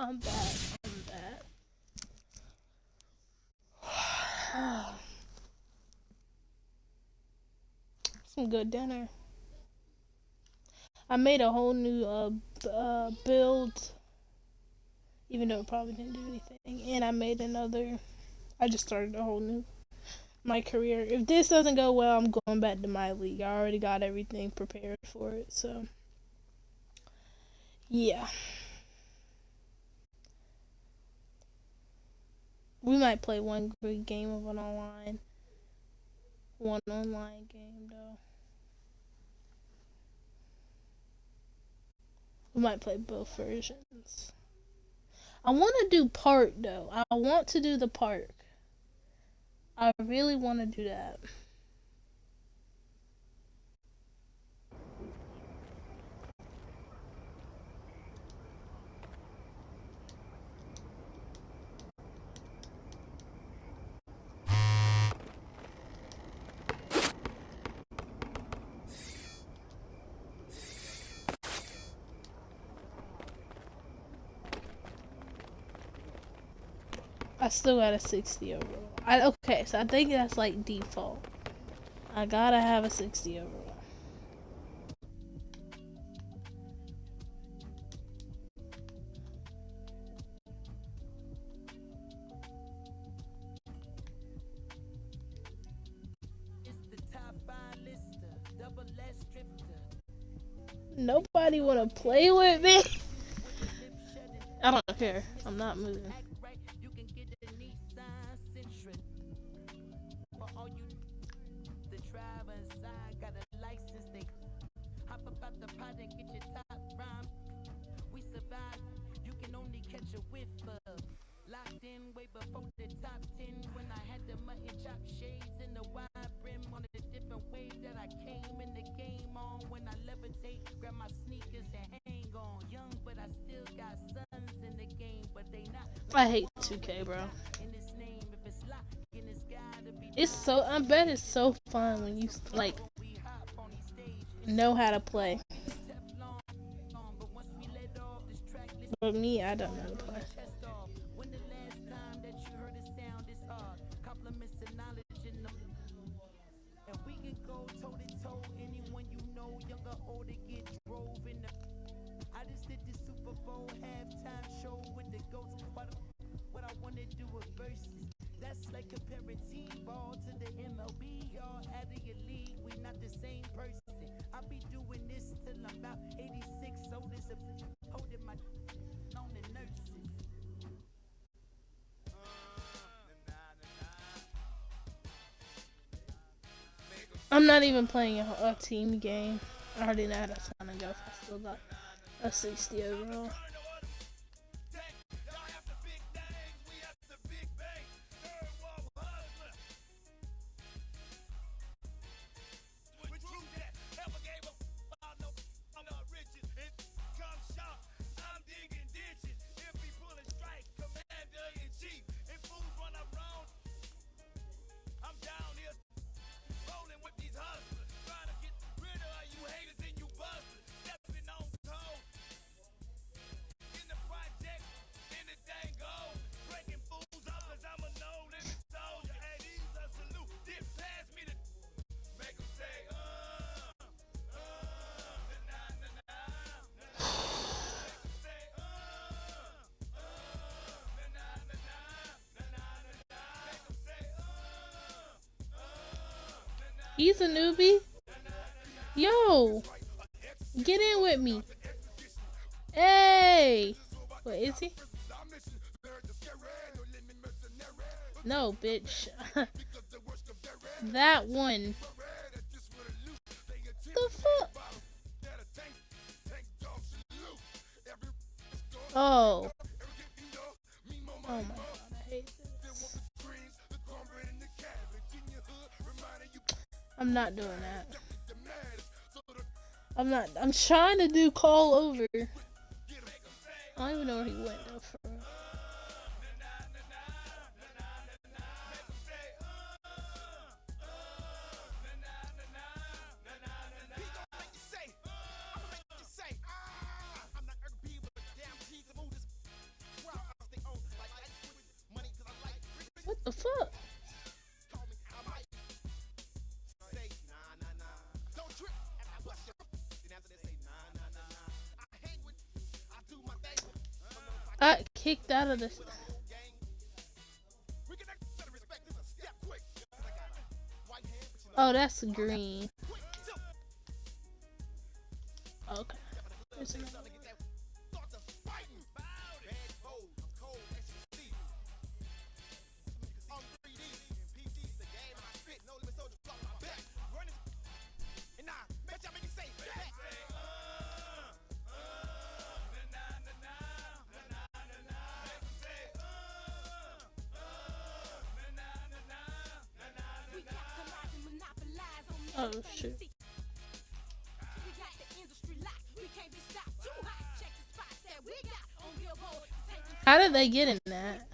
I'm back. Some good dinner. I made a whole new build, even though it probably didn't do anything. And I made another. I just started a whole new MyCareer. If this doesn't go well, I'm going back to MyLEAGUE. I already got everything prepared for it. So yeah, we might play one good game of one online game though. We might play both versions. I want to do park though. I want to do the park. I really want to do that. I still got a 60 overall. Okay, so I think that's like default. I gotta have a 60 overall. Nobody wanna play with me? I don't care. I'm not moving. Locked in way before the top 10 when I had the mutton chop shades and the wide brim on a different wave that I came in the game on. When I levitate, grab my sneakers and hang on. Young, but I still got sons in the game, but they not. I hate 2K, bro. It's so, I bet it's so fun when you like know how to play. But me, I don't know how to play. That's like comparing T-ball to the MLB. Y'all out of your league, we not the same person. I'll be doing this till I'm about 86, so this is holding my on the nurses. I'm not even playing a team game. I already know how that's gonna go. I still got a 60 overall. He's a newbie. Yo, get in with me. Hey, what is he? No, bitch. That one. The fuck? Oh. Oh my god, I hate this. I'm not doing that. I'm trying to do call over. I don't even know where he went though. For real. The fuck? I got kicked out of this. Oh, that's green. Okay. Oh shit. How did they get in that?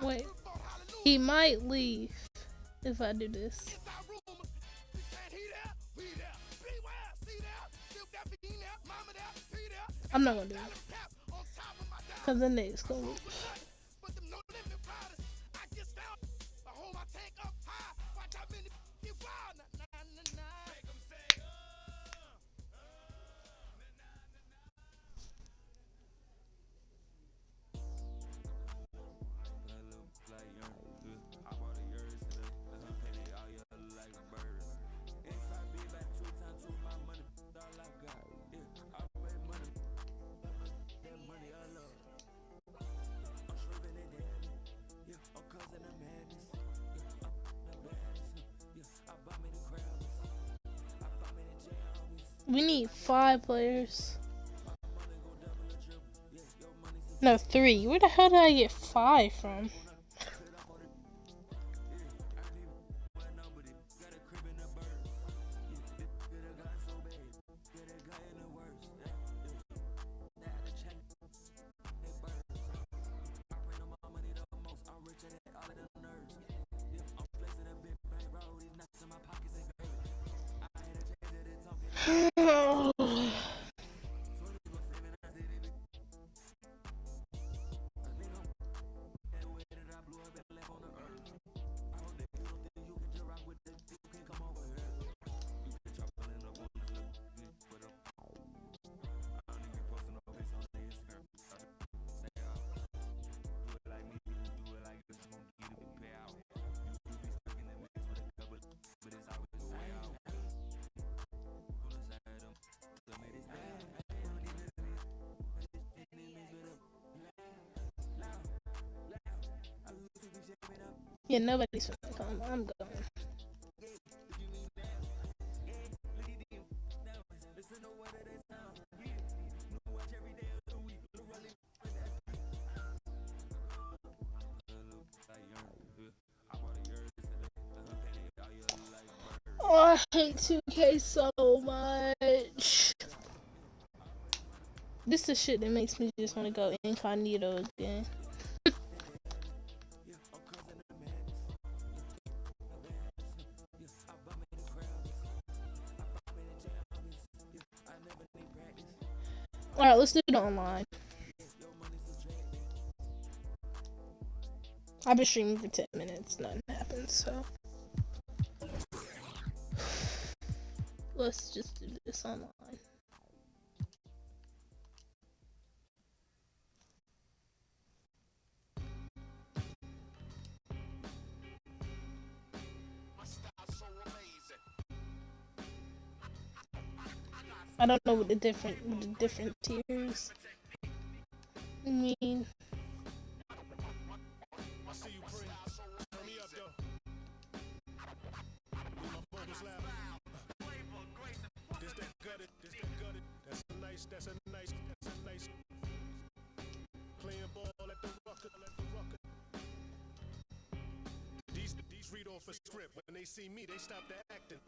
Wait, he might leave if I do this. I'm not gonna do it, cause the next gonna leave. We need 5 players. No, 3. Where the hell did I get 5 from? Yeah, nobody's gonna come. I'm going. Oh, I hate 2K so much. This is shit that makes me just want to go incognito again. Alright, let's do it online. I've been streaming for 10 minutes, nothing happens, so. Let's just do this online. I don't know what the different tiers mean. That's a nice playing ball at the rucker. These read off a script. When they see me, they stop the acting.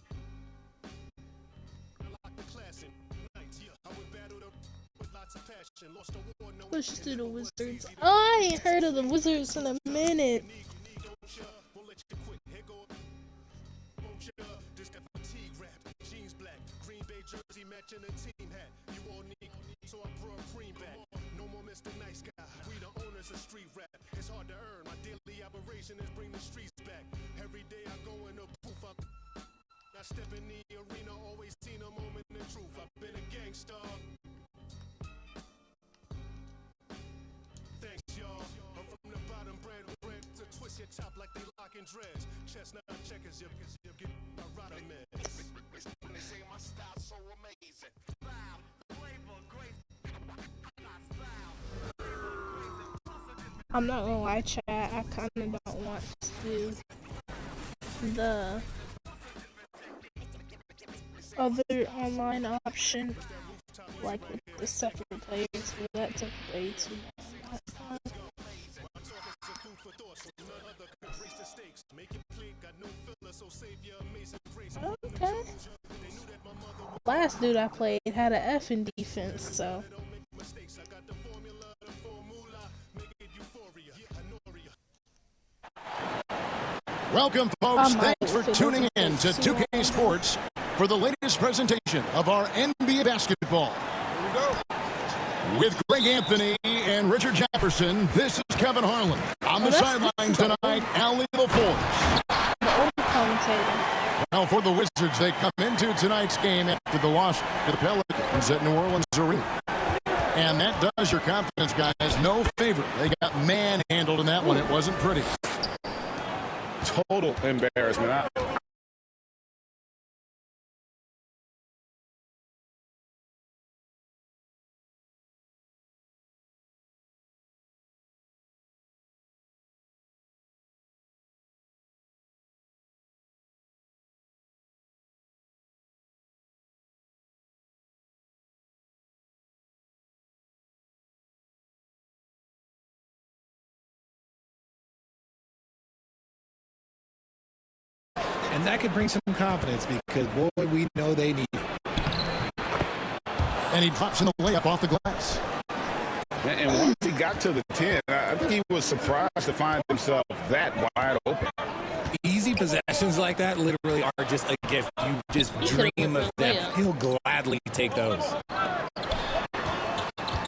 I lock the class in nights. Yeah, I would battle them with lots of passion. Lost the war, no. Push through the Wizards. Oh, I ain't heard of the Wizards in a minute. Jeans black, Green Bay jersey matching a team hat. You all need, so I brought cream back. No more Mr. Nice Guy. We the owners of street rap. It's hard to earn. My daily operation is bring the streets back. Every day I go in the proof. I step in the arena, always seen a moment in truth. I've been a gangster. Thanks, y'all. I'm from the bottom, bread to twist your top like they locking dreads. Chestnut checkers, you get my rider man. When they say my style so amazing. Style, flavor, grace. I'm not gonna lie, chat. I kind of don't want to do the other online option, like with the separate players, but that took way too long last time. Okay. Last dude I played had an F in defense, so. Welcome, folks. Thanks for tuning in to 2K Sports for the latest presentation of our NBA basketball. Here we go. With Greg Anthony and Richard Jefferson, this is Kevin Harlan. On the sidelines tonight, Allie LaForce. The old commentator. Now for the Wizards, they come into tonight's game after the loss to the Pelicans at New Orleans Arena. And that does your confidence, guys, no favor. They got manhandled in that one. It wasn't pretty. Total embarrassment. And that could bring some confidence because, boy, we know they need it. And he drops in the layup off the glass. And once he got to the 10, I think he was surprised to find himself that wide open. Easy possessions like that literally are just a gift. You just dream of them. He'll gladly take those.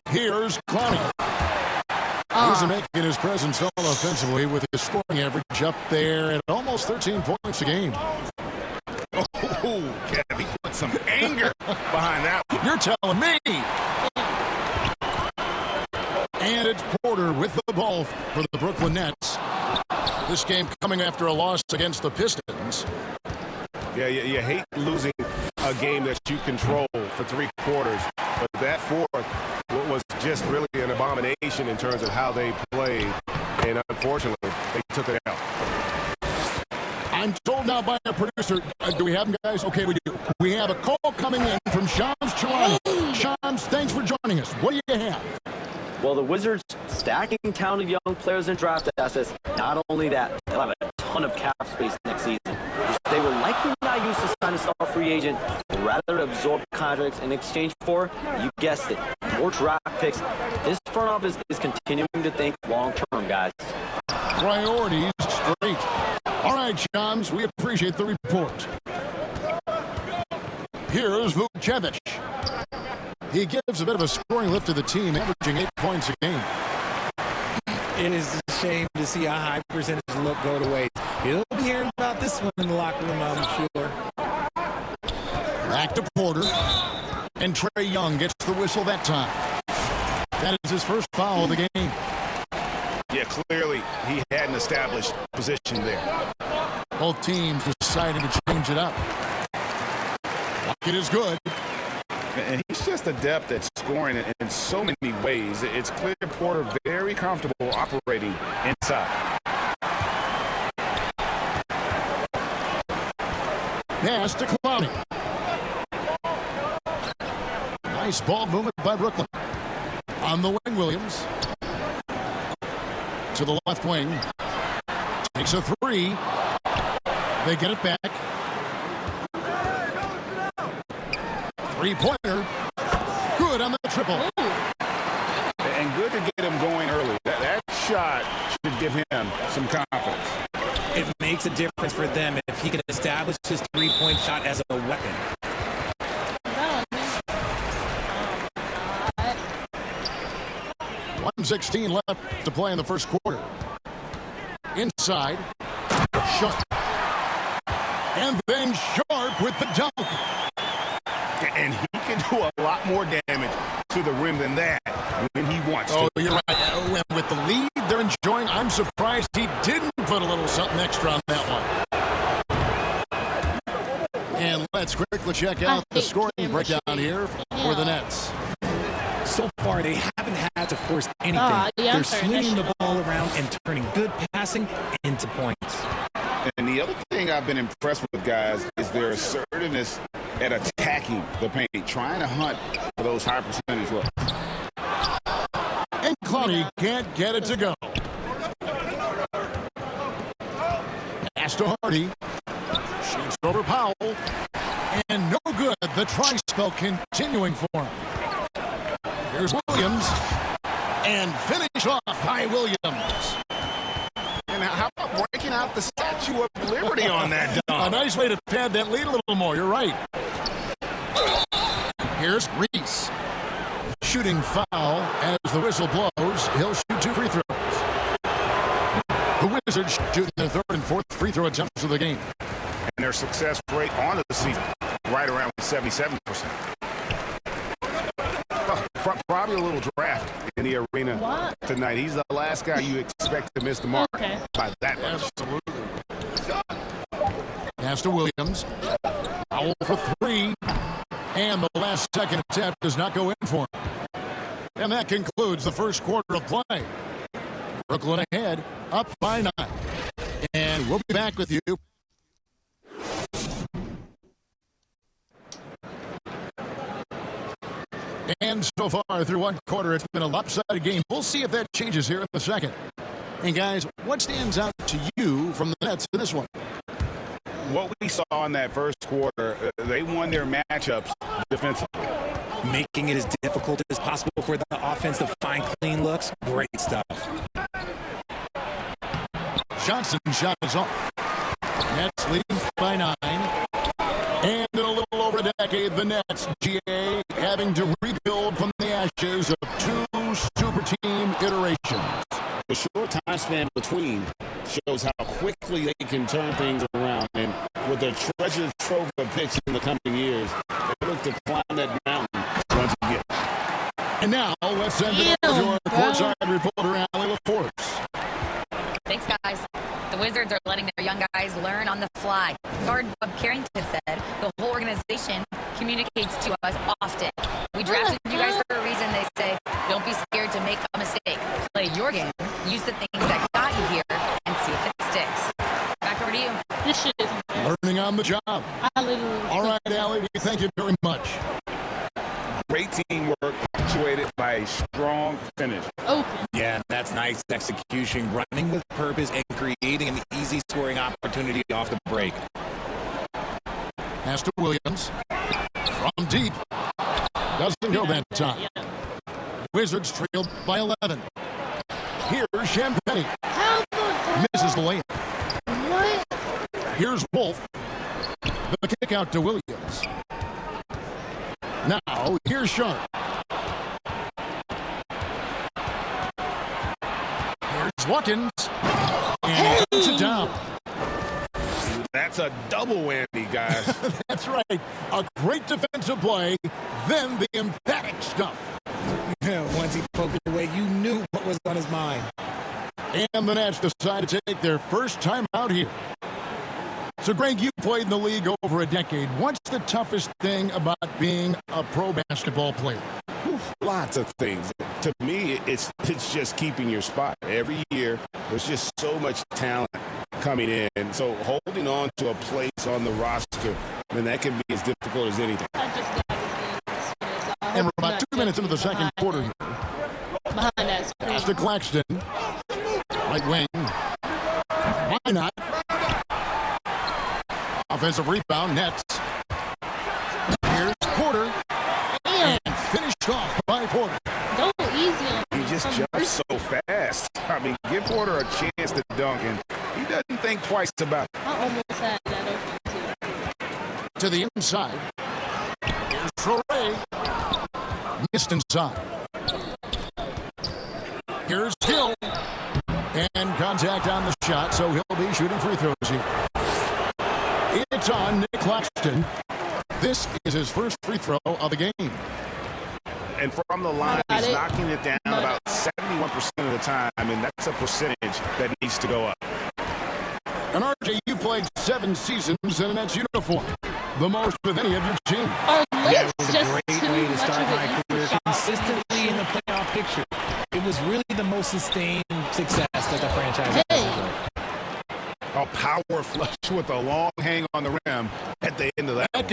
Here's Clowney. He's making his presence felt offensively with his scoring average up there at almost 13 points a game. Oh, Kevin, he put some anger behind that one. You're telling me. And it's Porter with the ball for the Brooklyn Nets. This game coming after a loss against the Pistons. Yeah, you hate losing a game that you control for 3 quarters, but that fourth was just really an abomination in terms of how they played, and unfortunately, they took it out. I'm told now by our producer, do we have them, guys? Okay, we do. We have a call coming in from Shams Charania. Shams, thanks for joining us. What do you have? Well, the Wizards stacking talented young players and draft assets. Not only that, they'll have a ton of cap space next season. They will likely not use to sign a star free agent, but rather absorb contracts in exchange for, you guessed it, more draft picks. This front office is continuing to think long-term, guys. Priorities straight. All right, Shams, we appreciate the report. Here's Vucevic. He gives a bit of a scoring lift to the team, averaging 8 points a game. It is a shame to see a high percentage look go to waste. He'll be hearing about this one in the locker room, I'm sure. Back to Porter. And Trae Young gets the whistle that time. That is his first foul of the game. Yeah, clearly he hadn't established position there. Both teams decided to change it up. It is good. And he's just adept at scoring in so many ways. It's clear Porter very comfortable operating inside. Pass to Clowney. Nice ball movement by Brooklyn. On the wing, Williams. To the left wing. Takes a three. They get it back. Three-pointer. Good on the triple. And good to get him going early. That shot should give him some confidence. It makes a difference for them if he can establish his three-point shot as a weapon. 1:16 left to play in the first quarter. Inside. Sharp. And then Sharp with the dunk. And he can do a lot more damage to the rim than that when he wants to. Oh, you're right. With the lead they're enjoying, I'm surprised he didn't put a little something extra on that one. And let's quickly check out the scoring breakdown here for the Nets. So far, they haven't had to force anything. They're swinging the ball around and turning good passing into points. And the other thing I've been impressed with, guys, is their assertiveness at attacking the paint, trying to hunt for those high percentage looks. And Clowney can't get it to go. Pass to Hardy. Shoots over Powell. And no good. The try-spell continuing for him. Here's Williams. And finish off by Williams. And how about breaking out the Statue of Liberty on that dunk? A nice way to pad that lead a little more. You're right. Here's Reese. Shooting foul as the whistle blows. He'll shoot 2 free throws. The Wizards shooting their third and fourth free throw attempts of the game. And their success rate on the season, right around 77%. Probably a little draft in the arena tonight. He's the last guy you expect to miss the mark by that much. Absolutely. Pass to Williams. Powell for 3. And the last second attempt does not go in for him. And that concludes the first quarter of play. Brooklyn ahead, up by 9. And we'll be back with you. And so far through one quarter, it's been a lopsided game. We'll see if that changes here in the second. And guys, what stands out to you from the Nets in this one? What we saw in that first quarter, they won their matchups defensively. Making it as difficult as possible for the offense to find clean looks. Great stuff. Johnson shot is off. Nets leading by 9. And in a little over a decade, the Nets, GA, having to rebuild from the ashes of 2 super team iterations. The short time span between shows how quickly they can turn things around. And with their treasure trove of picks in the coming years, they look to climb that mountain once again. And now, let's send it over to our courtside reporter, Allie LaForce. Thanks, guys. The Wizards are letting their young guys learn on the fly. Guard Bob Carrington said the whole organization communicates to us often. We drafted you guys for a reason. They say, don't be scared to make a mistake. Play your game. Use the things that got you here and see if it sticks. Back over to you. This shit is Learning on the job. All right, Allie, we thank you very much. Great teamwork, punctuated by a strong finish. Yeah, that's nice execution, running with purpose and creating an easy scoring opportunity off the break. Pass to Williams. From deep. Doesn't go that time. Wizards trailed by 11. Here's Champagne. Misses the layup. What? Here's Wolf. The kick out to Williams. Now, here's Sharp. Here's Watkins. And he puts it down. That's a double whammy, guys. That's right. A great defensive play, then the emphatic stuff. Once he poked it away, you knew what was on his mind. And the Nets decide to take their first time out here. So, Greg, you played in the league over a decade. What's the toughest thing about being a pro basketball player? Lots of things. To me, it's just keeping your spot. Every year, there's just so much talent coming in. So holding on to a place on the roster, that can be as difficult as anything. And we're about 2 minutes into the second quarter here. Behind that screen. Pass to Claxton. Right wing. Why not? Offensive rebound, Nets. Here's Porter. And finished off by Porter. Go easy on He just jumps so fast. I mean, give Porter a chance to dunk, and he doesn't think twice about it. I almost had that open, too. To the inside. Here's Troy. Missed inside. Here's Hill. And contact on the shot, so he'll be shooting free throws here. It's on Nick Claxton. This is his first free throw of the game. And from the line, he's knocking it down about 71% of the time, and that's a percentage that needs to go up. And RJ, you played 7 seasons in a Nets uniform, the most of any of your team. Yeah, it was a great way to start my career, consistently in the playoff picture. It was really the most sustained success that the franchise has. A power flush with a long hang on the rim at the end of that. That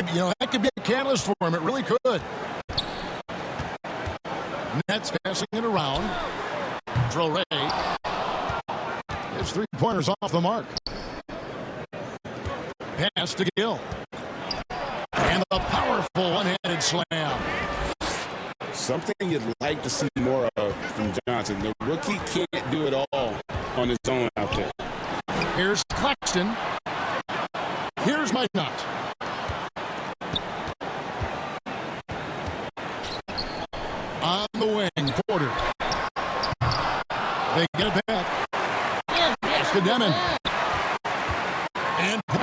could be a catalyst for him. It really could. Nets passing it around. Troy. His three-pointers off the mark. Pass to Gill. And a powerful one-handed slam. Something you'd like to see more of from Johnson. The rookie can't do it all on his own out there. Here's Claxton. Here's Mike Knott. On the wing, Porter. They get it back. Pass to Demon. And look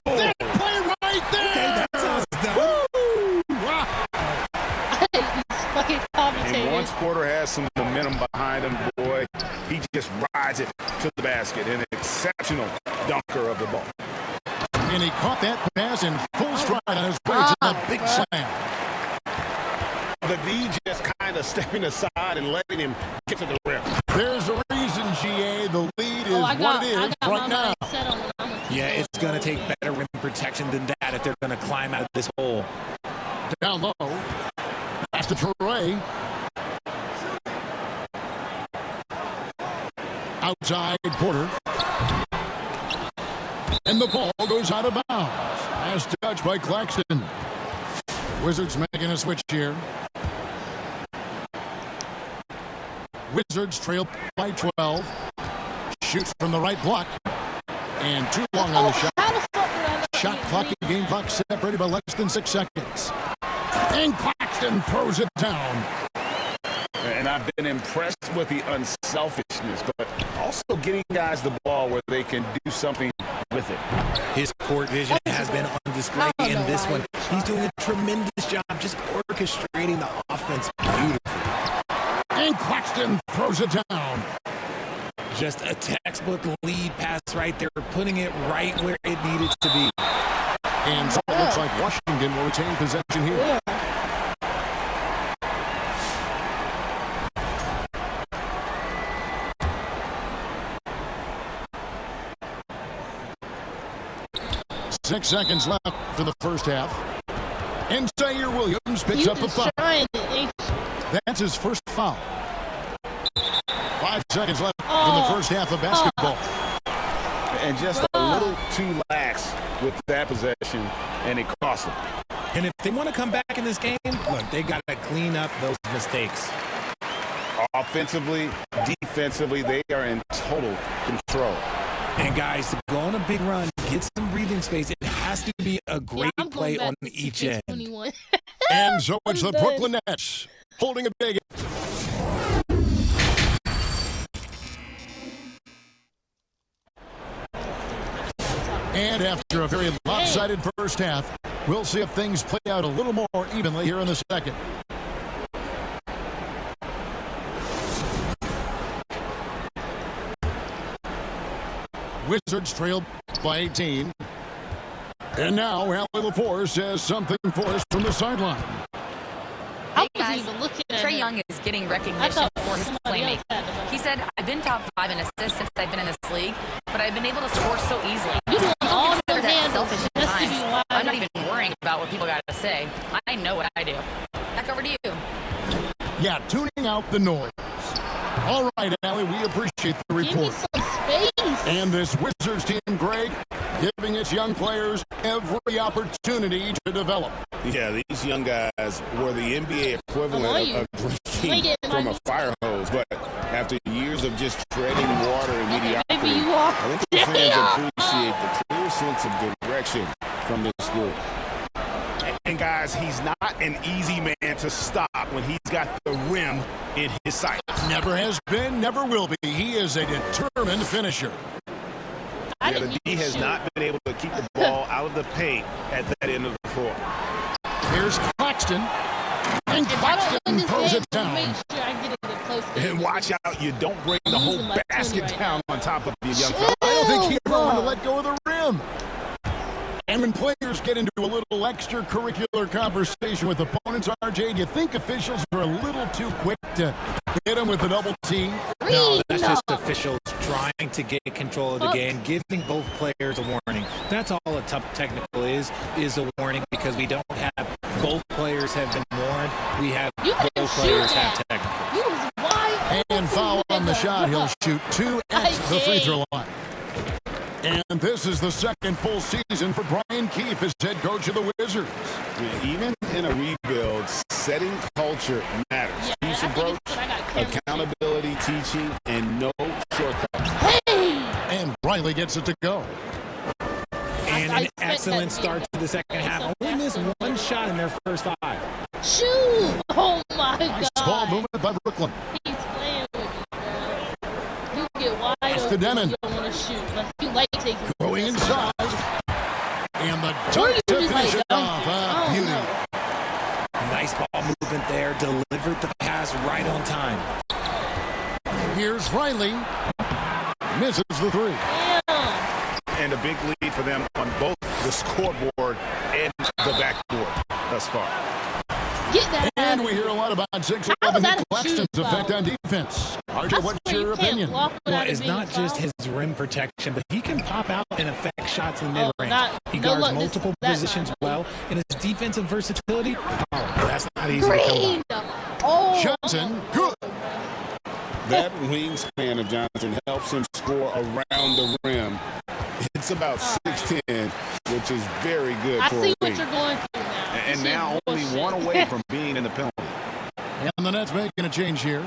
at that play right there. Okay, that's how it's done. And once Porter has some momentum behind him, boy, he just rides it to the basket. An exceptional dunker of the ball. And he caught that pass in full stride on his way to the big slam. The D just kind of stepping aside and letting him get to the rim. There's a reason, GA. The lead is what it is right now. Yeah, it's going to take better rim protection than that if they're going to climb out of this hole. Down low. Pass to Troy. Outside Porter. And the ball goes out of bounds. Last touch by Claxton. Wizards making a switch here. Wizards trail by 12. Shoots from the right block. And too long on the shot. Shot clock and game clock separated by less than 6 seconds. And Claxton throws it down. And I've been impressed with the unselfishness, but also getting guys the ball where they can do something with it. His court vision has been on display in this one. He's doing a tremendous job just orchestrating the offense beautifully. And Claxton throws it down. Just a textbook lead pass right there, putting it right where it needed to be. And so it looks like Washington will retain possession here. Six seconds left for the first half. And Zaire Williams picks up a foul. That's his first foul. 5 seconds left in the first half of basketball. And just a little too lax with that possession, and it cost them. And if they want to come back in this game, look, they got to clean up those mistakes. Offensively, defensively, they are in total control. And guys, to go on a big run, get some breathing space, it has to be a great play on each end. And so it's the Brooklyn Nets holding a big. And after a very lopsided first half, we'll see if things play out a little more evenly here in the second. Wizards trail by 18. And now, Allie LaForce says something for us from the sideline. Hey guys, Trae Young is getting recognition for his playmaking. He said, I've been top 5 in assists since I've been in this league, but I've been able to score so easily. People consider that selfish at times. I'm not even worrying about what people got to say. I know what I do. Back over to you. Yeah, tuning out the noise. All right, Allie, we appreciate the report. And this Wizards team, Greg, giving its young players every opportunity to develop. Yeah, these young guys were the NBA equivalent of drinking from a fire hose, but after years of just treading water and mediocrity, I think the fans appreciate the clear sense of direction from this group. And guys, he's not an easy man to stop when he's got the rim in his sight. Never has been, never will be. He is a determined finisher. Yeah, the D has not been able to keep the ball out of the paint at that end of the floor. Here's Claxton. And Claxton throws it down. And watch out, you don't bring the whole basket down on top of you, young fella. I don't think he ever wanted to let go of the rim. And when players get into a little extracurricular conversation with opponents, RJ, do you think officials are a little too quick to hit them with a double T? No, that's just officials trying to get control of the game, giving both players a warning. That's all a tough technical is a warning, because we don't have both players have been warned. We have both players have technical. And foul on the shot. He'll shoot 2 at the free throw line. And this is the second full season for Brian Keefe as head coach of the Wizards. Yeah, even in a rebuild, setting culture matters. Keefe's approach, accountability, teaching, and no shortcuts. And Riley gets it to go. And an excellent start to the second half. Only missed one shot in their first 5. Shoot! Oh my God! Ball movement by Brooklyn. He's playing with you, bro. You get wide open. Denon. You don't want to shoot, but you like taking. Going inside. And the dunk to finish it off. Beauty. Nice ball movement there. Delivered the pass right on time. Here's Riley. Misses the 3. Yeah. And a big lead for them on both the scoreboard and the backboard thus far. And we hear a lot about 6'11" Nick Claxton's effect on defense. RJ, what's your opinion? Well, it's not just his rim protection, but he can pop out and affect shots in the mid-range. He guards multiple positions well, and his defensive versatility, that's not easy to come by. Johnson, good. That wingspan of Johnson helps him score around the rim. It's about 6'10", which is very good for a wing. I see what you're going through now. And now only one away from being in the penalty. And the Nets making a change here.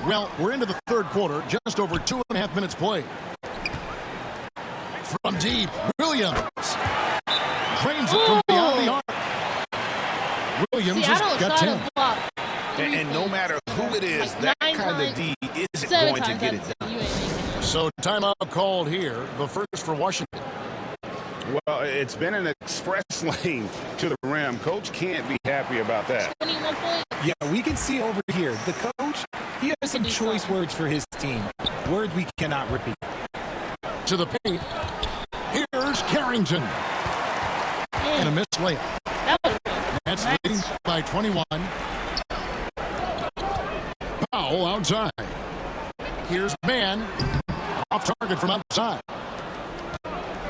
Well, we're into the third quarter, just over 2.5 minutes played. From deep, Williams drains it from beyond the arc. Williams has got 10. And no matter who it is, that kind of D isn't going to get it done. So timeout called here, the first for Washington. Well, it's been an express lane to the rim. Coach can't be happy about that. 21 points. Yeah, we can see over here, the coach, he has some choice words for his team. Words we cannot repeat. To the paint. Here's Carrington. And a missed layup. That's leading by 21. Foul outside. Here's Mann. Off target from outside.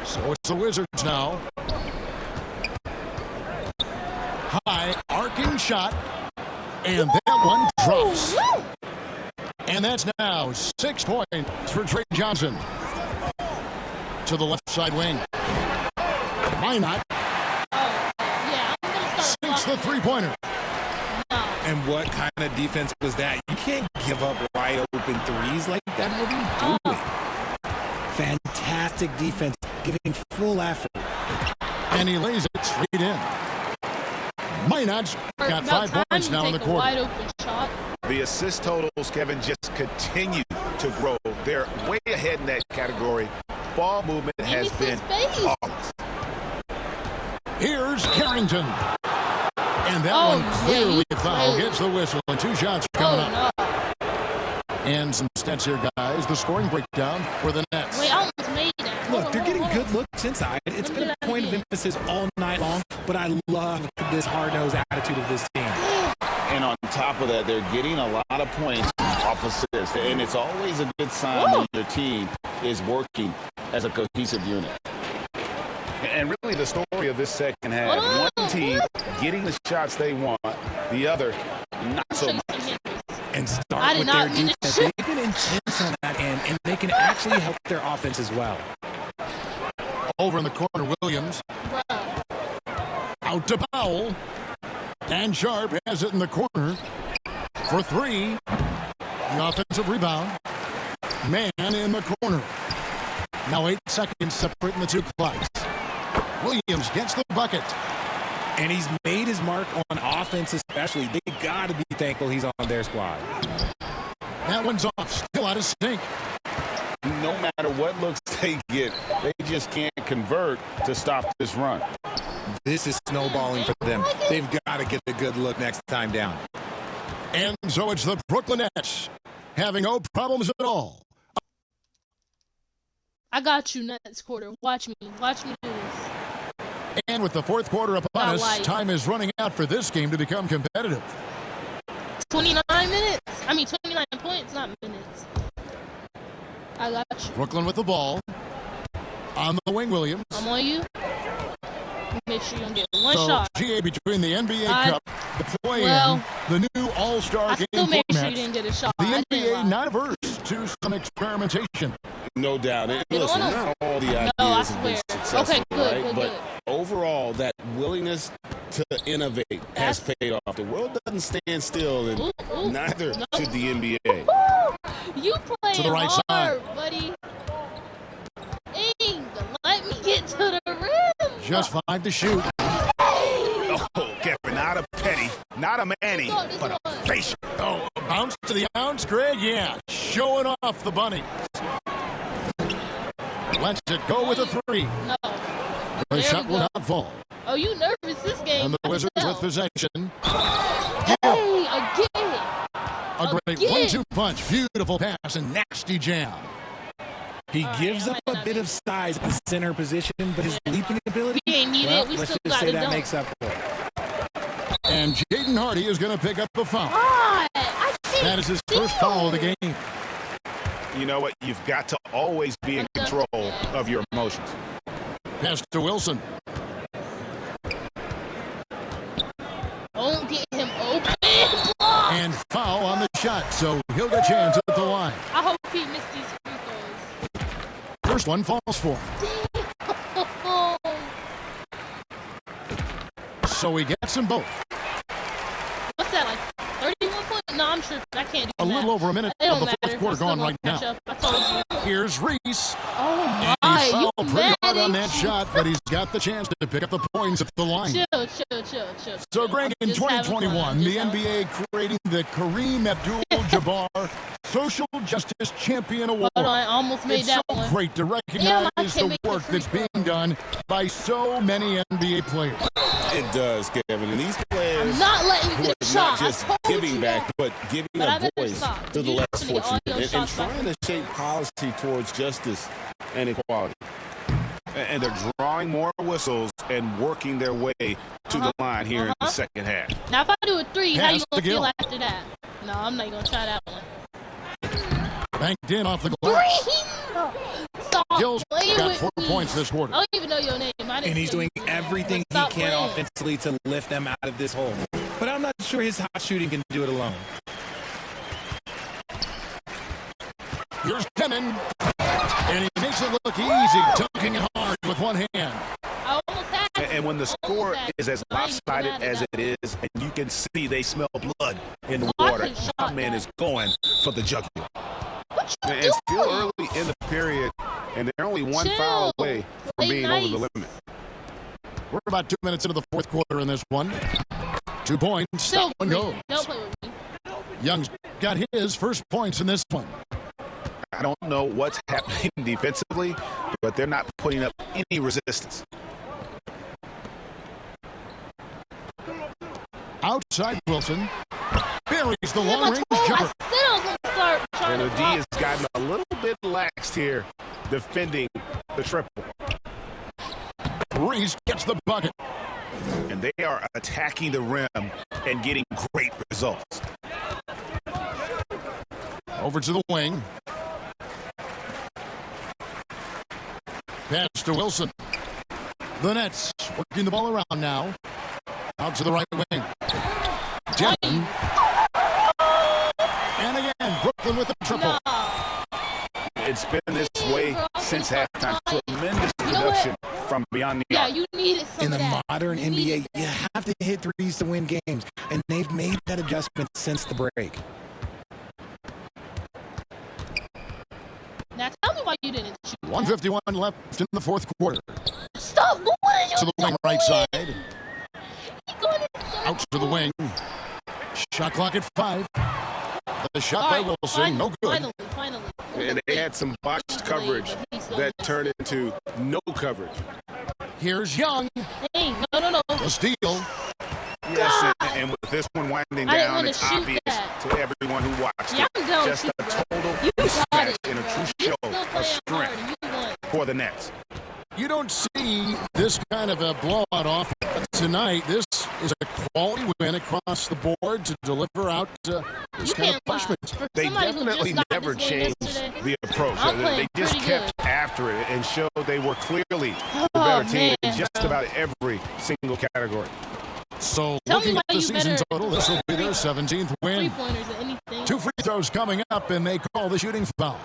So it's the Wizards now. High arcing shot. And that one drops. And that's now 6 points for Trae Johnson. To the left side wing. Why not? Sinks the three-pointer. And what kind of defense was that? You can't give up wide open threes like that. What are you doing? Fantastic defense, giving full effort. And he lays it straight in. Minot's got 5 points now in the quarter. The assist totals, Kevin, just continue to grow. They're way ahead in that category. Ball movement has been flawless. Here's Carrington. And that one clearly foul. Gets the whistle, and 2 shots coming up. And some stats here, guys. The scoring breakdown for the Nets. Wait, I almost made that. Look, they're getting good looks inside. It's been a point of emphasis all night long, but I love this hard-nosed attitude of this team. And on top of that, they're getting a lot of points off assists. And it's always a good sign when your team is working as a cohesive unit. And really the story of this second half, one team getting the shots they want, the other not so much. And start with their defense. They've been intense on that end, and they can actually help their offense as well. Over in the corner, Williams. Out to Powell. And Sharp has it in the corner for three. The offensive rebound. Man in the corner. Now 8 seconds separating the two clocks. Williams gets the bucket. And he's made his mark on offense especially. They got to be thankful he's on their squad. That one's off. Still out of sync. No matter what looks they get, they just can't convert to stop this run. This is snowballing for them. They've got to get the good look next time down. And so it's the Brooklyn Nets having no problems at all. I got you next quarter. Watch me. Watch me do this. And with the fourth quarter upon us, time is running out for this game to become competitive. 29 minutes. I mean, 29 points, not minutes. I got you. Brooklyn with the ball. On the wing, Williams. I'm on you. Make sure you don't get one shot. GA between the NBA Cup, the play-in, the new All-Star game still make format. sure you didn't get a shot. The NBA not averse to some experimentation. No doubt. And listen, not all the ideas have been successful, okay, good, right? Good. Overall, that willingness to innovate has paid off. The world doesn't stand still, and neither should the NBA. You playing to the right hard, side, buddy. Dang, let me get to the rim. Just 5 to shoot. Oh, Kevin, not a petty, not a Manny, but a facial. Oh, bounce to the ounce, Greg. Yeah, showing off the bunny. Lets it go with a three. No. The shot will not fall. Oh, you nervous this game. And the Wizards with possession. Hey, again. A great 1-2 punch. Beautiful pass and nasty jam. He gives up a bit of size in center position, but his leaping ability, let's just say that makes up for it. And Jaden Hardy is going to pick up the foul. That is his first foul of the game. You know what? You've got to always be in control of your emotions. Pass to Wilson. Don't get him open. And foul on the shot, so he'll get a chance at the line. I hope he missed these free throws. First one falls for him. So he gets them both. What's that, like 31 points? No, I'm sure I can't do a that. little over a minute of the fourth quarter gone right now. I told you. Here's Reese. Oh, and my. he fouled pretty hard on that shot, but he's got the chance to pick up the points at the line. Chill. So, Greg, in 2021, the NBA creating the Kareem Abdul-Jabbar Social Justice Champion Award. Hold on, I almost made that one. It's so great to recognize the work that's being done by so many NBA players. It does, Kevin. And these players I'm not letting you get a shot. not just giving back, but giving a voice to the less fortunate and trying to shape policy towards justice and equality. And they're drawing more whistles and working their way to the line here in the second half. Now, if I do a three, how you going to feel Gill. after that? No, I'm not going to try that one. Banked in off the glass. Stop Gill's playing got with 4 me. points this quarter. I don't even know your name. And he's doing everything he can offensively to lift them out of this hole. But I'm not sure his hot shooting can do it alone. Here's Demon. And he makes it look easy, dunking it hard with one hand. I almost had it. And when the score is as lopsided as it is, and you can see they smell blood in the water, my man is going for the jugular. And it's still early in the period, and they're only one foul away from being over the limit. We're about 2 minutes into the fourth quarter in this one. 2 points. That one goes. Don't play with me. Young's got his first points in this one. I don't know what's happening defensively, but they're not putting up any resistance. Outside Wilson. Buries the long-range jumper. I said I was going to start And the D has gotten a little bit laxed here defending the triple. Reese gets the bucket. And they are attacking the rim and getting great results. Over to the wing. Pass to Wilson. The Nets working the ball around now. Out to the right wing. Jefferson. And again, Brooklyn with the triple. It's been this way since halftime. Tremendous production from beyond the arc. You needed some In of the that. modern NBA, you have to hit threes to win games, and they've made that adjustment since the break. Now tell me why you didn't shoot. 1:51 left in the fourth quarter. Stop! What are you To the wing doing? right side. He going inside. Out to the wing. Shot clock at 5. The shot All by right, Wilson, no good. Finally. And they had some botched coverage that turned into no coverage. Here's Young. Dang, no. The steal. Yes, and with this one winding I didn't down, wanna it's shoot obvious that. to everyone who watched Yeah, it. I'm down Just too, a bro. total You got mismatch it, and a bro. true You show still of playing hard, strength and you won. for the Nets. You don't see this kind of a blowout off tonight. This is a quality win across the board to deliver out this You kind of can't lie. punishment. For They somebody who definitely just got never this game changed yesterday, the approach. I'm They playing just pretty kept good. after it and showed they were clearly the Oh, better team in man, just bro. about every single category. So Tell me looking why at the you season better total, this will be their 17th win. 3-pointers or anything. 2 free throws coming up, and they call the shooting foul.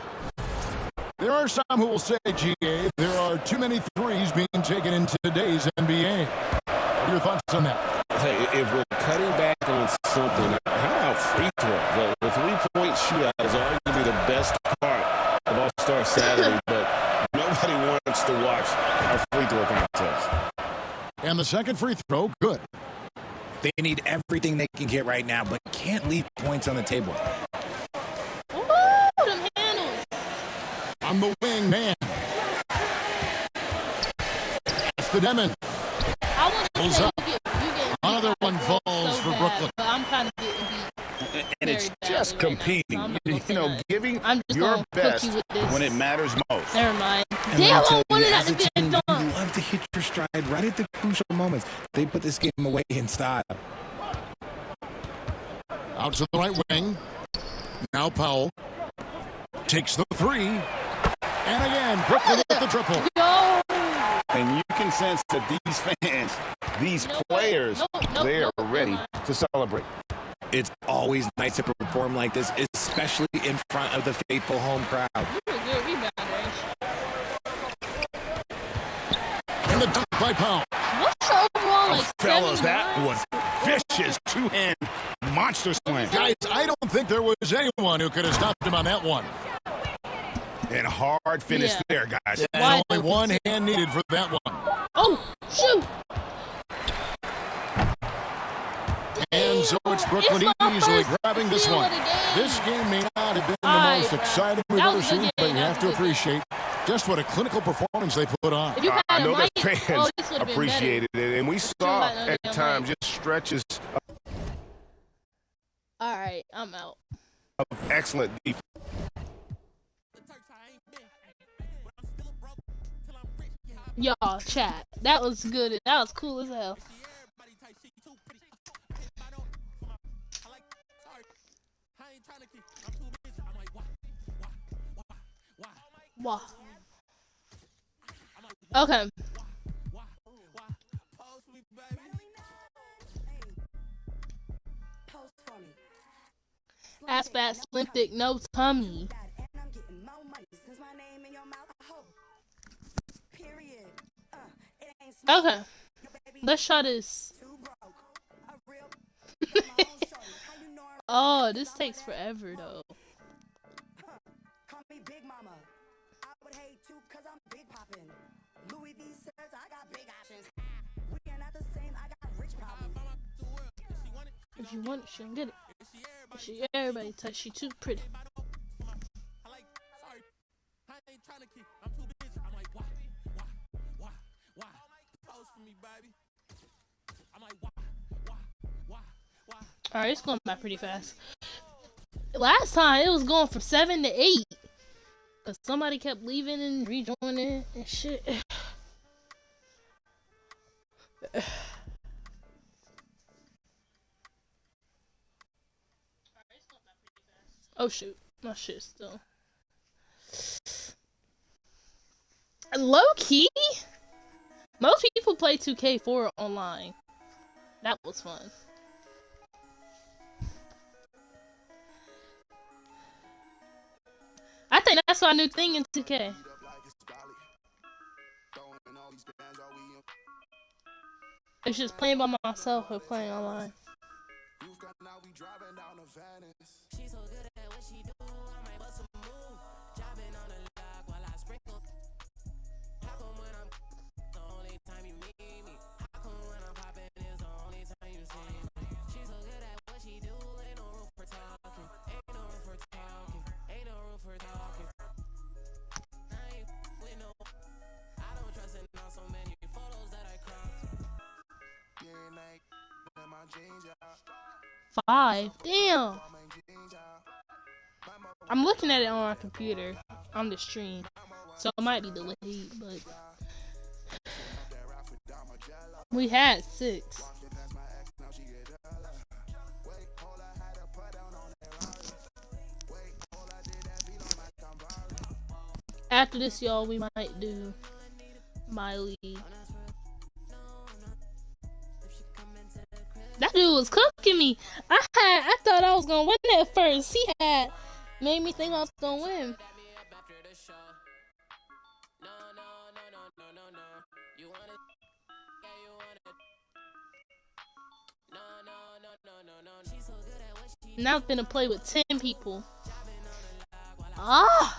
There are some who will say, GA, there are too many threes being taken in today's NBA. What are your thoughts on that? Hey, if we're cutting back on something, how about free throw? The three-point shootout is arguably the best part of All-Star Saturday, but nobody wants to watch a free throw contest. And the second free throw, good. They need everything they can get right now, but can't leave points on the table. Ooh, them handles. On the wing, man. That's the Demon. I want to Pulls say up. you get Another one falls so for bad, Brooklyn. but I'm kind of getting beat. And it's Very just badly right now, competing. so I'm not gonna say nothing. Giving I'm just your gonna cook best you with this. when it matters most. Never mind. And Damn, let me tell I you, wanted that as to a be a team, you dunk. love to hit your stride right at the crucial moments. They put this game away in style. Out to the right wing. Now Powell takes the 3. And again, Brooklyn with the triple. Yo. And you can sense that these fans, these players, they are ready to celebrate. It's always nice to perform like this, especially in front of the faithful home crowd. You a good rebound, Range. And the dunk by Powell. What's your overall, like, Fellas, 7 that yards? was vicious two-hand monster slam. Guys, I don't think there was anyone who could have stopped him on that one. And hard finish Yeah. there, guys. And Wide only open. one hand needed for that one. Oh, shoot. And so it's Brooklyn It's my easily first grabbing this steal one. of the game. This game may not have been the All most right, exciting we've that ever was a good seen, but game. you That have to was a good appreciate just what a clinical performance they put on. If you had I a know the mic, fans this would've been appreciated it, and we saw like under at your times mic. just stretches All right, I'm out. of excellent defense. Y'all, chat. That was good. That was cool as hell. Wow. Okay. Ass fat, slim thick, no tummy. Okay. Let's try this. Oh, this takes forever though. If you want it, she can get it. She everybody touch. She too pretty. Alright, it's going by pretty fast. last time it was going from 7 to 8. Cause somebody kept leaving and rejoining and shit. Oh shoot, my shit still. Low key? Most people play 2K4 online. That was fun. I think that's our new thing in 2K. It's just playing by myself or playing online. Five. Damn. I'm looking at it on our computer on the stream, so it might be delayed, but we had 6. After this, y'all, we might do MyLEAGUE. That dude was cooking me. I thought I was gonna win at first. He had made me think I was gonna win. Now I'm finna play with 10 people. Ah!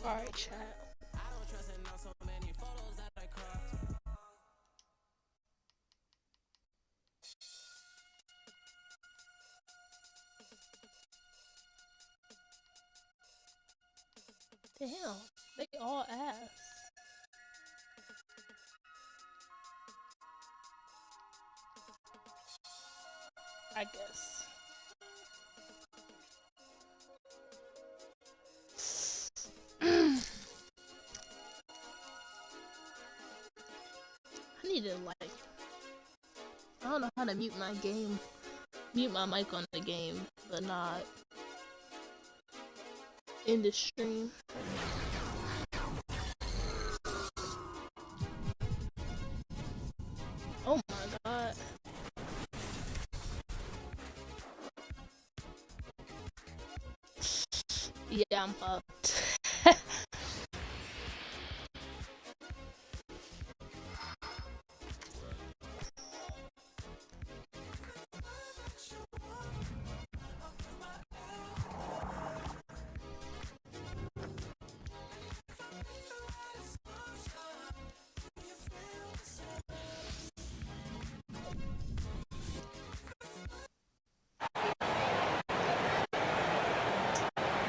Alright, chat. Damn, they all ass. I guess. I need to like, I don't know how to mute my mic on the game, but not in the stream. Oh my god. Yeah, I'm fucked.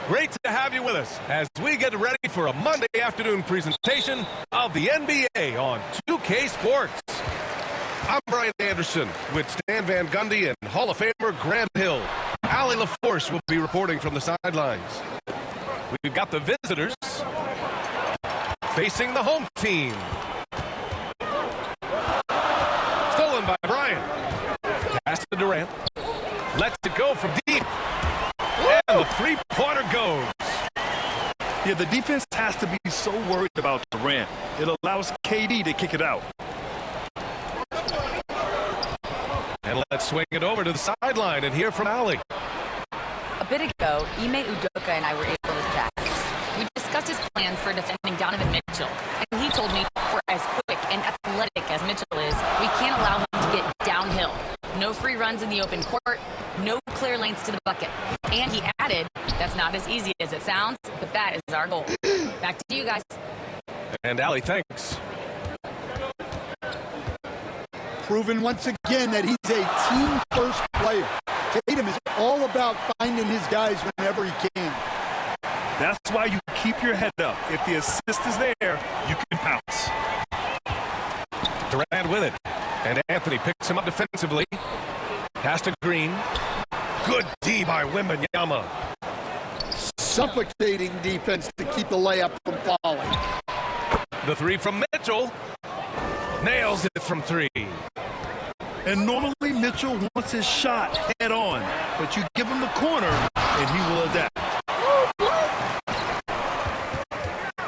Great to have you with us as we get ready for a Monday afternoon presentation of the NBA on 2K Sports. I'm Brian Anderson with Stan Van Gundy and Hall of Famer Grant Hill. Allie LaForce will be reporting from the sidelines. We've got the visitors facing the home team. Stolen by Bryant. Pass to Durant. Lets it go from deep. And the three-pointer goes. Yeah, the defense has to be so worried about Durant. It allows KD to kick it out. And let's swing it over to the sideline and hear from Allie. A bit ago, Ime Udoka and I were able to chat. We discussed his plans for defending Donovan Mitchell, and he told me for as quick and athletic as Mitchell is, we can't allow him to get downhill. No free runs in the open court, no clear lanes to the bucket. And he added, that's not as easy as it sounds, but that is our goal. Back to you guys. And Allie, thanks. Proven once again that he's a team-first player. Tatum is all about finding his guys whenever he can. That's why you keep your head up. If the assist is there, you can pounce. Durant with it. And Anthony picks him up defensively. Pass to Green. Good D by Wembanyama. Suffocating defense to keep the layup from falling. The three from Mitchell. Nails it from three. And normally Mitchell wants his shot head on, but you give him the corner and he will adapt.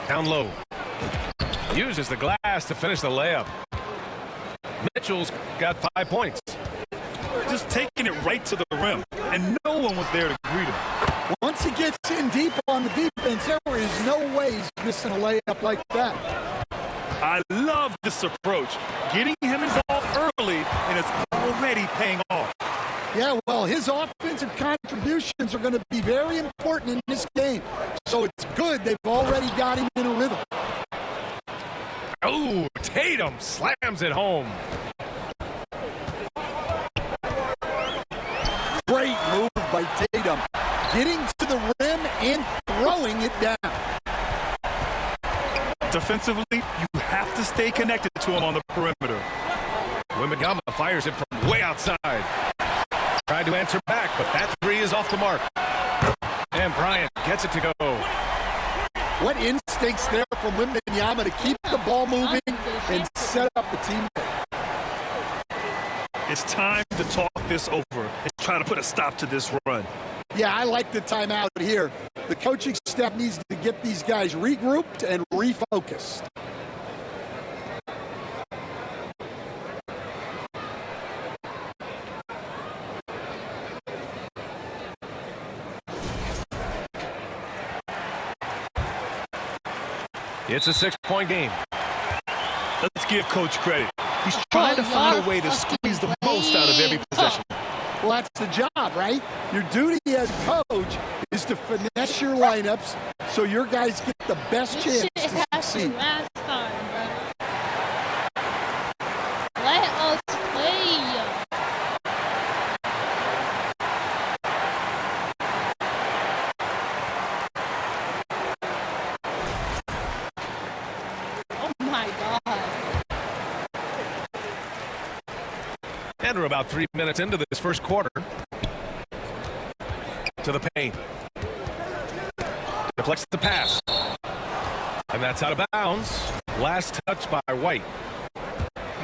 Down low. Uses the glass to finish the layup. Mitchell's got 5 points. Just taking it right to the rim, and no one was there to greet him. Once he gets in deep on the defense, there is no way he's missing a layup like that. I love this approach. Getting him involved early, and it's already paying off. Yeah, well, his offensive contributions are going to be very important in this game. So it's good they've already got him in a rhythm. Oh, Tatum slams it home. Great move by Tatum. Getting to the rim and throwing it down. Defensively, you have to stay connected to him on the perimeter. Wembanyama fires it from way outside. Tried to answer back, but that three is off the mark. And Bryant gets it to go. What instincts there from Wembanyama to keep the ball moving and set up the teammate. It's time to talk this over and try to put a stop to this run. Yeah, I like the timeout here. The coaching staff needs to get these guys regrouped and refocused. It's a 6-point game. Let's give Coach credit. He's trying to find a way to squeeze the most out of every possession. Well, that's the job, right? Your duty as coach is to finesse your lineups so your guys get the best chance to succeed. Last time, bro. Let us play. Oh my God. And we're about 3 minutes into this first quarter. To the paint. Deflects the pass. And that's out of bounds. Last touch by White.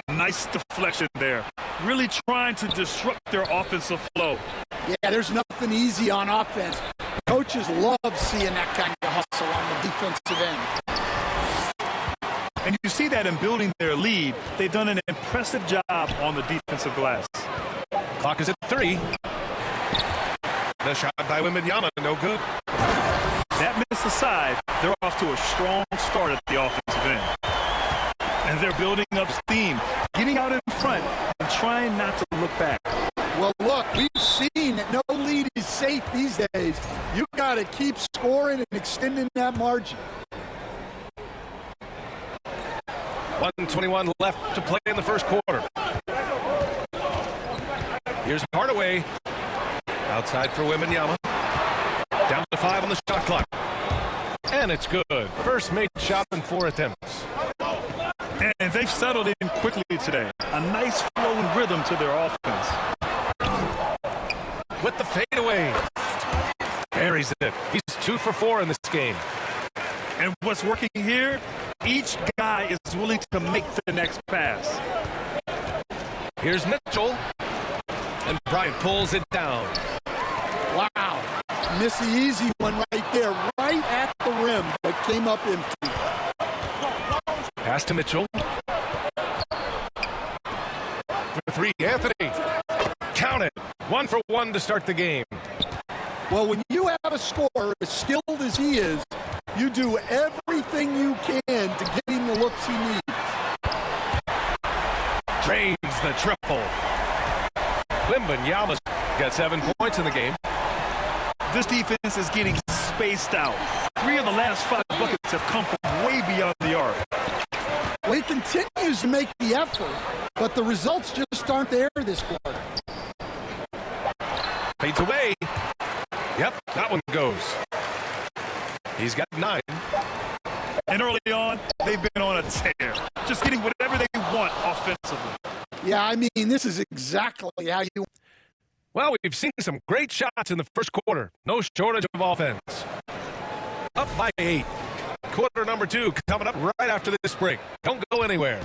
Nice deflection there. Really trying to disrupt their offensive flow. Yeah, there's nothing easy on offense. Coaches love seeing that kind of hustle on the defensive end. And you see that in building their lead. They've done an impressive job on the defensive glass. Clock is at 3. The shot by Wembanyama, no good. That miss aside, they're off to a strong start at the offensive end. And they're building up steam, getting out in front and trying not to look back. Well, look, we've seen that no lead is safe these days. You got to keep scoring and extending that margin. 1:21 left to play in the first quarter. Here's Hardaway. Outside for Wembanyama. Down to 5 on the shot clock. And it's good. First made shot in 4 attempts. And they've settled in quickly today. A nice flow and rhythm to their offense. With the fadeaway. carries it. He's 2 for 4 in this game. And what's working here, each guy is willing to make the next pass. Here's Mitchell. And Bryant pulls it down. Wow. Missed the easy one right there, right at the rim, but came up empty. Pass to Mitchell. For 3, Anthony. Count it. 1 for 1 to start the game. Well, when you have a scorer as skilled as he is, you do everything you can to get him the looks he needs. Drains the triple. Wembanyama's got 7 points in the game. This defense is getting spaced out. 3 of the last 5 buckets have come from way beyond the arc. Well, he continues to make the effort, but the results just aren't there this quarter. Fades away. Yep, that one goes. He's got 9. And early on, they've been on a tear. Just getting whatever they want offensively. Yeah, I mean, this is exactly how you... Well, we've seen some great shots in the first quarter. No shortage of offense. Up by 8. Quarter number 2 coming up right after this break. Don't go anywhere.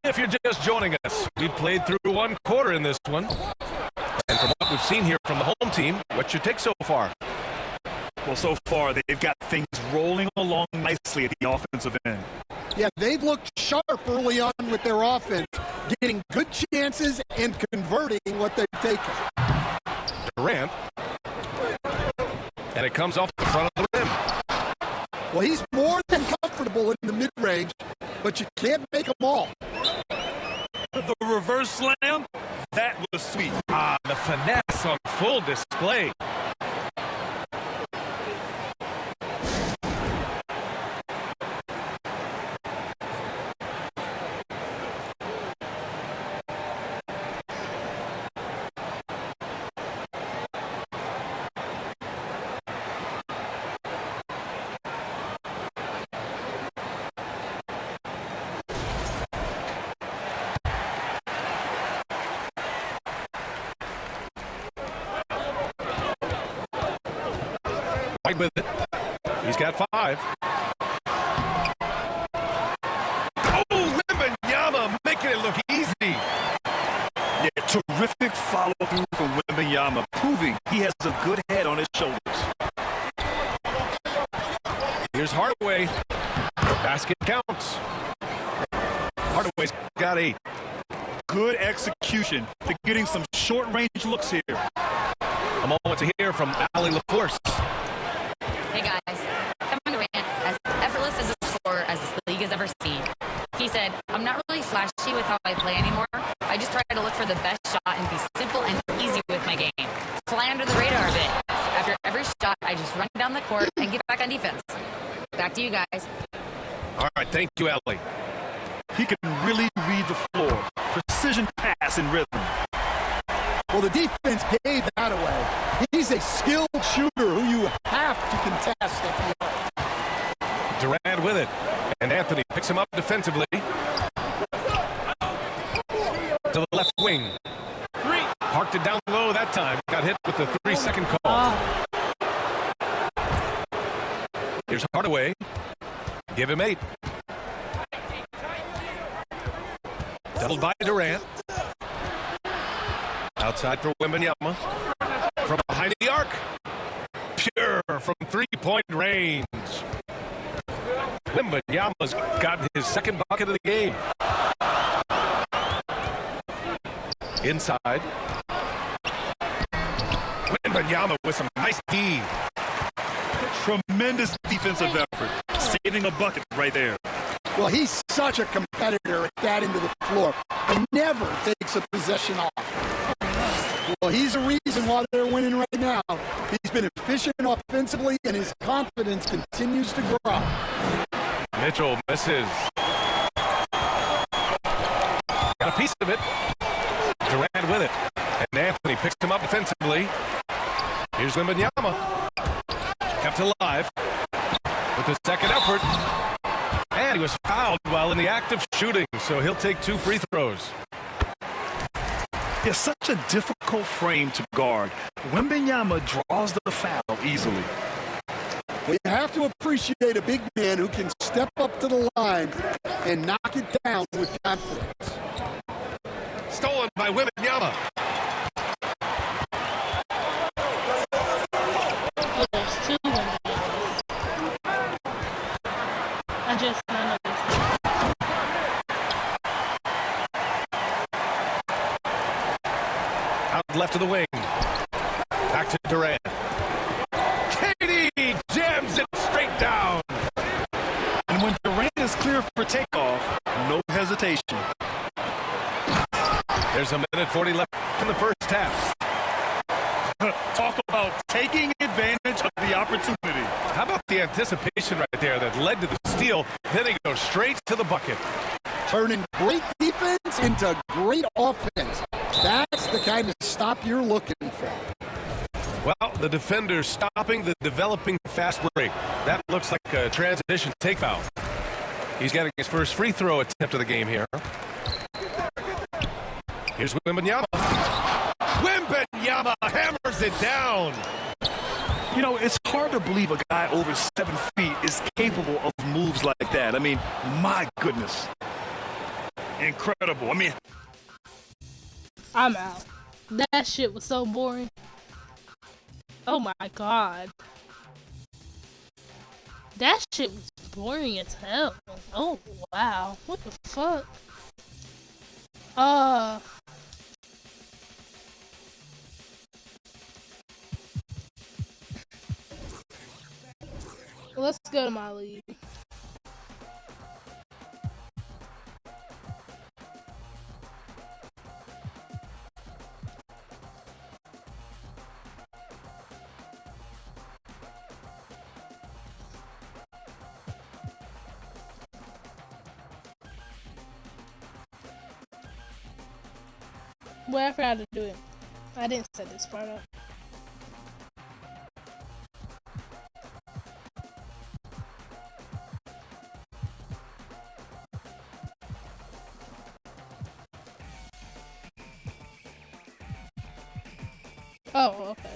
If you're just joining us, we played through 1 quarter in this one. And from what we've seen here from the home team, what's your take so far? Well, so far, they've got things rolling along nicely at the offensive end. Yeah, they've looked sharp early on with their offense, getting good chances and converting what they've taken. Durant. And it comes off the front of the rim. Well, he's more than comfortable in the mid-range, but you can't make them all. The reverse slam, that was sweet. Ah, the finesse on full display. With it. He's got 5. Oh, Wembanyama making it look easy. Yeah, terrific follow-through from Wembanyama, proving he has a good head on his shoulders. Here's Hardaway. Basket counts. Hardaway's got 8. Good execution to getting some short-range looks here. A moment to hear from Allie LaForce. Hey guys, Kevin Durant, as effortless as a scorer as this league has ever seen. He said, I'm not really flashy with how I play anymore. I just try to look for the best shot and be simple and easy with my game. Fly under the radar a bit. After every shot, I just run down the court and get back on defense. Back to you guys. All right, thank you, Allie. He can really read the floor. Precision pass and rhythm. Well, the defense gave that away. He's a skilled shooter who you have to contest at the arc. Durant with it. And Anthony picks him up defensively. To the left wing. Parked it down low that time. Got hit with the 3-second call. Here's Hardaway. Give him 8. Doubled by Durant. Outside for Wembanyama. From behind the arc. Pure from 3-point range. Wembanyama's got his 2nd bucket of the game. Inside. Wembanyama with some nice D. Tremendous defensive effort. Saving a bucket right there. Well, he's such a competitor at that end of the floor. He never takes a possession off. Well, he's the reason why they're winning right now. He's been efficient offensively, and his confidence continues to grow. Mitchell misses. Got a piece of it. Durant with it. And Anthony picks him up defensively. Here's Wembanyama. Kept alive with his 2nd effort. And he was fouled while in the act of shooting, so he'll take 2 free throws. It's such a difficult frame to guard. Wembanyama draws the foul easily. Well, you have to appreciate a big man who can step up to the line and knock it down with confidence. Stolen by Wembanyama. Oh, there's two Wembanyamas. I just noticed. Out left of the wing. Back to Durant. Katie jams it straight down. And when Durant is clear for takeoff, no hesitation. There's a minute 40 left in the first half. Talk about taking advantage of the opportunity. How about the anticipation right there that led to the steal? Then he goes straight to the bucket. Turning great defense into great offense. That's the kind of stop you're looking for. Well, the defender stopping the developing fast break. That looks like a transition take foul. He's getting his first free throw attempt of the game here. Here's Wembanyama. Wembanyama hammers it down. You know, it's hard to believe a guy over 7 feet is capable of moves like that. I mean, my goodness. Incredible. I mean, I'm out. That shit was so boring. Oh my god. That shit was boring as hell. Oh wow. What the fuck? Let's go to MyLEAGUE. Well, I forgot to do it. I didn't set this part up. Oh, okay.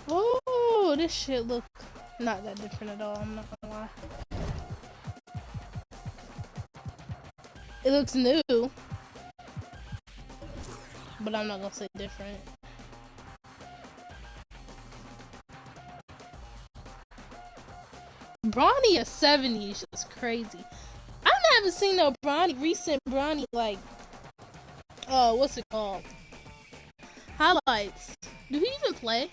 Oh, this shit look not that different at all, I'm not gonna lie. It looks new, but I'm not gonna say different. Bronny at 70 is just crazy. I haven't seen no recent Bronny, like, what's it called? Highlights. Do he even play?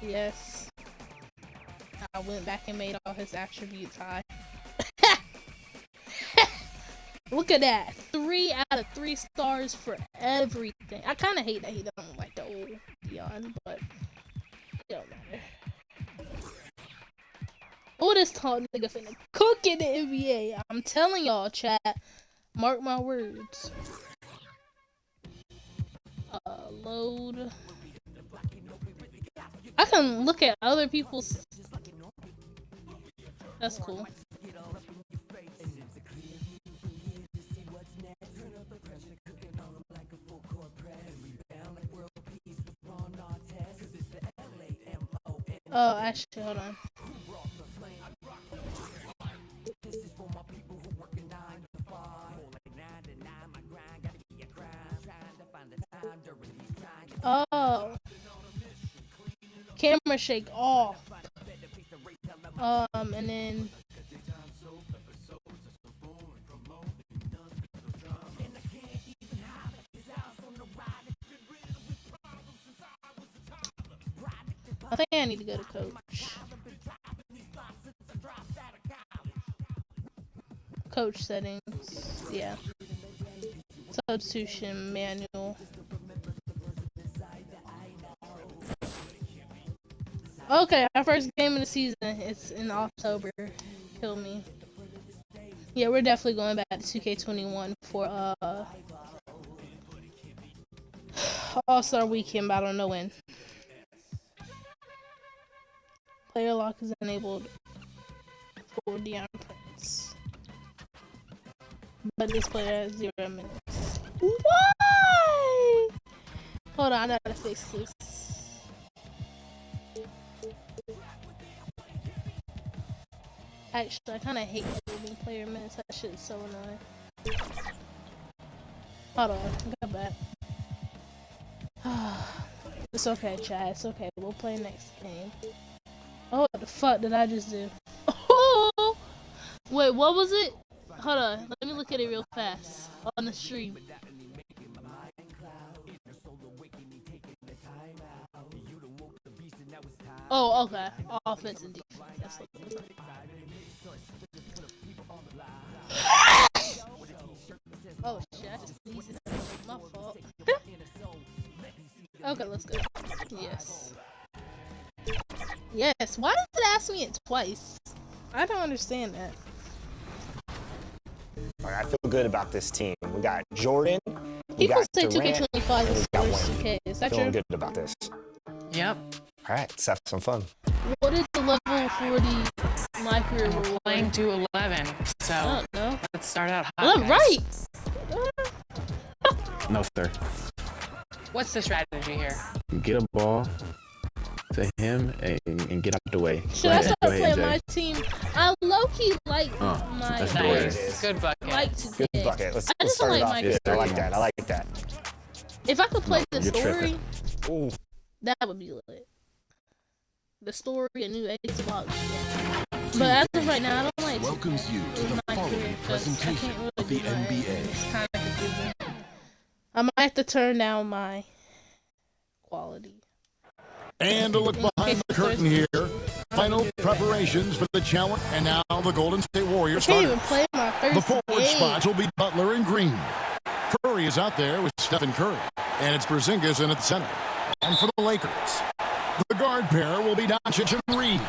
Yes. I went back and made all his attributes high. Look at that. 3 out of 3 stars for everything. I kind of hate that he don't like the old Dion, but it don't matter. Oh, this tall nigga finna cook in the NBA. I'm telling y'all, chat. Mark my words. Load. I can look at other people's. That's cool. Oh, actually, hold on. Oh. Camera shake off. And then. I think I need to go to coach. Coach settings. Yeah. Substitution manual. Okay, our first game of the season. It's in October. Kill me. Yeah, we're definitely going back to 2K21 for All-Star Weekend, but I don't know when. Player lock is enabled for Deion Prince. But this player has 0 minutes. Why? Hold on, I gotta fix this. Actually, I kinda hate moving player minutes. That shit is so annoying. Hold on, I got back. It's okay, Chad. It's okay. We'll play next game. Oh, what the fuck did I just do? Oh! Wait, what was it? Hold on. Let me look at it real fast on the stream. Oh, okay. Offense and defense. That's what it was. Oh shit, I just sneezed it. My fault. Okay, let's go. Yes. Yes, why did it ask me it twice? I don't understand that. Alright, I feel good about this team. We got Jordan. People say 2K25 is the worst 2K. Is that feeling true? good about this. Yep. Alright, let's have some fun. What is the level 40 MyCareer reward? Playing to 11, so I don't know. let's start out hot. Oh, guys. right! No, sir. What's the strategy here? Get a ball to him and get out the way. Should I start playing my team? I low-key like my that's Nice. Good bucket. like to Good get. bucket. Let's I just start like it off. my Yeah, I like that. I like that. If I could play the you're story, Ooh. that would be lit. The story, a new Xbox. Yeah. But as of right now, I don't like welcomes you to the following presentation of the NBA. It's kind of confusing. I might have to turn down my quality. And a look behind the curtain here. Final preparations for the challenge. And now the Golden State Warriors I can't even starters. play my first The forward game. spots will be Butler and Green. Curry is out there with Stephen Curry. And it's Porzingis in at the center. And for the Lakers, the guard pair will be Doncic and Reeves.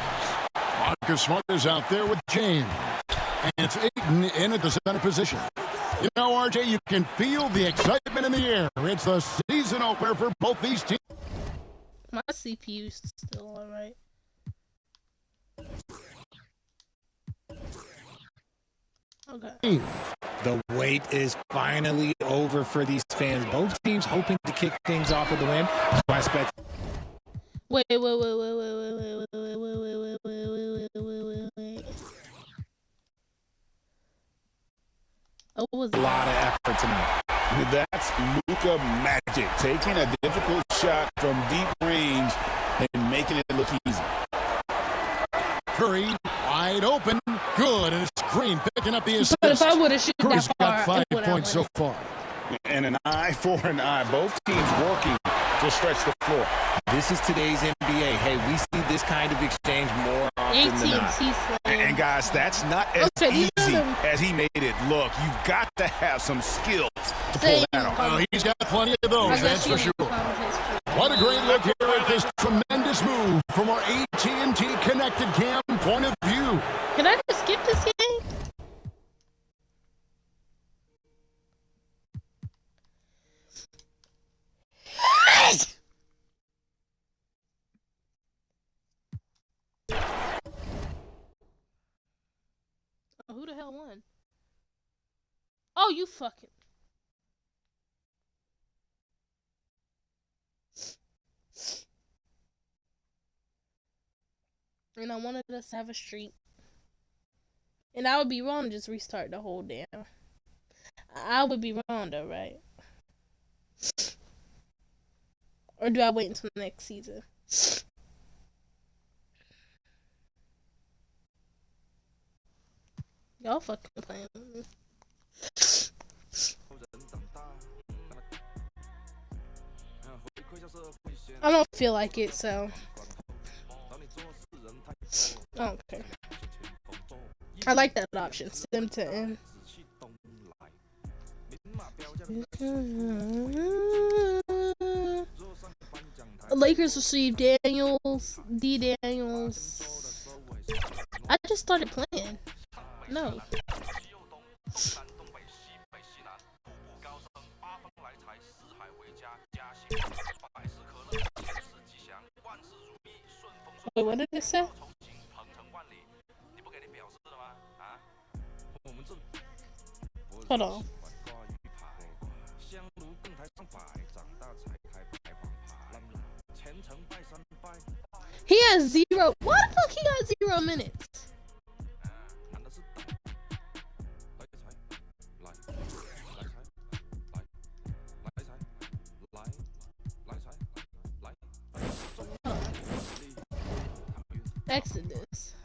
Marcus Smart is out there with James. And it's Ayton in at the center position. You know, RJ, you can feel the excitement in the air. It's the season opener for both these teams. My CPU's still alright. Okay. The wait is finally over for these fans. Both teams hoping to kick things off with the win. I expect. Wait. Oh, what was A lot of effort tonight. That's Luka magic, taking a difficult shot from deep range and making it look easy. Curry wide open, good, and it's Green picking up the assist. But if I would have shot Curry's that far, got 5 I points so far. And an eye for an eye. Both teams working to stretch the floor. This is today's NBA. Hey, we see this kind of exchange more often than not. And guys, that's not as easy as he made it look. You've got to have some skills to pull that off. Oh, he's got plenty of those, that's for sure. What a great look here at this tremendous move from our AT&T connected cam point of view. Can I just skip this game? Oh, who the hell won? Oh, you fucking. And I wanted us to have a streak. And I would be wrong to just restart the whole damn. I would be wrong though, right? Or do I wait until next season? Y'all fucking playing with me. I don't feel like it, so I don't care. I like that option. Sim to end. Lakers received Daniels, D. Daniels. I just started playing. No. Wait, what did it say? Hold on. He has 0. Why the fuck he got 0 minutes? Exodus.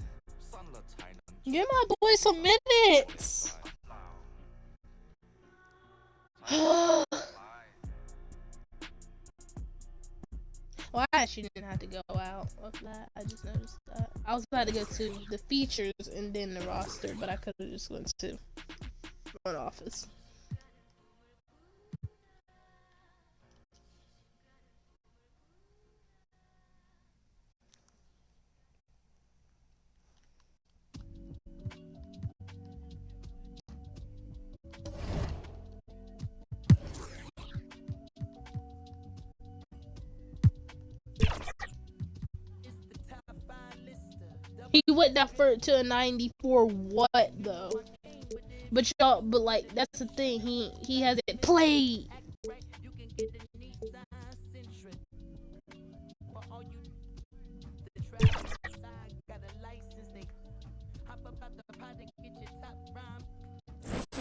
Give my boy some minutes. Well, I actually didn't have to go out of that. I just noticed that. I was about to go to the features and then the roster, but I could have just went to front office. He went down to a 94. What though? But y'all, but like that's the thing. He hasn't played.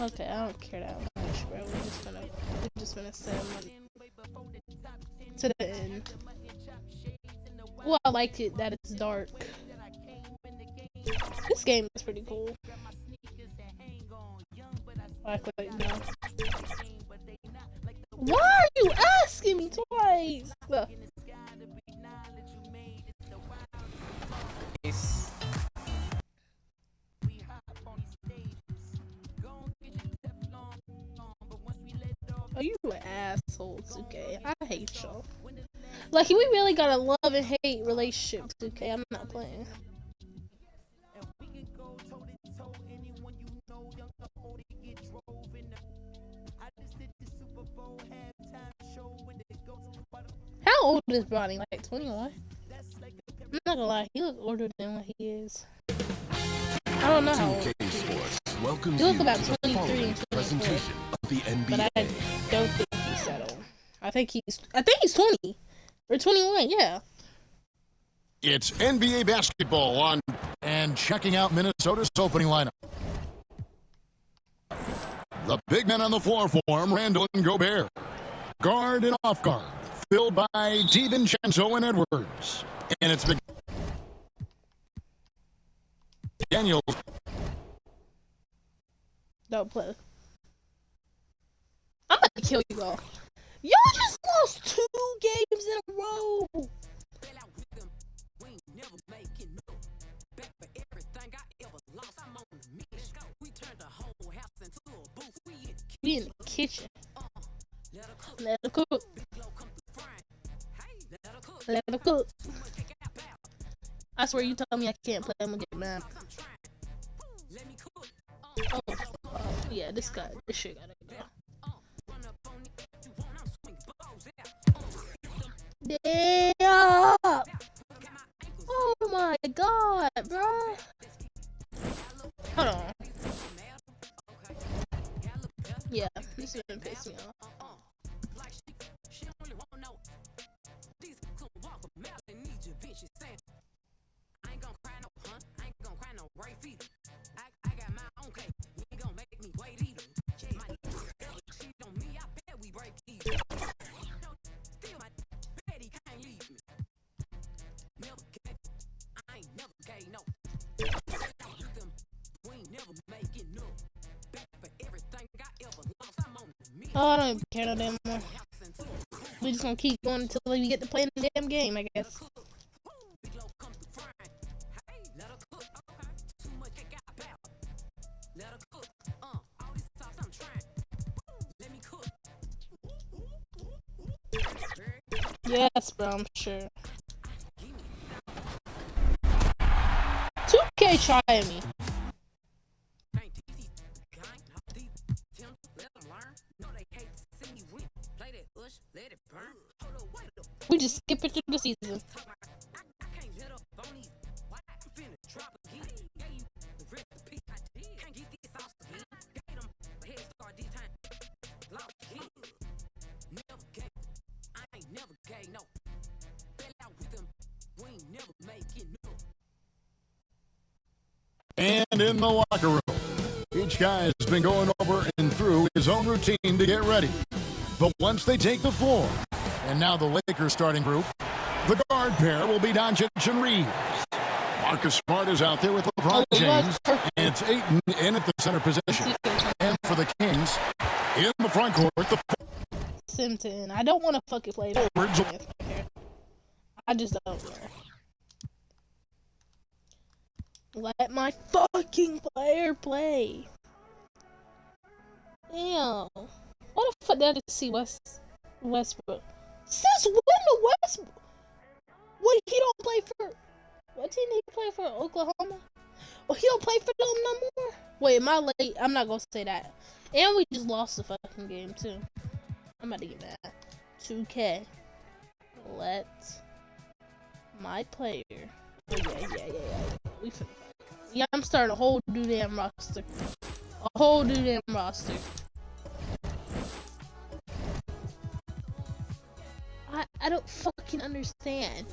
Okay, I don't care that much, bro. We're just gonna send him to the end. Well, I like it that it's dark. This game is pretty cool. Why are you asking me twice? Oh, you an asshole, 2K. I hate y'all. Like, we really got a love and hate relationship, 2K. I'm not playing. How old is Bronny? Like 21? I'm not gonna lie, he looks older than what he is. I don't know how old he is. He looks about 23 and 24. But I don't think he's that old. I think he's 20 or 21. Yeah. It's NBA basketball on and checking out Minnesota's opening lineup. The big men on the floor for him, Randall and Gobert. Guard and off guard, filled by DiVincenzo and Edwards. And it's big. Daniels. Don't play. I'm about to kill you all. Y'all just lost 2 games in a row. We in the kitchen. Let her cook. Let her cook. I swear you told me I can't play, I'm gonna get mad. Oh, yeah, this shit gotta go. Damn! Oh my god, bro. Hold on. Yeah, this is gonna piss me off. Oh, I don't even care no damn more. We just gonna keep going until we get to play the damn game, I guess. Yes, bro, I'm sure. 2K trying me. We just skip it through the season. And in the locker room, each guy has been going over and through his own routine to get ready. But once they take the floor, and now the Lakers starting group, the guard pair will be Doncic and Reeves. Marcus Smart is out there with LeBron James, and it's Ayton in at the center position. And for the Kings, in the front court, the Simpson. I don't want to fucking play that. I just don't care. Let my fucking player play. Damn. What the fuck did I see Westbrook? Since when the Westbrook? What, he don't play for... What team did he play for? Oklahoma? Oh, he don't play for them no more? Wait, am I late? I'm not gonna say that. And we just lost the fucking game, too. I'm about to get mad. 2K. Let my player... Oh, yeah. We finna... Yeah, I'm starting a whole new damn roster. A whole new damn roster. I don't fucking understand.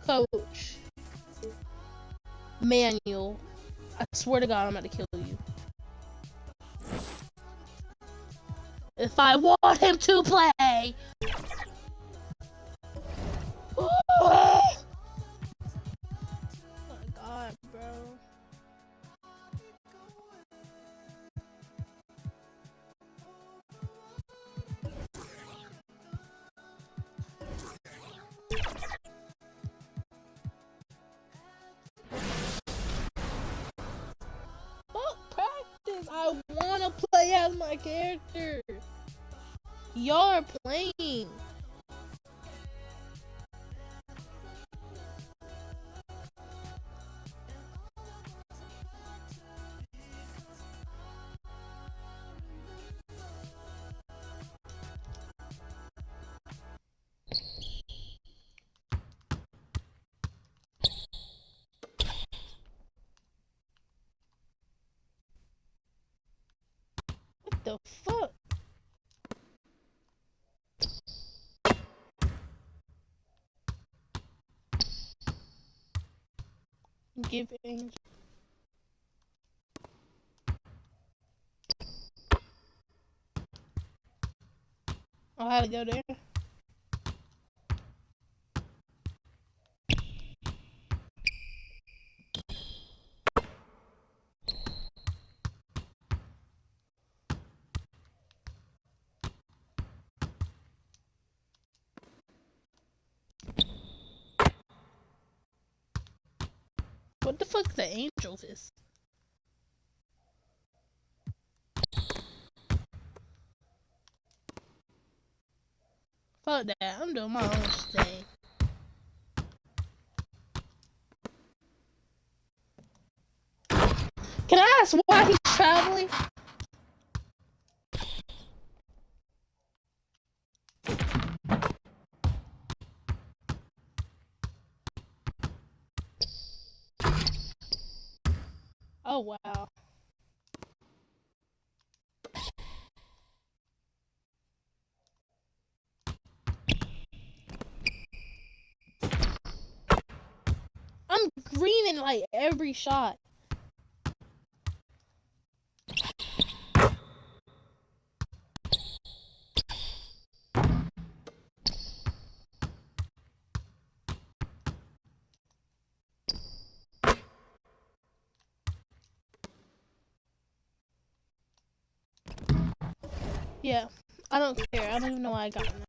Coach. Manual. I swear to God, I'm about to kill you. If I want him to play. Oh my God, bro. I wanna play as my character. Y'all are playing. What the fuck? Giving. Oh, I had to go there. What the fuck the angels is? Fuck that, I'm doing my own thing. Can I ask why he's traveling? Oh wow. I'm greening like every shot. Yeah, I don't care. I don't even know why I got in that.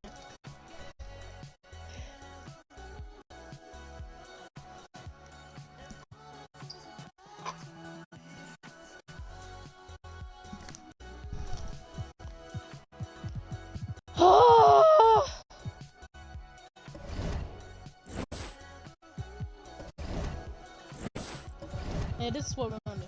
Yeah, this is what we're gonna do.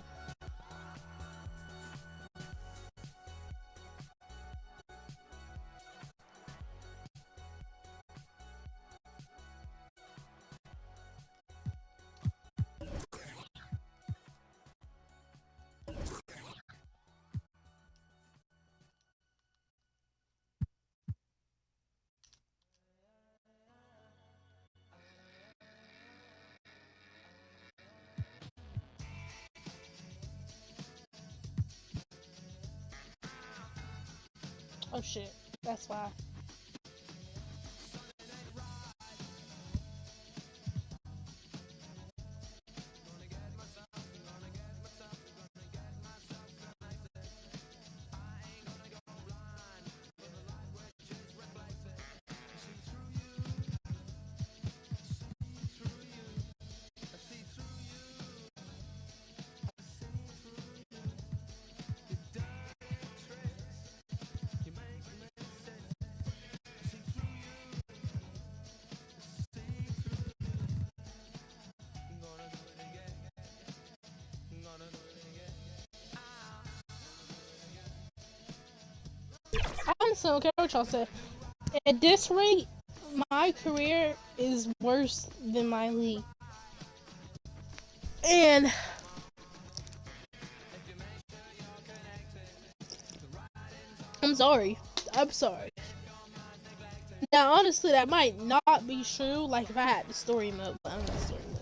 Oh shit, that's why. I honestly don't care what y'all say. At this rate, my career is worse than my league. And I'm sorry. I'm sorry. Now, honestly, that might not be true. Like if I had the story mode, but I don't have story mode.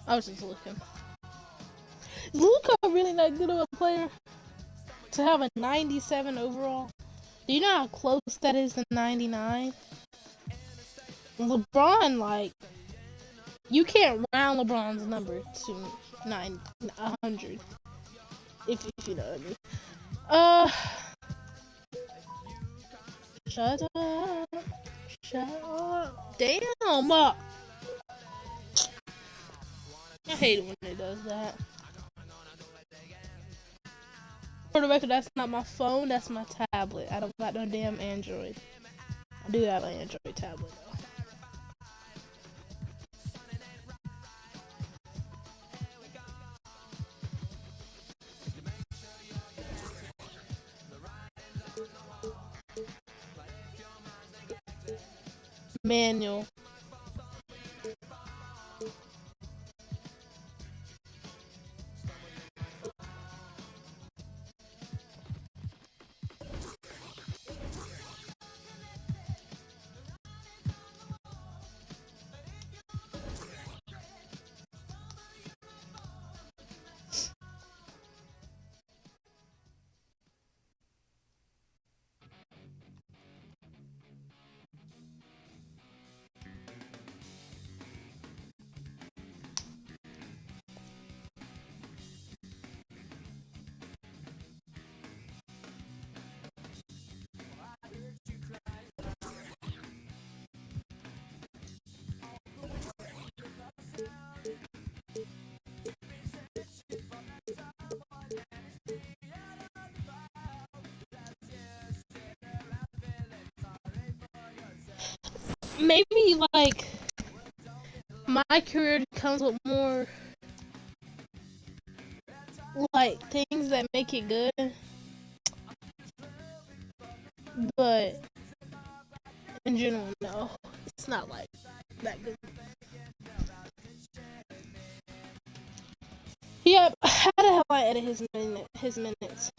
I was just looking. Is Luka really that good of a player? To have a 97 overall? Do you know how close that is to 99? LeBron, like, you can't round LeBron's number to 100. If you know what I mean. Shut up. Shut up. Damn. I hate it when it does that. For the record, that's not my phone, that's my tablet. I don't got no damn Android. I do have an Android tablet though. Manual. Maybe like my career comes with more like things that make it good, but in general, no. it's not like that good. Yep, how the hell I edit his minutes?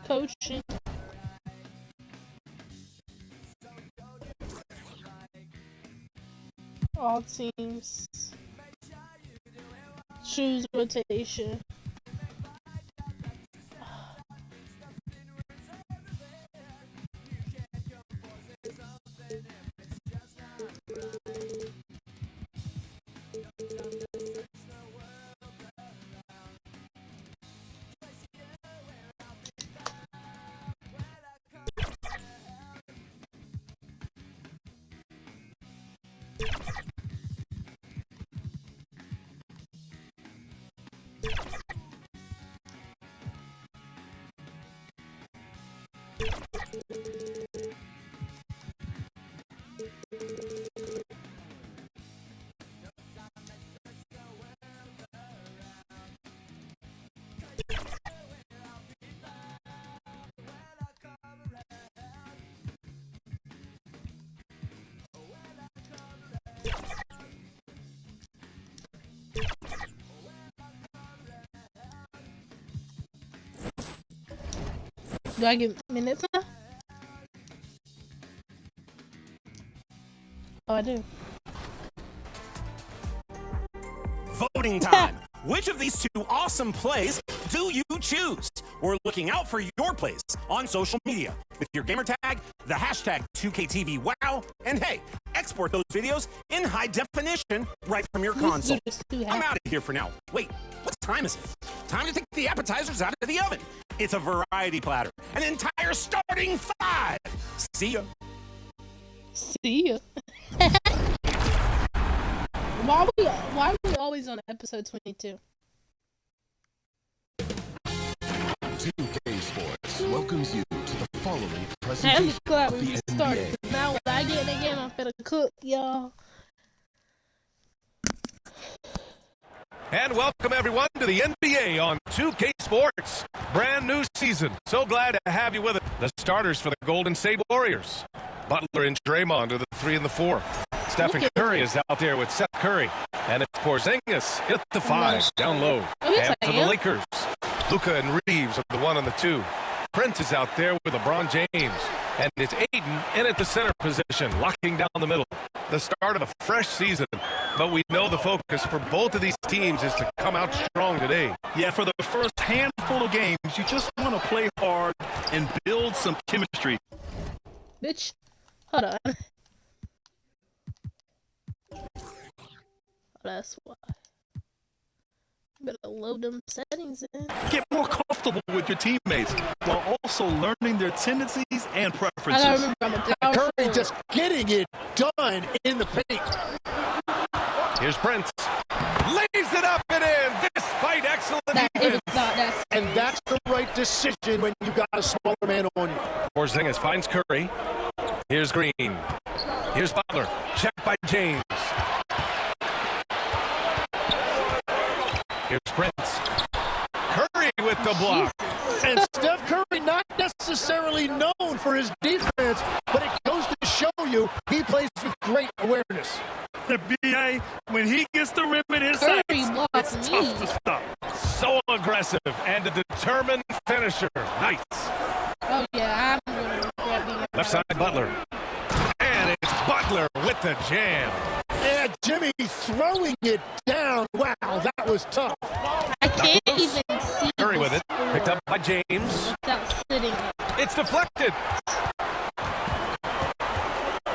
Coaching. All teams. Choose rotation. Do I get minutes now? Oh, I do. Voting time. Which of these two awesome plays do you choose? We're looking out for your plays on social media with your gamer tag, the hashtag 2KTVWow, and hey, export those videos in high definition right from your console. I'm out of here for now. Wait, what time is it? Time to take the appetizers out of the oven. It's a variety platter, an entire starting 5. See ya. See ya. Why are we always on episode 22? 2K Sports welcomes you to the following I'm presentation glad of we the started. NBA. Now when I get in the game, I'm finna cook, y'all. And welcome everyone to the NBA on 2K Sports. Brand new season. So glad to have you with us. The starters for the Golden State Warriors. Butler and Draymond are the 3 and the 4. Stephen Curry is out there with Seth Curry. And it's Porzingis at the 5, down low. And for the Lakers, Luka and Reeves are the 1 and the 2. Prince is out there with LeBron James. And it's Aiden in at the center position, locking down the middle. The start of a fresh season. But we know the focus for both of these teams is to come out strong today. Yeah, for the first handful of games, you just want to play hard and build some chemistry. Bitch, hold on. That's why. Better load them settings in. Get more comfortable with your teammates while also learning their tendencies and preferences. I gotta remember, I'm a Curry just getting it done in the paint. Here's Prince. Lays it up and in despite excellent defense. And that's the right decision when you got a smaller man on you. Porzingis finds Curry. Here's Green. Here's Butler. Check by James. Here's Prince. Curry with the block. And Steph Curry not necessarily known for his defense, but it goes to show you he plays with great awareness. The BA, when he gets the rim in his sights, it's tough to stop. So aggressive and a determined finisher. Nice. Oh, yeah, I'm gonna grab the Left side, Butler. And it's Butler with the jam. Yeah, Jimmy throwing it down. Wow, that was tough. I can't even see Curry with it. Picked up by James. without sitting. It's deflected.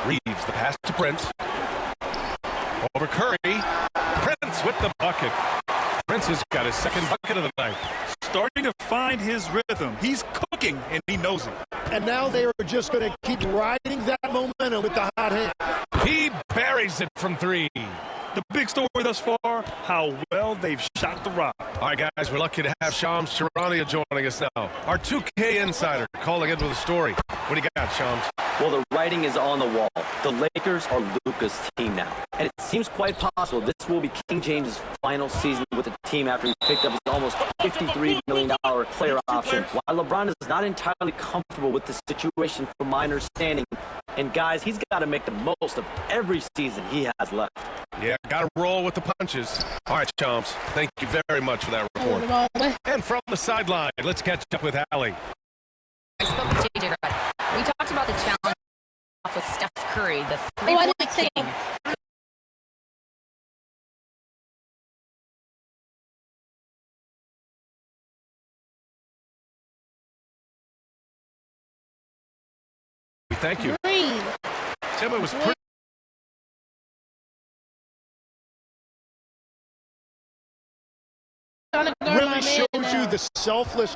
Reeves the pass to Prince. Over Curry. Prince with the bucket. Prince has got his second bucket of the night. Starting to find his rhythm. He's cooking, and he knows it. And now now they are just going to keep riding that momentum with the hot hand. He buries it from 3. The big story thus far, how well they've shot the rock. All right, guys, we're lucky to have Shams Charania joining us now. Our 2K insider calling in with a story. What do you got, Shams? Well, the writing is on the wall. The Lakers are Luka's team now. And it seems quite possible this will be King James's final season with the team after he picked up his almost $53 million player option. While LeBron is not entirely comfortable with the situation from my understanding. And guys, he's got to make the most of every season he has left. Yeah, got to roll with the punches. All right, Chomps, thank you very much for that report. And from the sideline, let's catch up with Allie. I spoke with JJ Redd. We talked about the challenge off with Steph Curry, the three-point king. Thank you. Tim, it was pretty. Really shows you the selfless.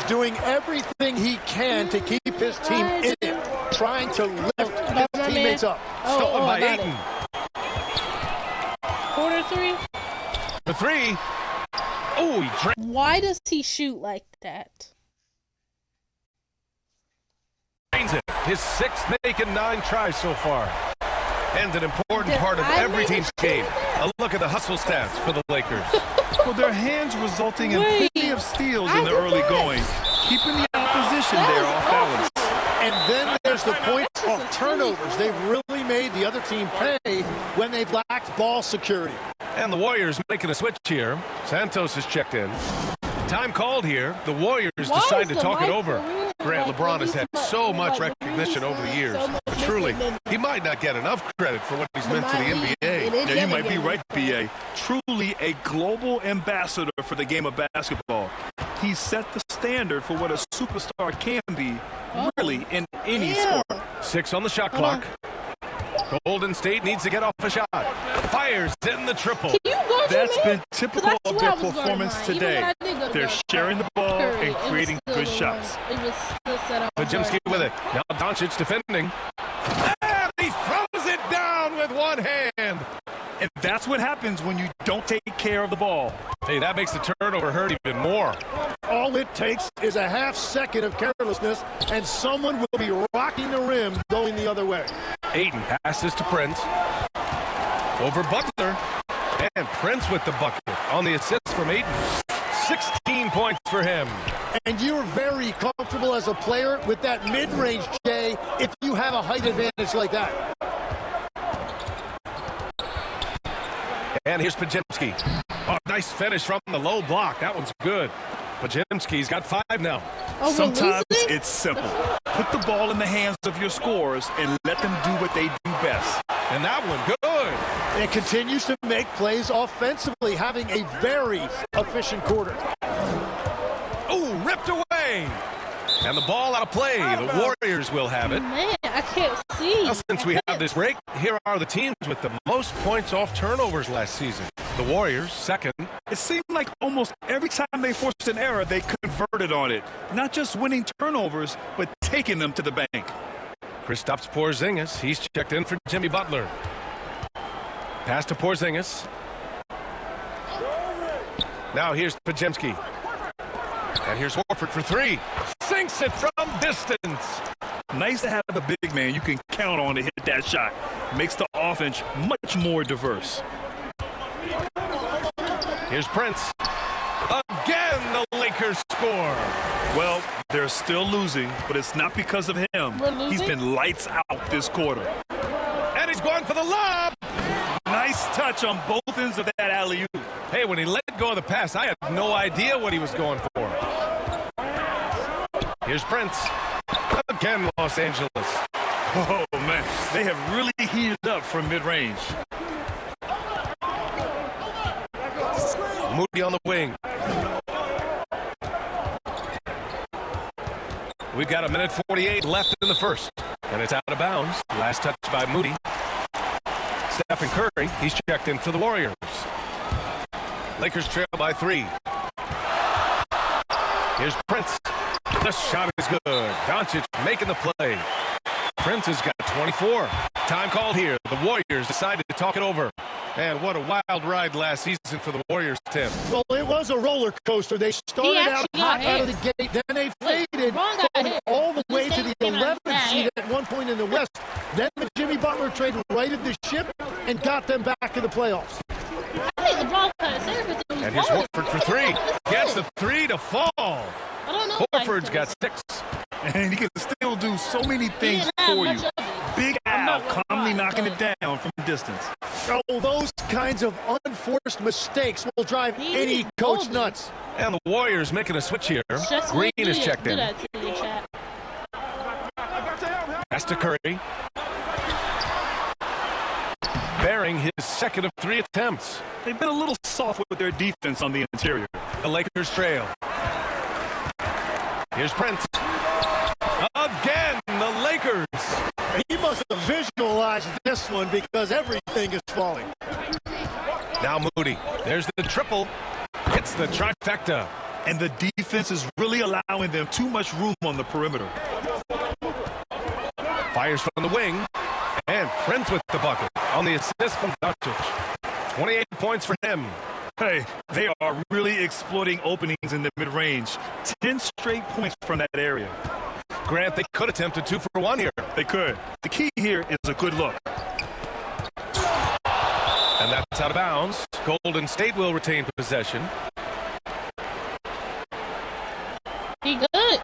Doing everything he can to keep his team in it, trying to lift his teammates up. Stolen by Ayton. Quarter 3. The 3. Oh, he why does he shoot like that? drains it. His 6th make and 9 tries so far. And an important part of every team's game. A look at the hustle stats for the Lakers. Well, their hands resulting in plenty of steals in the early going, keeping the opposition there off balance. And then there's the point of turnovers. They've really made the other team pay when they've lacked ball security. And the Warriors making a switch here. Santos has checked in. Time called here. The Warriors decide to talk it over. Grant, LeBron has had so much recognition over the years, but truly, he might not get enough credit for what he's meant to the NBA. Yeah, you might be right, B.A. Truly a global ambassador for the game of basketball. He set the standard for what a superstar can be, really, in any sport. 6 on the shot clock. Golden State needs to get off a shot. Fires in the triple. That's been typical of their performance today. They're sharing the ball and creating good shots. Pajemski with it. Now Doncic defending. And he throws it down with one hand. And that's what happens when you don't take care of the ball. Hey, that makes the turnover hurt even more. All it takes is a half second of carelessness, and someone will be rocking the rim going the other way. Ayton passes to Prince. Over Butler. And Prince with the bucket on the assist from Ayton. 16 points for him. And you're very comfortable as a player with that mid-range, Jay, if you have a height advantage like that. And here's Pajemski. Oh, nice finish from the low block. That one's good. Pajemski's got 5 now. Sometimes it's simple. Put the ball in the hands of your scorers and let them do what they do best. And that one, good. And continues to make plays offensively, having a very efficient quarter. Oh, ripped away. And the ball out of play. The Warriors will have it. Man, I can't see. Now, since we have this break, here are the teams with the most points off turnovers last season. The Warriors, 2nd. It seemed like almost every time they forced an error, they converted on it. Not just winning turnovers, but taking them to the bank. Kristaps Porzingis, he's checked in for Jimmy Butler. Pass to Porzingis. Now here's Pajemski. And here's Horford for 3. Sinks it from distance. Nice to have a big man you can count on to hit that shot. Makes the offense much more diverse. Here's Prince. Again, the Lakers score. Well, they're still losing, but it's not because of him. He's been lights out this quarter. And he's going for the lob. Nice touch on both ends of that alley-oop. Hey, when he let go of the pass, I had no idea what he was going for. Here's Prince. Again, Los Angeles. Oh, man. They have really heated up from mid-range. Moody on the wing. We've got 1:48 left in the first. And it's out of bounds. Last touch by Moody. Stephen Curry, he's checked in for the Warriors. Lakers trail by 3. Here's Prince. The shot is good. Doncic making the play. Prince has got 24. Time called here. The Warriors decided to talk it over. And what a wild ride last season for the Warriors, Tim. Well, it was a roller coaster. They started out hot out of the gate, then they faded all the way to the 11th seed at one point in the West. Then the Jimmy Butler trade righted the ship and got them back in the playoffs. I think LeBron got his everything. And here's Horford for 3. Gets the 3 to fall. I don't know. Horford's got 6. And he can still do so many things for you. Big Al calmly knocking it down from distance. Oh, those kinds of unforced mistakes will drive any coach nuts. And the Warriors making a switch here. Green is checked in. Pass to Curry. Bearing his second of 3 attempts. They've been a little soft with their defense on the interior. The Lakers trail. Here's Prince. Again, the Lakers. He must have visualized this one because everything is falling. Now Moody. There's the triple. Hits the trifecta. And the defense is really allowing them too much room on the perimeter. Fires from the wing. And Prince with the bucket on the assist from Doncic. 28 points for him. Hey, they are really exploiting openings in the mid-range. 10 straight points from that area. Grant, they could attempt a 2 for 1 here. They could. The key here is a good look. And that's out of bounds. Golden State will retain possession. He good.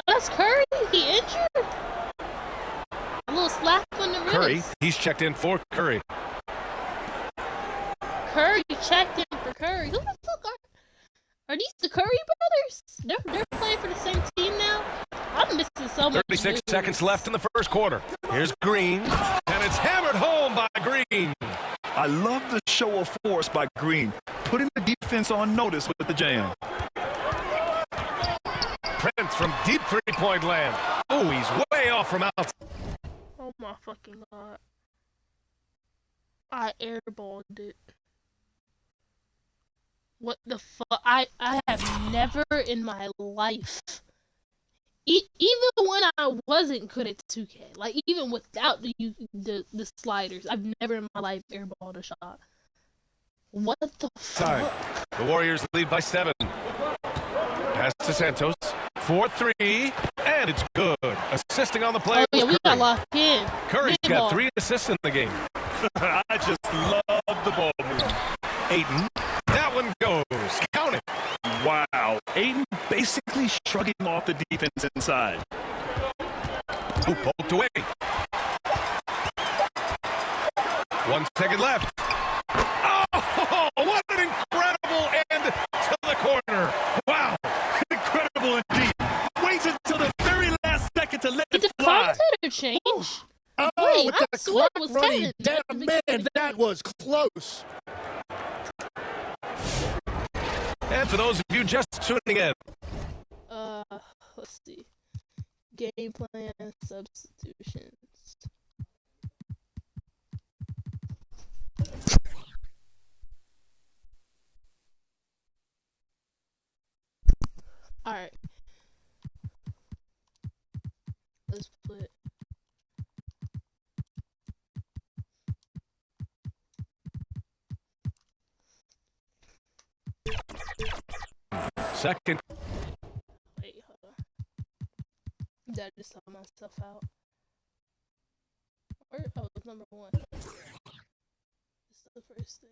That's Curry. He injured. A little slap on the wrist. Curry, he's checked in for Curry. Curry checked in for Curry. Who the fuck are these the Curry brothers? They're playing for the same team now? I'm missing so much. 36 seconds left in the first quarter. Here's Green, and it's hammered home by Green. I love the show of force by Green, putting the defense on notice with the jam. Prince from deep three-point land. Oh, he's way off from outside. Oh my fucking god. I airballed it. What the fuck? I have never in my life, even when I wasn't good at 2K, like even without the sliders, I've never in my life airballed a shot. What the fuck? The Warriors lead by 7. Pass to Santos. 4-3, and it's good. Assisting on the play. Oh yeah, we got locked in. Curry's got 3 assists in the game. I just love the ball movement. Ayton. That one goes. Count it. Wow. Ayton basically shrugging off the defense inside. Who poked away. 1 second left. Oh, what an incredible end to the corner. Wow. Incredible indeed. Waits until the very last second to let Did it the fly. commentator change? Oh, wait, with I the swear clock it was running Kevin. down, man, that was close. And for those of you just tuning in. Let's see. Game plan substitutions. Alright. Let's put second. wait, hold on. Did I just saw myself out? Or, oh, it's number 1. It's the first thing.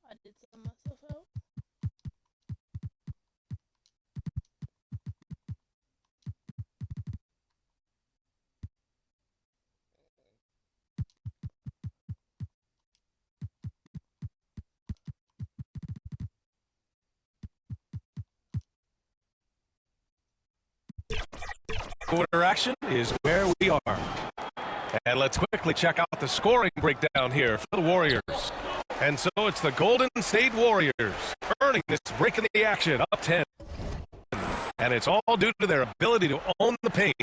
I did sum myself out. Quarter action is where we are. And let's quickly check out the scoring breakdown here for the Warriors. And so it's the Golden State Warriors earning this break in the action, up 10. And it's all due to their ability to own the paint.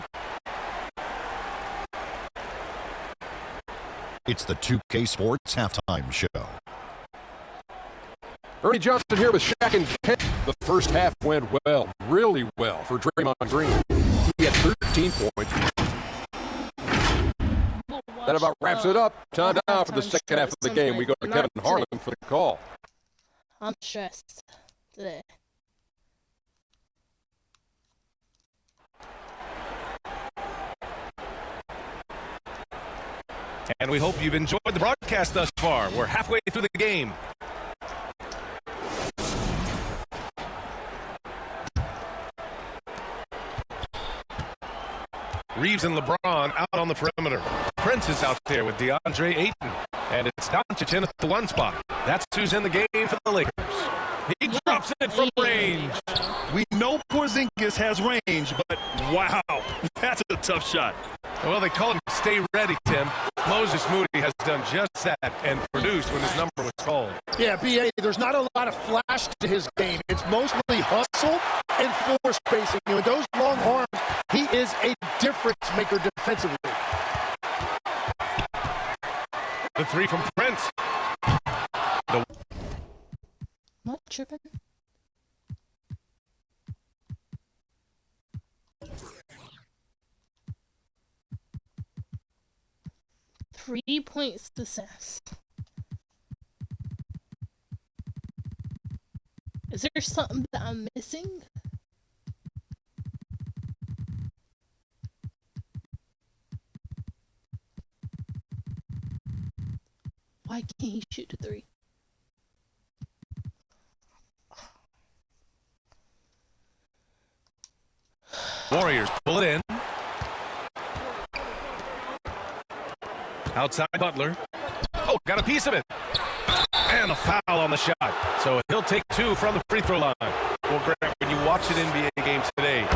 It's the 2K Sports Halftime Show. Ernie Johnson here with Shaq and Ken. The first half went well, really well for Draymond Green. He had 13 points. That about wraps it up. Time now for the second half of the game. We go to Kevin Harlan for the call. I'm stressed today. And we hope you've enjoyed the broadcast thus far. We're halfway through the game. Reeves and LeBron out on the perimeter. Prince is out there with DeAndre Ayton. And it's Doncic in at the 1 spot. That's who's in the game for the Lakers. He drops it from range. We know Porzingis has range, but wow, that's a tough shot. Well, they call him stay ready, Tim. Moses Moody has done just that and produced when his number was called. Yeah, B.A., there's not a lot of flash to his game. It's mostly hustle and floor spacing. With those long arms, he is a difference maker defensively. The 3 from Prince. Not tripping. Three-point success. Is there something that I'm missing? Why can't he shoot the 3? Warriors pull it in. Outside Butler. Oh, got a piece of it. And a foul on the shot. So he'll take 2 from the free throw line. Well, Grant, when you watch an NBA game today,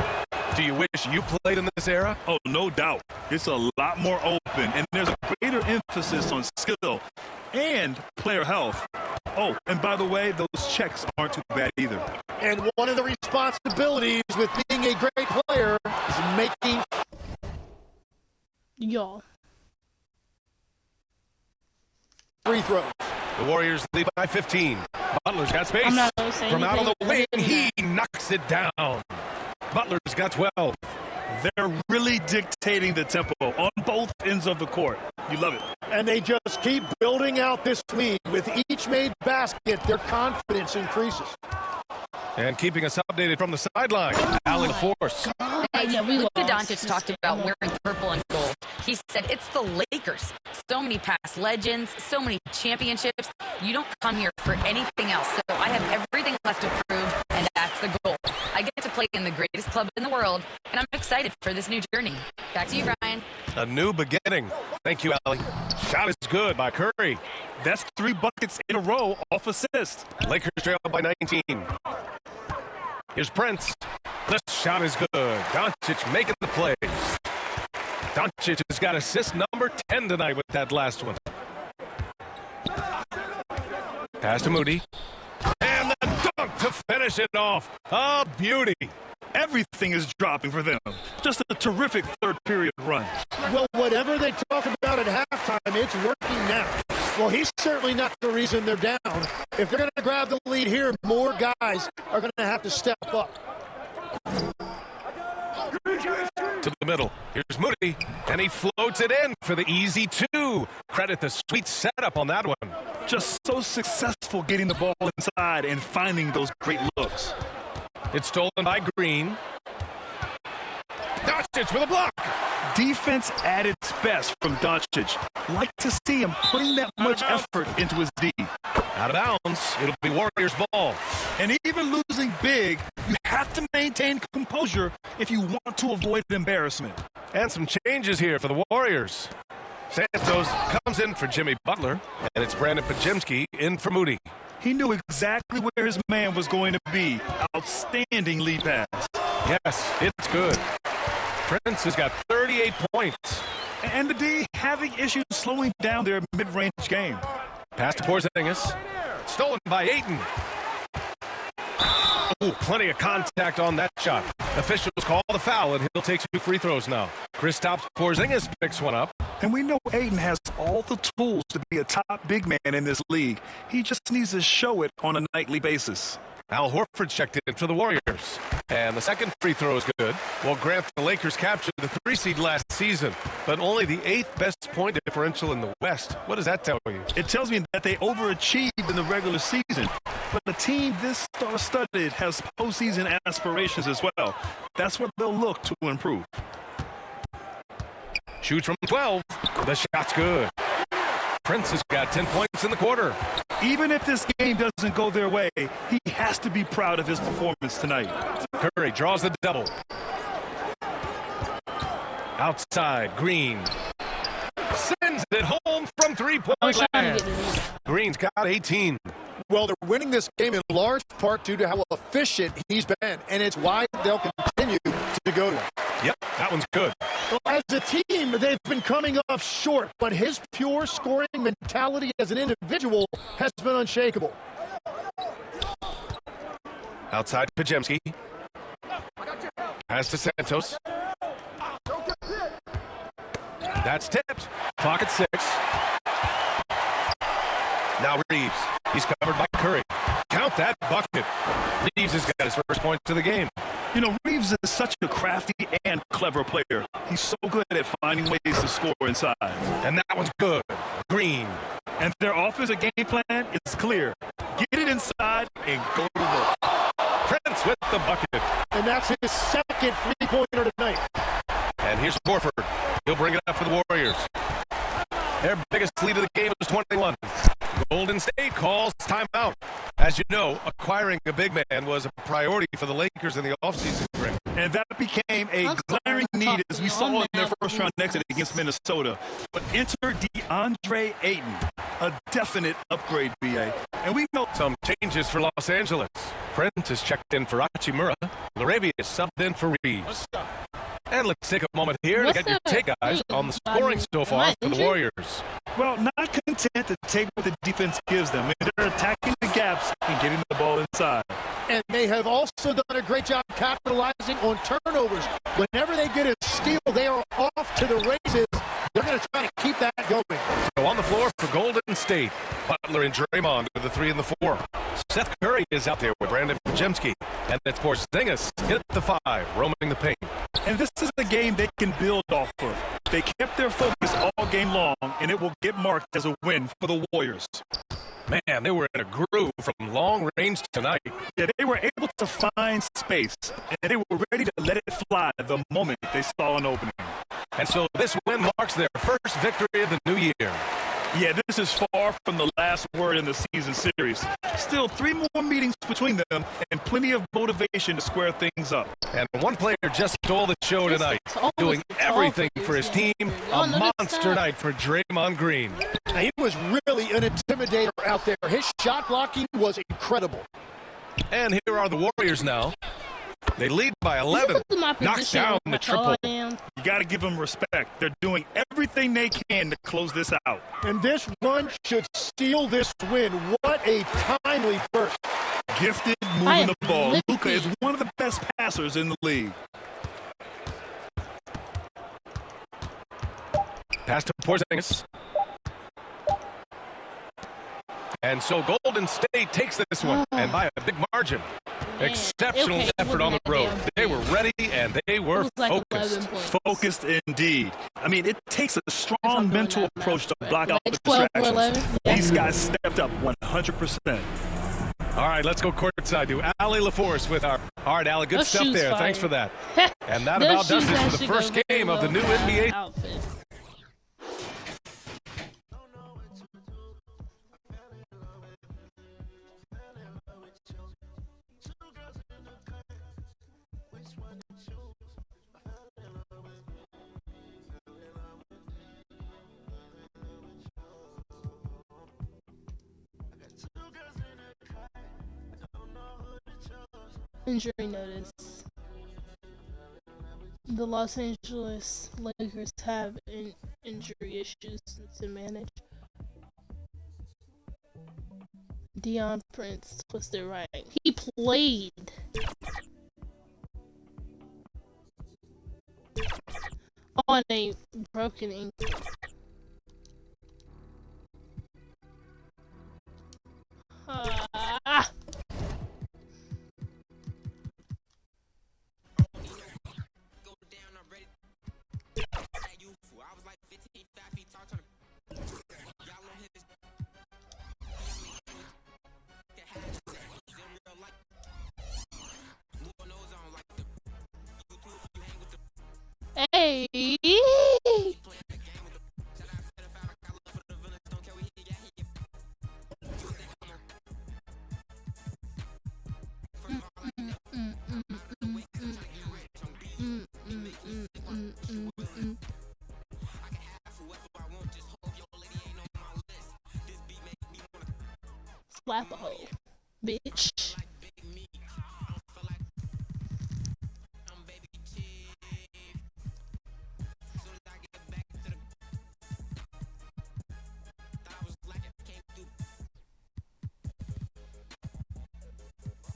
do you wish you played in this era? Oh, no doubt. It's a lot more open, and there's a greater emphasis on skill and player health. Oh, and by the way, those checks aren't too bad either. And one of the responsibilities with being a great player is making... Y'all. Free throws. The Warriors lead by 15. Butler's got space. From out on the wing, he knocks it down. Butler's got 12. They're really dictating the tempo on both ends of the court. You love it. And they just keep building out this lead. With each made basket, their confidence increases. And keeping us updated from the sideline, Alan Force. Luka Doncic talked about wearing purple and gold. He said it's the Lakers. So many past legends, so many championships. You don't come here for anything else. So I have everything left to prove, and that's the goal. I get to play in the greatest club in the world, and I'm excited for this new journey. Back to you, Brian. A new beginning. Thank you, Allie. Shot is good by Curry. That's 3 buckets in a row off assist. Lakers trail by 19. Here's Prince. The shot is good. Doncic making the play. Doncic has got assist number 10 tonight with that last one. Pass to Moody. And the dunk to finish it off. A beauty. Everything is dropping for them. Just a terrific third period run. Well, whatever they talk about at halftime, it's working now. Well, he's certainly not the reason they're down. If they're going to grab the lead here, more guys are going to have to step up. To the middle. Here's Moody. And he floats it in for the easy 2. Credit the sweet setup on that one. Just so successful getting the ball inside and finding those great looks. It's stolen by Green. Doncic with a block. Defense at its best from Doncic. Like to see him putting that much effort into his D. Out of bounds. It'll be Warriors ball. And even losing big, you have to maintain composure if you want to avoid embarrassment. And some changes here for the Warriors. Santos comes in for Jimmy Butler, and it's Brandon Pajemski in for Moody. He knew exactly where his man was going to be. Outstanding lead pass. Yes, it's good. Prince has got 38 points. And the D having issues slowing down their mid-range game. Pass to Porzingis. Stolen by Ayton. Ooh, plenty of contact on that shot. Officials call the foul, and he'll take 2 free throws now. Kristaps Porzingis picks one up. And we know Ayton has all the tools to be a top big man in this league. He just needs to show it on a nightly basis. Al Horford checked in for the Warriors. And the second free throw is good. Well, Grant, the Lakers captured the 3 seed last season, but only the 8th best point differential in the West. What does that tell you? It tells me that they overachieved in the regular season. But the team this star-studded has postseason aspirations as well. That's what they'll look to improve. Shoots from 12. The shot's good. Prince has got 10 points in the quarter. Even if this game doesn't go their way, he has to be proud of his performance tonight. Curry draws the double. Outside, Green. Sends it home from 3-point land. Green's got 18. Well, they're winning this game in large part due to how efficient he's been, and it's why they'll continue to go to him. Yep, that one's good. Well, as a team, they've been coming up short, but his pure scoring mentality as an individual has been unshakable. Outside, Pajemski. Pass to Santos. That's tipped. Clock at 6. Now Reeves. He's covered by Curry. Count that bucket. Reeves has got his first point to the game. You know, Reeves is such a crafty and clever player. He's so good at finding ways to score inside. And that one's good. Green. And their offensive game plan is clear. Get it inside and go to work. Prince with the bucket. And that's his second three-pointer tonight. And here's Horford. He'll bring it up for the Warriors. Their biggest lead of the game was 21. Golden State calls timeout. As you know, acquiring a big man was a priority for the Lakers in the offseason. And that became a glaring need as we saw in their first-round exit against Minnesota. But enter DeAndre Ayton, a definite upgrade, BA. And we know some changes for Los Angeles. Prince is checked in for Hachimura. Laravia is subbed in for Reeves. And let's take a moment here to get your take, guys, on the scoring so far for the Warriors. Well, not content to take what the defense gives them. They're attacking the gaps and getting the ball inside. And they have also done a great job capitalizing on turnovers. Whenever they get a steal, they are off to the races. They're going to try to keep that going. So on the floor for Golden State, Butler and Draymond with the 3 and the 4. Seth Curry is out there with Brandon Pajemski. And it's Porzingis hit the 5, roaming the paint. And this is a game they can build off of. They kept their focus all game long, and it will get marked as a win for the Warriors. Man, they were in a groove from long range tonight. Yeah, they were able to find space, and they were ready to let it fly the moment they saw an opening. And so this win marks their first victory of the new year. Yeah, this is far from the last word in the season series. Still 3 more meetings between them and plenty of motivation to square things up. And one player just stole the show tonight, doing everything for his team. A monster night for Draymond Green. He was really an intimidator out there. His shot blocking was incredible. And here are the Warriors now. They lead by 11. Knocks down the triple. You got to give them respect. They're doing everything they can to close this out. And this run should steal this win. What a timely burst. Gifted moving the ball. Luka is one of the best passers in the league. Pass to Porzingis. And so Golden State takes this one, and by a big margin. Exceptional effort on the road. They were ready, and they were focused. Focused indeed. I mean, it takes a strong mental approach to block out the distractions. These guys stepped up 100%. All right, let's go courtside to Allie LaForce with our hard Allie. Good Those stuff shoes there. fire. Thanks for that. And that Those about does shoes it for the actually first go very game of the well new with that NBA. outfit. Injury notice. The Los Angeles Lakers have injury issues to manage. Deion Prince twisted right. He played. On a broken ankle. Hey! Slap a hole, bitch.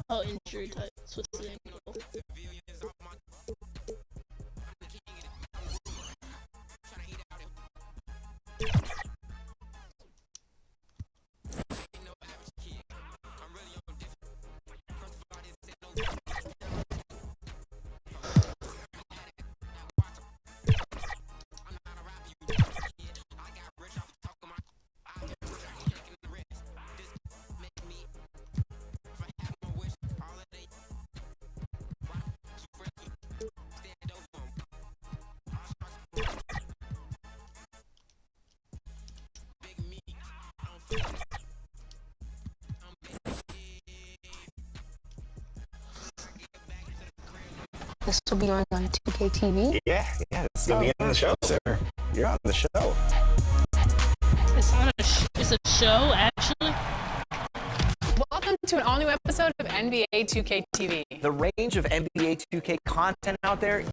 Oh, injury type, twisted ankle. This will be on 2K TV? Yeah, this is going to be on the show, sir. You're on the show. It's on it's a show, actually. Welcome to an all-new episode of NBA 2K TV. The range of NBA 2K content out there is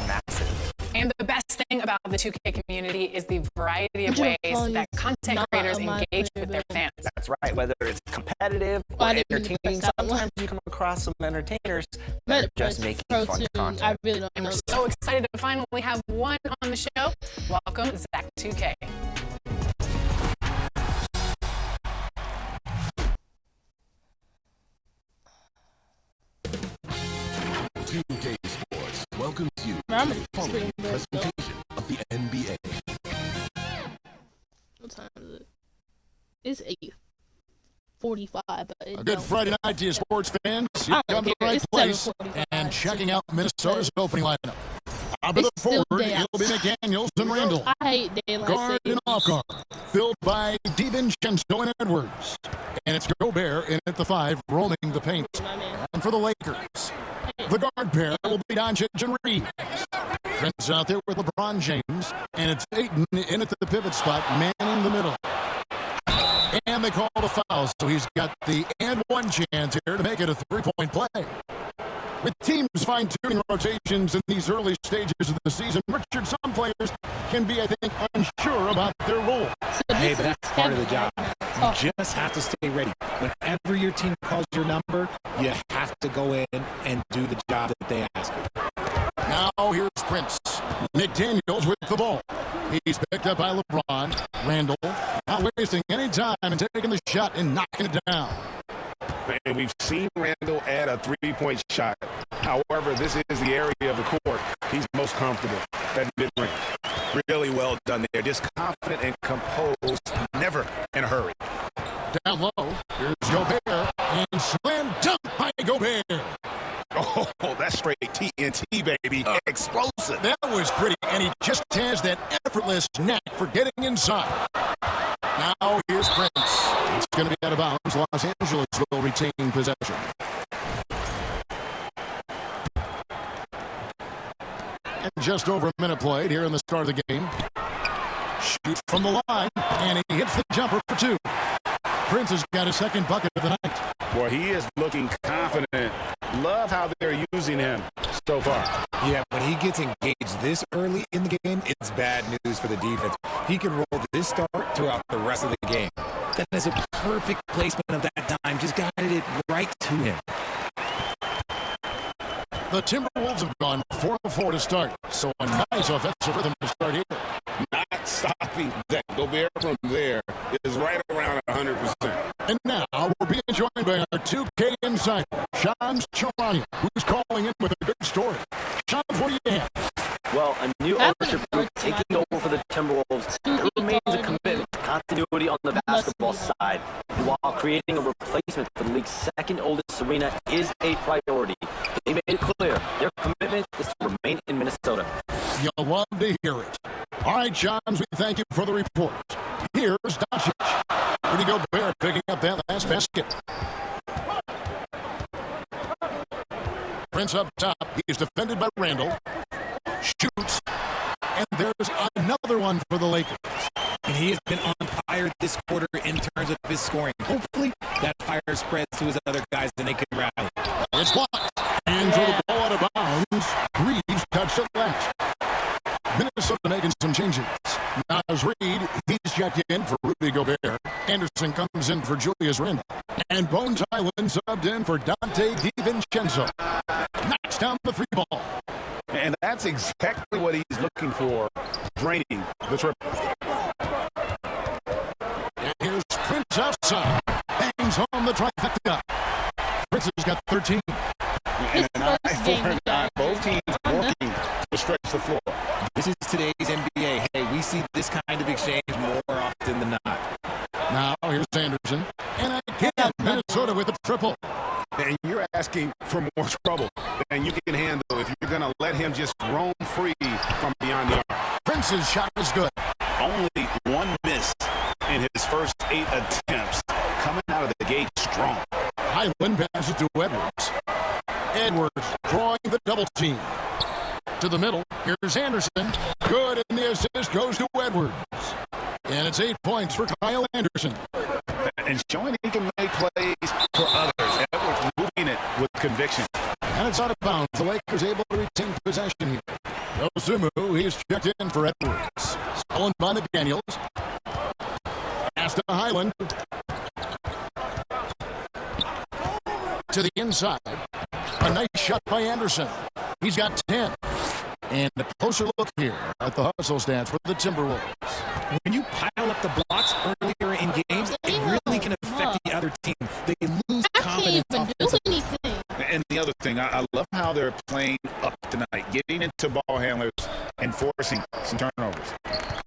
massive. And the best thing about the 2K community is the variety of ways that content creators engage with their fans. That's right, whether it's competitive or entertaining, sometimes you come across some entertainers that are just making fun content. I really don't And know. we're so excited to finally have one on the show. Welcome, Zach 2K. K Sports welcomes you to the following presentation of the NBA. What time is it? It's 8:45. A good Friday night to you sports fans. You've come to the right place and checking out Minnesota's opening lineup. Out of the forward, it'll be McDaniels and Randall. I hate daylight Guard and off guard, filled by DiVincenzo and Edwards. And it's Gobert in at the 5, roaming the paint. And for the Lakers, the guard pair will be Doncic and Reeves. Prince out there with LeBron James, and it's Ayton in at the pivot spot, manning the middle. And they call the foul, so he's got the and one chance here to make it a three-point play. With teams fine-tuning rotations in these early stages of the season, Richard, some players can be, I think, unsure about their role. Hey, but that's part of the job. You just have to stay ready. Whenever your team calls your number, you have to go in and do the job that they ask you. Now here's Prince. McDaniels with the ball. He's picked up by LeBron. Randall not wasting any time and taking the shot and knocking it down. And we've seen Randall add a three-point shot. However, this is the area of the court he's most comfortable, that mid-range. Really well done there. Just confident and composed, never in a hurry. Down low, here's Gobert, and slam dunk by Gobert. Oh, that's straight TNT, baby. Explosive. That was pretty, and he just has that effortless knack for getting inside. Now here's Prince. It's going to be out of bounds. Los Angeles will retain possession. And just over a minute played here in the start of the game. Shoots from the line, and he hits the jumper for two. Prince has got his second bucket of the night. Boy, he is looking confident. Love how they're using him so far. Yeah, when he gets engaged this early in the game, it's bad news for the defense. He can roll this start throughout the rest of the game. That is a perfect placement of that dime. Just guided it right to him. The Timberwolves have gone 4-4 to start, so a nice offensive rhythm to start here. Not stopping that. Gobert from there is right around 100%. And now we're being joined by our 2K insider, Shams Charania, who's calling in with a big story. Shams, what do you have? Well, a new ownership group taking over for the Timberwolves. There remains a commitment to continuity on the basketball side, while creating a replacement for the league's second oldest arena is a priority. They made it clear their commitment is to remain in Minnesota. You'll love to hear it. All right, Shams, we thank you for the report. Here's Doncic. Rudy Gobert picking up that last basket. Prince up top. He's defended by Randall. Shoots. And there's another one for the Lakers. And he has been on fire this quarter in terms of his scoring. Hopefully, that fire spreads to his other guys and they can rally. It's blocked. And through the ball out of bounds. Reeves touched it left. Minnesota making some changes. Nas Reed, he's checked in for Rudy Gobert. Anderson comes in for Julius Randle. And Bones Highland subbed in for Dante DiVincenzo. Knocks down the three ball. And that's exactly what he's looking for, draining the triple. And here's Prince outside. Bangs home the trifecta. Prince has got 13. And an eye for an eye. Both teams working to stretch the floor. This is today's NBA. Hey, we see this kind of exchange more often than not. Now here's Anderson. And again, Minnesota with a triple. And you're asking for more trouble than you can handle if you're going to let him just roam free from beyond the arc. Prince's shot is good. Only one miss in his first 8 attempts. Coming out of the gate strong. Highland passes to Edwards. Edwards drawing the double team. To the middle. Here's Anderson. Good, and the assist goes to Edwards. And it's 8 points for Kyle Anderson. And showing he can make plays for others. Edwards moving it with conviction. And it's out of bounds. The Lakers able to retain possession here. Dosunmu, he's checked in for Edwards. Stolen by McDaniels. Pass to Highland. To the inside. A nice shot by Anderson. He's got 10. And a closer look here at the hustle stats for the Timberwolves. When you pile up the blocks earlier in games, it really can affect the other team. They lose confidence. I can't even do anything. And the other thing, I love how they're playing up tonight, getting into ball handlers and forcing some turnovers.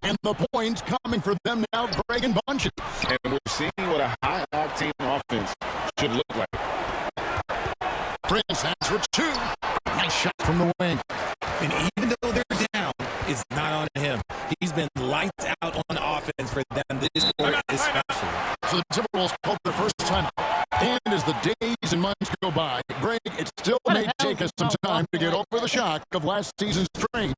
And the points coming for them now, Greg and Bunches. And we're seeing what a high-octane offense should look like. Prince has for two. Nice shot from the wing. And even though they're down, it's not on him. He's been lights out on offense for them this quarter especially. So the Timberwolves called the first time. And as the days and months go by, Greg, it still may take us some time to get over the shock of last season's strain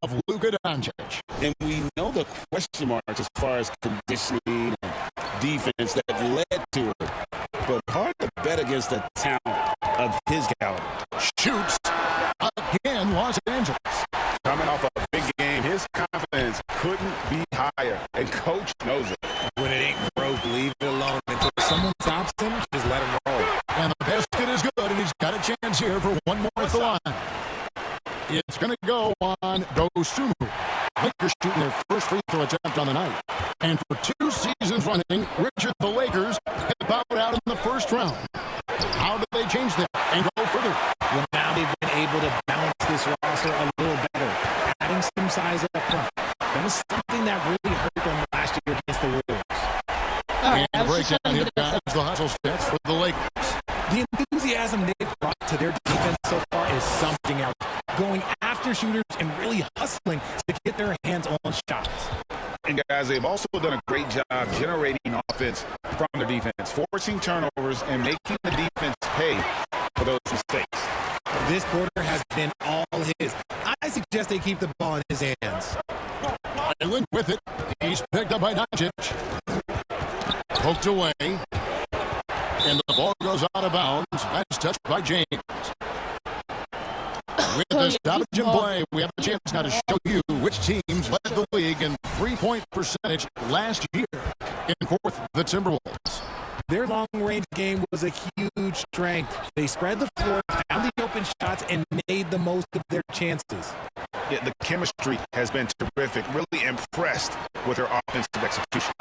of Luka Doncic. And we know the question marks as far as conditioning and defense that led to it. But hard to bet against the talent of his caliber. Shoots again, Los Angeles. Coming off a big game, his confidence couldn't be higher, and coach knows it. When it ain't broke, leave it alone. Until someone stops him, just let him roll. And the basket is good, and he's got a chance here for one more at the line. It's going to go on Dosunmu. Lakers shooting their first free throw attempt on the night. And for 2 seasons running, Richard, the Lakers have bowed out in the first round. How do they change that and go further? Well, now they've been able to balance this roster a little better, adding some size up front. That was something that really hurt them last year against the Wolves. Alright, And the breakdown here, guys, the hustle stats for the Lakers. The enthusiasm they've brought to their defense so far is something else. Going after shooters and really hustling to get their hands on shots. And guys, they've also done a great job generating offense from their defense, forcing turnovers and making the defense pay for those mistakes. This quarter has been all his. I suggest they keep the ball in his hands. Island with it. He's picked up by Doncic. Poked away. And the ball goes out of bounds. That's touched by James. With the stoppage in play, we have a chance now to show you which teams led the league in three-point percentage last year. In fourth, the Timberwolves. Their long-range game was a huge strength. They spread the floor, found the open shots, and made the most of their chances. Yeah, the chemistry has been terrific. Really impressed with their offensive execution.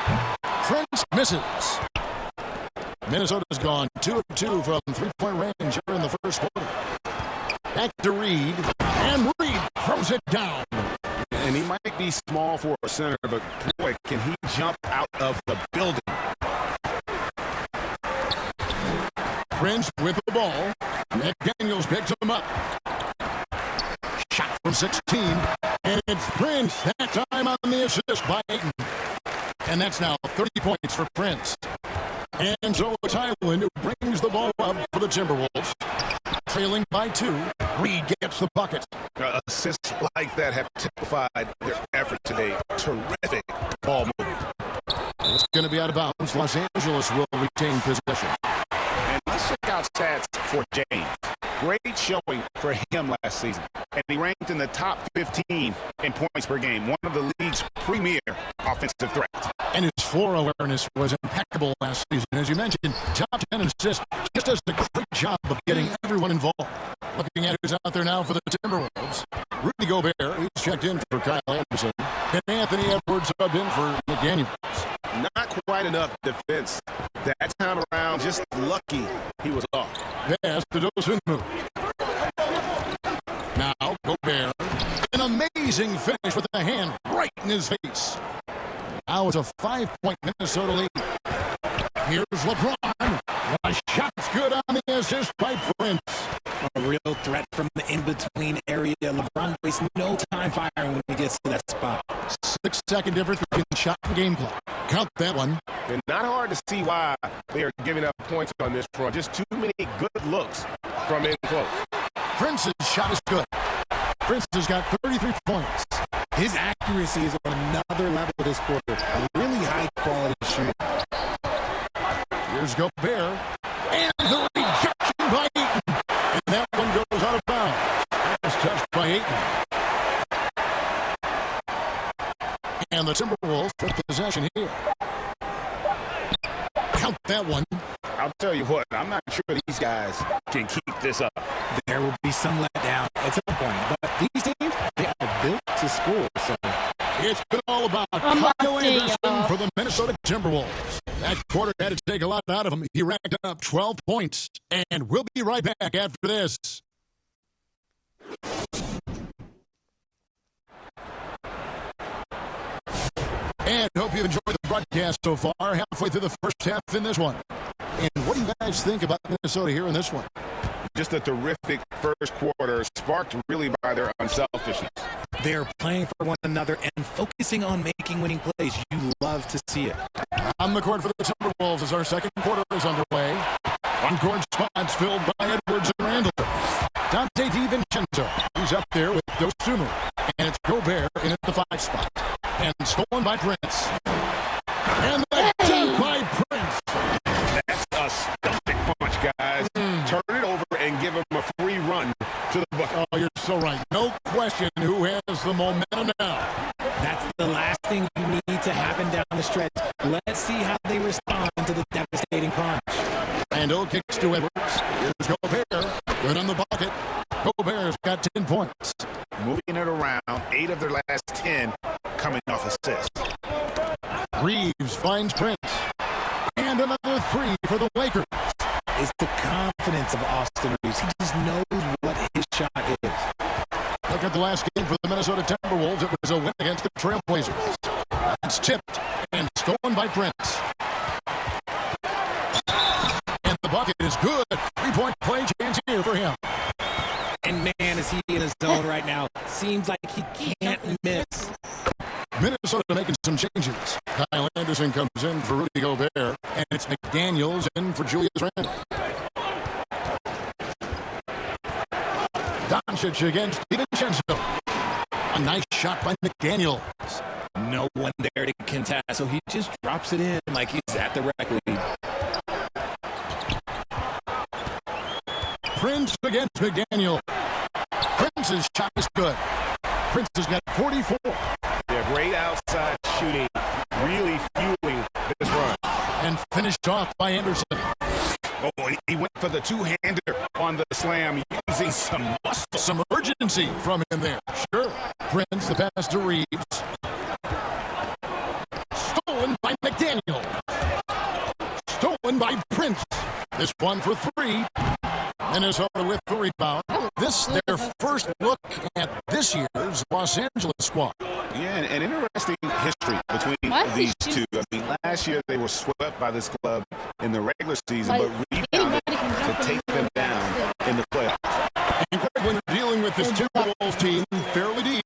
Prince misses. Minnesota's gone 2 of 2 from three-point range here in the first quarter. Back to Reed, and Reed throws it down. And he might be small for a center, but boy, can he jump out of the building. Prince with the ball. McDaniels picks him up. Shot from 16, and it's Prince that time on the assist by Ayton. And that's now 30 points for Prince. And so it's Highland who brings the ball up for the Timberwolves. Trailing by 2, Reed gets the bucket. Assists like that have typified their effort today. Terrific ball movement. It's going to be out of bounds. Los Angeles will retain possession. And let's check out stats for James. Great showing for him last season. And he ranked in the top 15 in points per game, one of the league's premier offensive threats. And his floor awareness was impeccable last season. As you mentioned, top 10 assists. Just does a great job of getting everyone involved. Looking at who's out there now for the Timberwolves. Rudy Gobert, he's checked in for Kyle Anderson. And Anthony Edwards subbed in for McDaniels. Not quite enough defense that time around. Just lucky he was off. Pass to Dosun move. Now Gobert, an amazing finish with a hand right in his face. Now it's a 5-point Minnesota lead. Here's LeBron. One shot's good on the assist by Prince. A real threat from the in-between area. LeBron wastes no time firing when he gets to that spot. 6-second difference between shot and game clock. Count that one. And not hard to see why they are giving up points on this front. Just too many good looks from in close. Prince's shot is good. Prince has got 33 points. His accuracy is on another level this quarter. A really high-quality shooter. Here's Gobert. And the rejection by Ayton. And that one goes out of bounds. That's touched by Ayton. And the Timberwolves took possession here. Count that one. I'll tell you what, I'm not sure these guys can keep this up. There will be some letdown at some point, but these teams, they are built to score. So it's been all about Kyle Anderson for the Minnesota Timberwolves. That quarter had to take a lot out of him. He racked up 12 points, and we'll be right back after this. And hope you've enjoyed the broadcast so far. Halfway through the first half in this one. And what do you guys think about Minnesota here in this one? Just a terrific first quarter, sparked really by their unselfishness. They're playing for one another and focusing on making winning plays. You love to see it. On the court for the Timberwolves as our second quarter is underway. On-court spots filled by Edwards and Randall. Dante DiVincenzo, he's up there with Dosunmu. And it's Gobert in at the 5 spot. And stolen by Prince. And the dunk by Prince. That's a stomach punch, guys. Turn it over and give him a free run to the bucket. Oh, you're so right. No question who has the momentum now. That's the last thing you need to happen down the stretch. Let's see how they respond to the devastating punch. Randall kicks to Edwards. Here's Gobert. Good on the bucket. Gobert's got 10 points. Moving it around, 8 of their last 10 coming off assists. Reeves finds Prince. And another 3 for the Lakers. It's the confidence of Austin Reeves. He just knows what his shot is. Look at the last game for the Minnesota Timberwolves. It was a win against the Trailblazers. It's tipped and stolen by Prince. bucket is good. 3-point play chance here for him. And man, is he in his zone right now. Seems like he can't miss. Minnesota making some changes. Kyle Anderson comes in for Rudy Gobert, and it's McDaniels in for Julius Randle. Doncic against DiVincenzo. A nice shot by McDaniels. No one there to contest, so he just drops it in like he's at the rec league. Prince against McDaniel. Prince's shot is good. Prince has got 44. Yeah, great outside shooting, really fueling this run. And finished off by Anderson. Oh, he went for the two-hander on the slam, using some muscle. Some urgency from him there. Sure. Prince, the pass to Reeves. Stolen by McDaniel. Stolen by Prince. This one for three. Minnesota with the rebound. This their first look at this year's Los Angeles squad. Yeah, an interesting history between these two. I mean, last year they were swept by this club in the regular season, but rebounded to take them down in the playoffs. And when you're dealing with this Timberwolves team fairly deep,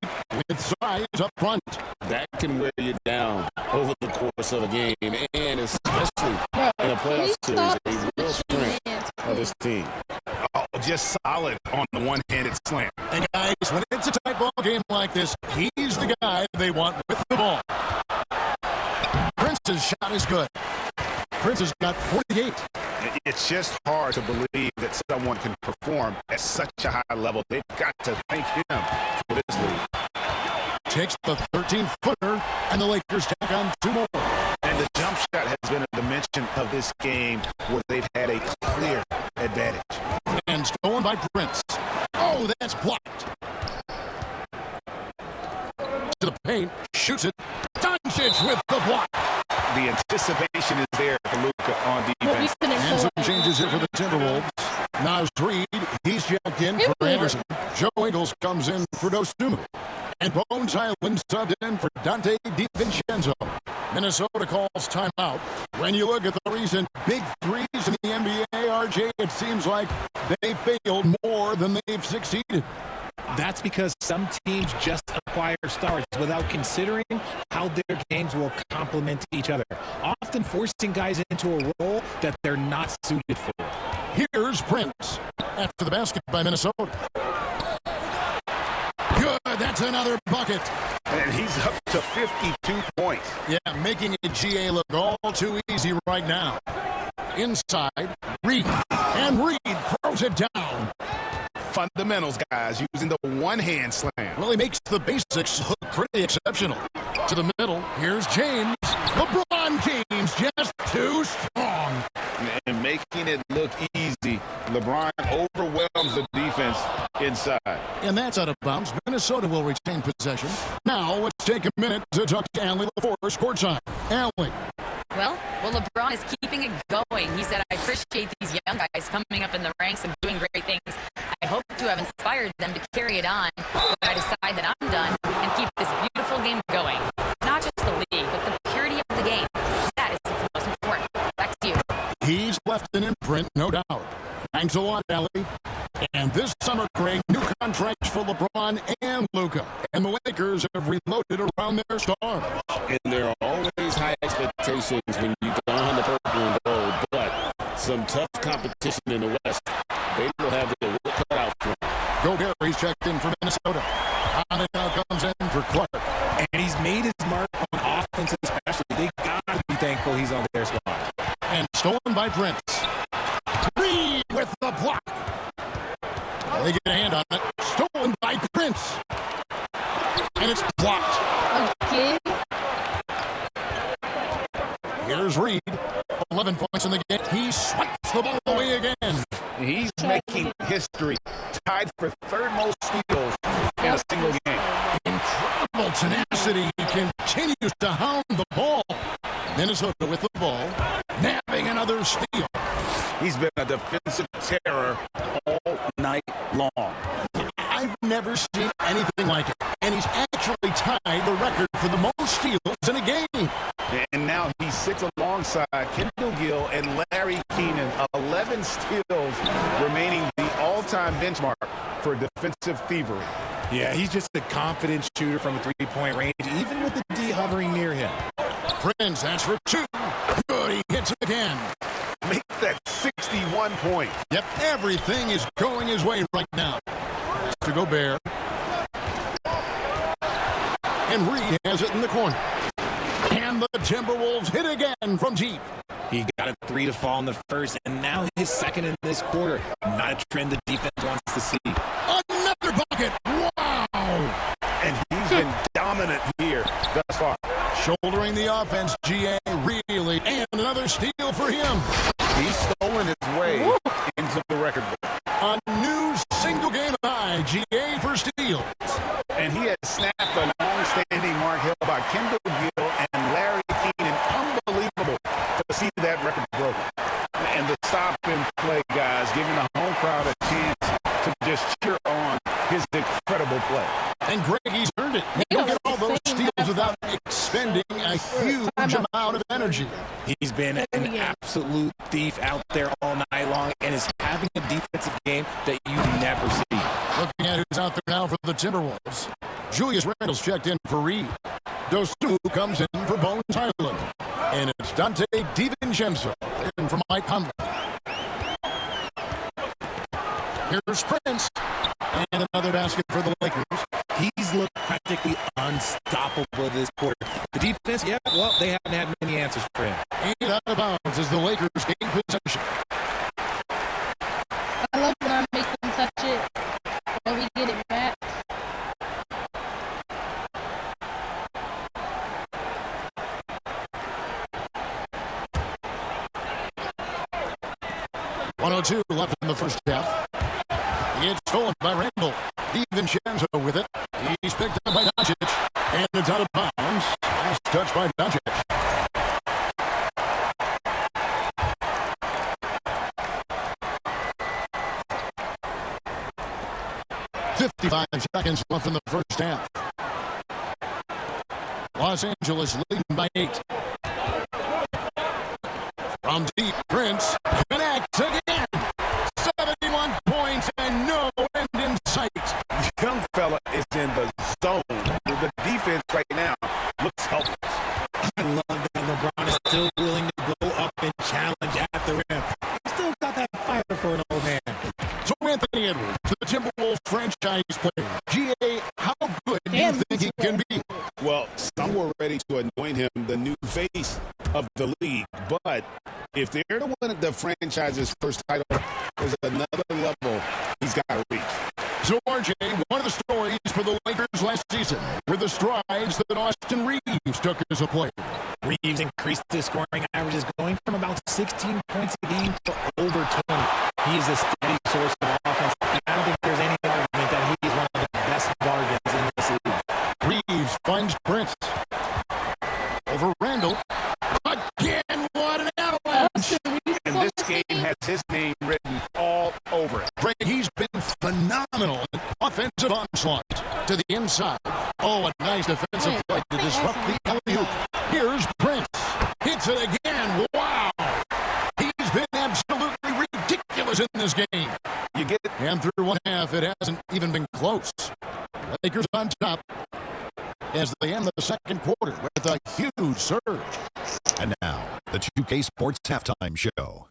with size up front, that can wear you down over the course of a game, and especially in a playoff series, a real strength of this team. Oh, just solid on the one-handed slam. And guys, when it's a tight ball game like this, he's the guy they want with the ball. Prince's shot is good. Prince has got 48. It's just hard to believe that someone can perform at such a high level. They've got to thank him for this lead. Takes the 13-footer, and the Lakers tack on two more. And the jump shot has been a dimension of this game where they've had a clear advantage. And stolen by Prince. Oh, that's blocked. To the paint, shoots it. Doncic with the block. The anticipation is there for Luka on defense. And some changes here for the Timberwolves. Naz Reid, he's checked in for Anderson. Joe Ingles comes in for Dosunmu. And Bones Highland subbed in for Dante DiVincenzo. Minnesota calls timeout. When you look at the recent big threes in the NBA, RJ, it seems like they failed more than they've succeeded. That's because some teams just acquire stars without considering how their games will complement each other, often forcing guys into a role that they're not suited for. Here's Prince after the basket by Minnesota. Good, that's another bucket. And he's up to 52 points. Yeah, making it GA look all too easy right now. Inside, Reed. And Reed throws it down. Fundamentals, guys, using the one-hand slam. Well, he makes the basics look pretty exceptional. To the middle, here's James. LeBron James, just too strong. And making it look easy, LeBron overwhelms the defense inside. And that's out of bounds. Minnesota will retain possession. Now, let's take a minute to talk to Allie LaForce courtside. Allie. Well, LeBron is keeping it going. He said, I appreciate these young guys coming up in the ranks and doing great things. I hope to have inspired them to carry it on when I decide that I'm done and keep this beautiful game going. Not just the league, but the purity of the game. That is what's most important. Back to you. He's left an imprint, no doubt. Thanks a lot, Allie. And this summer, Craig, new contracts for LeBron and Luka. And the Lakers have reloaded around their stars. And there are always high expectations when you don the purple and gold, but some tough competition in the West. They will have their work cut out for them. Gobert's checked in for Minnesota. Conley now comes in for Clark. And he's made his mark on offense especially. They gotta be thankful he's on their squad. And stolen by Prince. Reed with the block. They get a hand on it. Stolen by Prince. And it's blocked. Okay. Here's Reed. 11 points in the game. He swipes the ball away again. He's making history. Tied for third most steals in a single game. Incredible tenacity. He continues to hound the ball. Minnesota with the ball. Nabbing another steal. He's been a defensive terror all night long. I've never seen anything like it. And he's actually tied the record for the most steals in a game. And now he sits alongside Kendall Gill and Larry Keenan, 11 steals, remaining the all-time benchmark for defensive thievery. Yeah, he's just a confident shooter from a three-point range, even with the D hovering near him. Prince, that's for 2. Good, he hits it again. Make that 61 points. Yep, everything is going his way right now. Has to Gobert. Henry has it in the corner. And the Timberwolves hit again from deep. He got a 3 to fall in the first, and now his second in this quarter. Not a trend the defense wants to see. Another bucket. Wow. And he's been dominant here thus far. Shouldering the offense, GA really. And another steal for him. He's stolen his way into the record book. A new single-game high, GA for steals. And he has snapped the long-standing mark held by Kendall Gill and Larry Keenan. Unbelievable to see that record broken. And the stop and play, guys, giving the home crowd a chance to just cheer on his incredible play. And Greg, he's earned it. You don't get all those steals without expending a huge amount of energy. He's been an absolute thief out there all night long and is having a defensive game that you never see. Looking at who's out there now for the Timberwolves. Julius Randle's checked in for Reed. Dostu comes in for Bones Highland. And it's Dante DiVincenzo in for Mike Conley. Here's Prince. And another basket for the Lakers. He's looked practically unstoppable this quarter. The defense, yeah, well, they haven't had many answers for him. 8 out of bounds as the Lakers gain possession. I love when I make them touch it, and we get it back. .102 left in the first half. It's stolen by Randle. DiVincenzo with it. He's picked up by Doncic. And it's out of bounds. Last touch by Doncic. 55 seconds left in the first half. Los Angeles leading by 8. From deep, Prince connects again. 71 points and no end in sight. The young fella is in the zone. The defense right now looks helpless. I love that LeBron is still willing to go up and challenge at the rim. He's still got that fire for an old man. So Anthony Edwards, the Timberwolves franchise player. GA, how good do you think he can be? Well, some were ready to anoint him the new face of the league. But if they're to win the franchise's first title, there's another level he's got to reach. So RJ, one of the stories for the Lakers last season were the strides that Austin Reeves took as a player. Reeves increased his scoring averages, going from about 16 points a game to over 20. He is a steady source of offense. I don't think there's any argument that he's one of the best bargains in this league. Reeves finds Prince. Over Randle. Again, what an avalanche! And this game has his name written all over it. Greg, he's been phenomenal in offensive onslaught to the inside. Oh, a nice defensive play to disrupt the alley-oop. Here's Prince. Hits it again. Wow! He's been absolutely ridiculous in this game. You get it? And through one half, it hasn't even been close. Lakers on top as they end the second quarter with a huge surge. And now, the 2K Sports Halftime Show.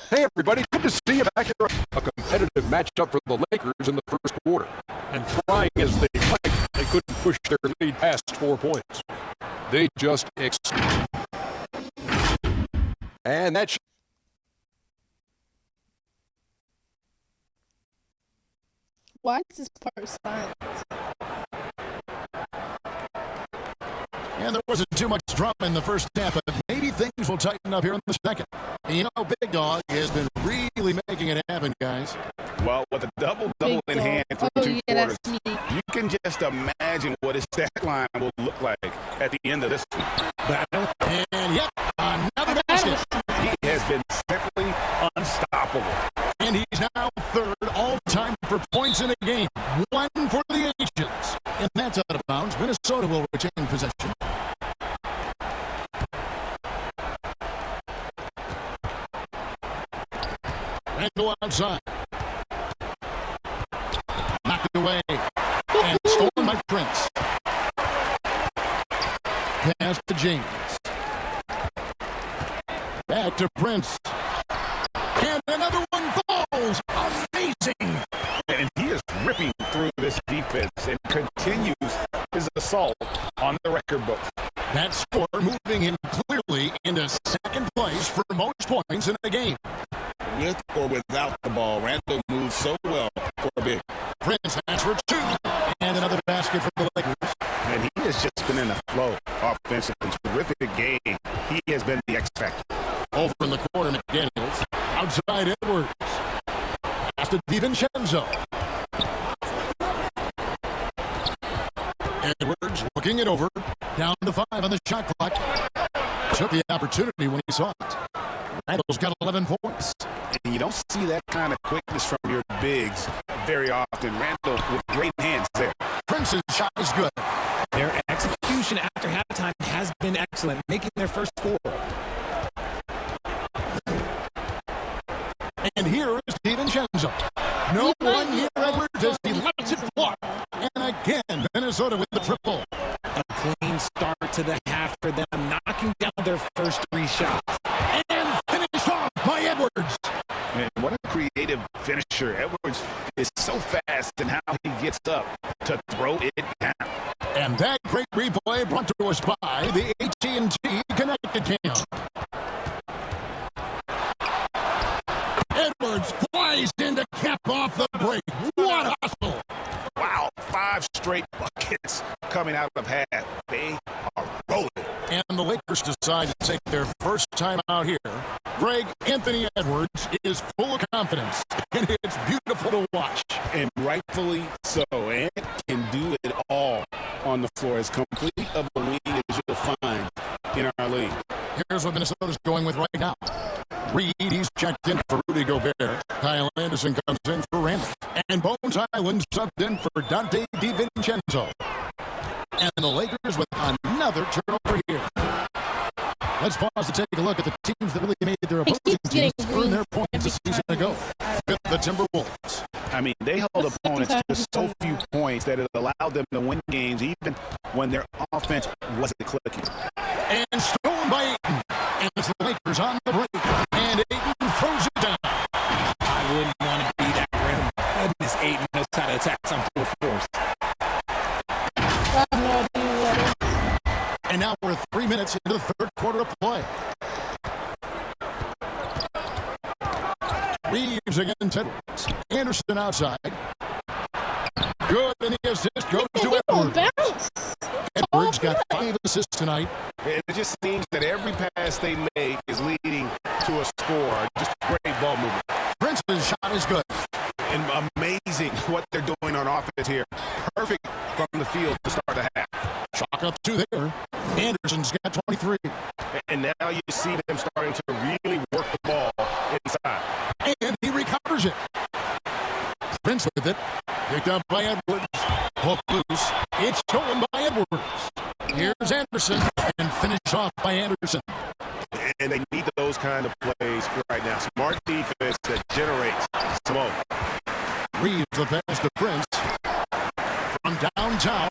Hey, everybody. Good to see you back here. A competitive matchup for the Lakers in the first quarter. And trying as they might, they couldn't push their lead past 4 points. They just and that's Why is this part silent? And there wasn't too much drama in the first half, but maybe things will tighten up here in the second. And you know, Big Dog has been really making it happen, guys. Well, with a double-double in hand through 2 quarters, you can just imagine what his stat line will look like at the end of this battle. And yep, another basket. He has been simply unstoppable. And he's now third all-time for points in a game. 1 for the Asians. And that's out of bounds. Minnesota will retain possession. Randall outside. Knocked it away. And stolen by Prince. Pass to James. Back to Prince. And another one falls. Amazing. And he is ripping through this defense and continues his assault on the record book. That score moving him clearly into second place for most points in the game. With or without the ball, Randall moves so well for a big. Prince has for two. And another basket for the Lakers. And he has just been in a flow offensive. Terrific game. He has been the X factor. Over in the corner, McDaniels. Outside Edwards. Pass to DiVincenzo. Edwards looking it over. Down to 5 on the shot clock. Took the opportunity when he saw it. Randall's got 11 points. And you don't see that kind of quickness from your bigs very often. Randall with great hands there. Prince's shot is good. Their execution after halftime has been excellent, making their first 4. And here is DiVincenzo. No one near Edwards as he lets it fly. And again, Minnesota with the triple. A clean start to the half for them, knocking down their first 3 shots. And finished off by Edwards. Man, what a creative finisher. Edwards is so fast in how he gets up to throw it down. And that great replay brought to us by the AT&T Connected Cam. Edwards flies in to cap off the break. What a hustle. Wow, 5 straight buckets coming out of half. They are rolling. And the Lakers decide to take their first time out here. Greg Anthony Edwards is full of confidence, and it's beautiful to watch. And rightfully so. And can do it all on the floor. As complete of a wing as you'll find in our league. Here's what Minnesota's going with right now. Reed, he's checked in for Rudy Gobert. Kyle Anderson comes in for Randall. And Bones Island subbed in for Dante DiVincenzo. And the Lakers with another turnover here. Let's pause to take a look at the teams that really made their opposing teams earn their points a season ago. With the Timberwolves. I mean, they held opponents to so few points that it allowed them to win games even when their offense wasn't clicking. And stolen by Ayton. And it's the Lakers on the break. And Ayton throws it down. I wouldn't want to be that rim. Goodness, Ayton knows how to attack some full force. And now we're 3 minutes into the third quarter of play. Reeves against Edwards. Anderson outside. Good, and the assist goes to Edwards. Edwards got 5 assists tonight. It just seems that every pass they make is leading to a score. Just great ball movement. Prince's shot is good. And amazing what they're doing on offense here. Perfect from the field to start the half. Chalk up 2 there. Anderson's got 23. And now you see them starting to really work the ball inside. And he recovers it. Prince with it. Picked up by Edwards. Hook loose. It's stolen by Edwards. Here's Anderson. And finished off by Anderson. And they need those kind of plays right now. Smart defense that generates smoke. Reeves the pass to Prince. From downtown.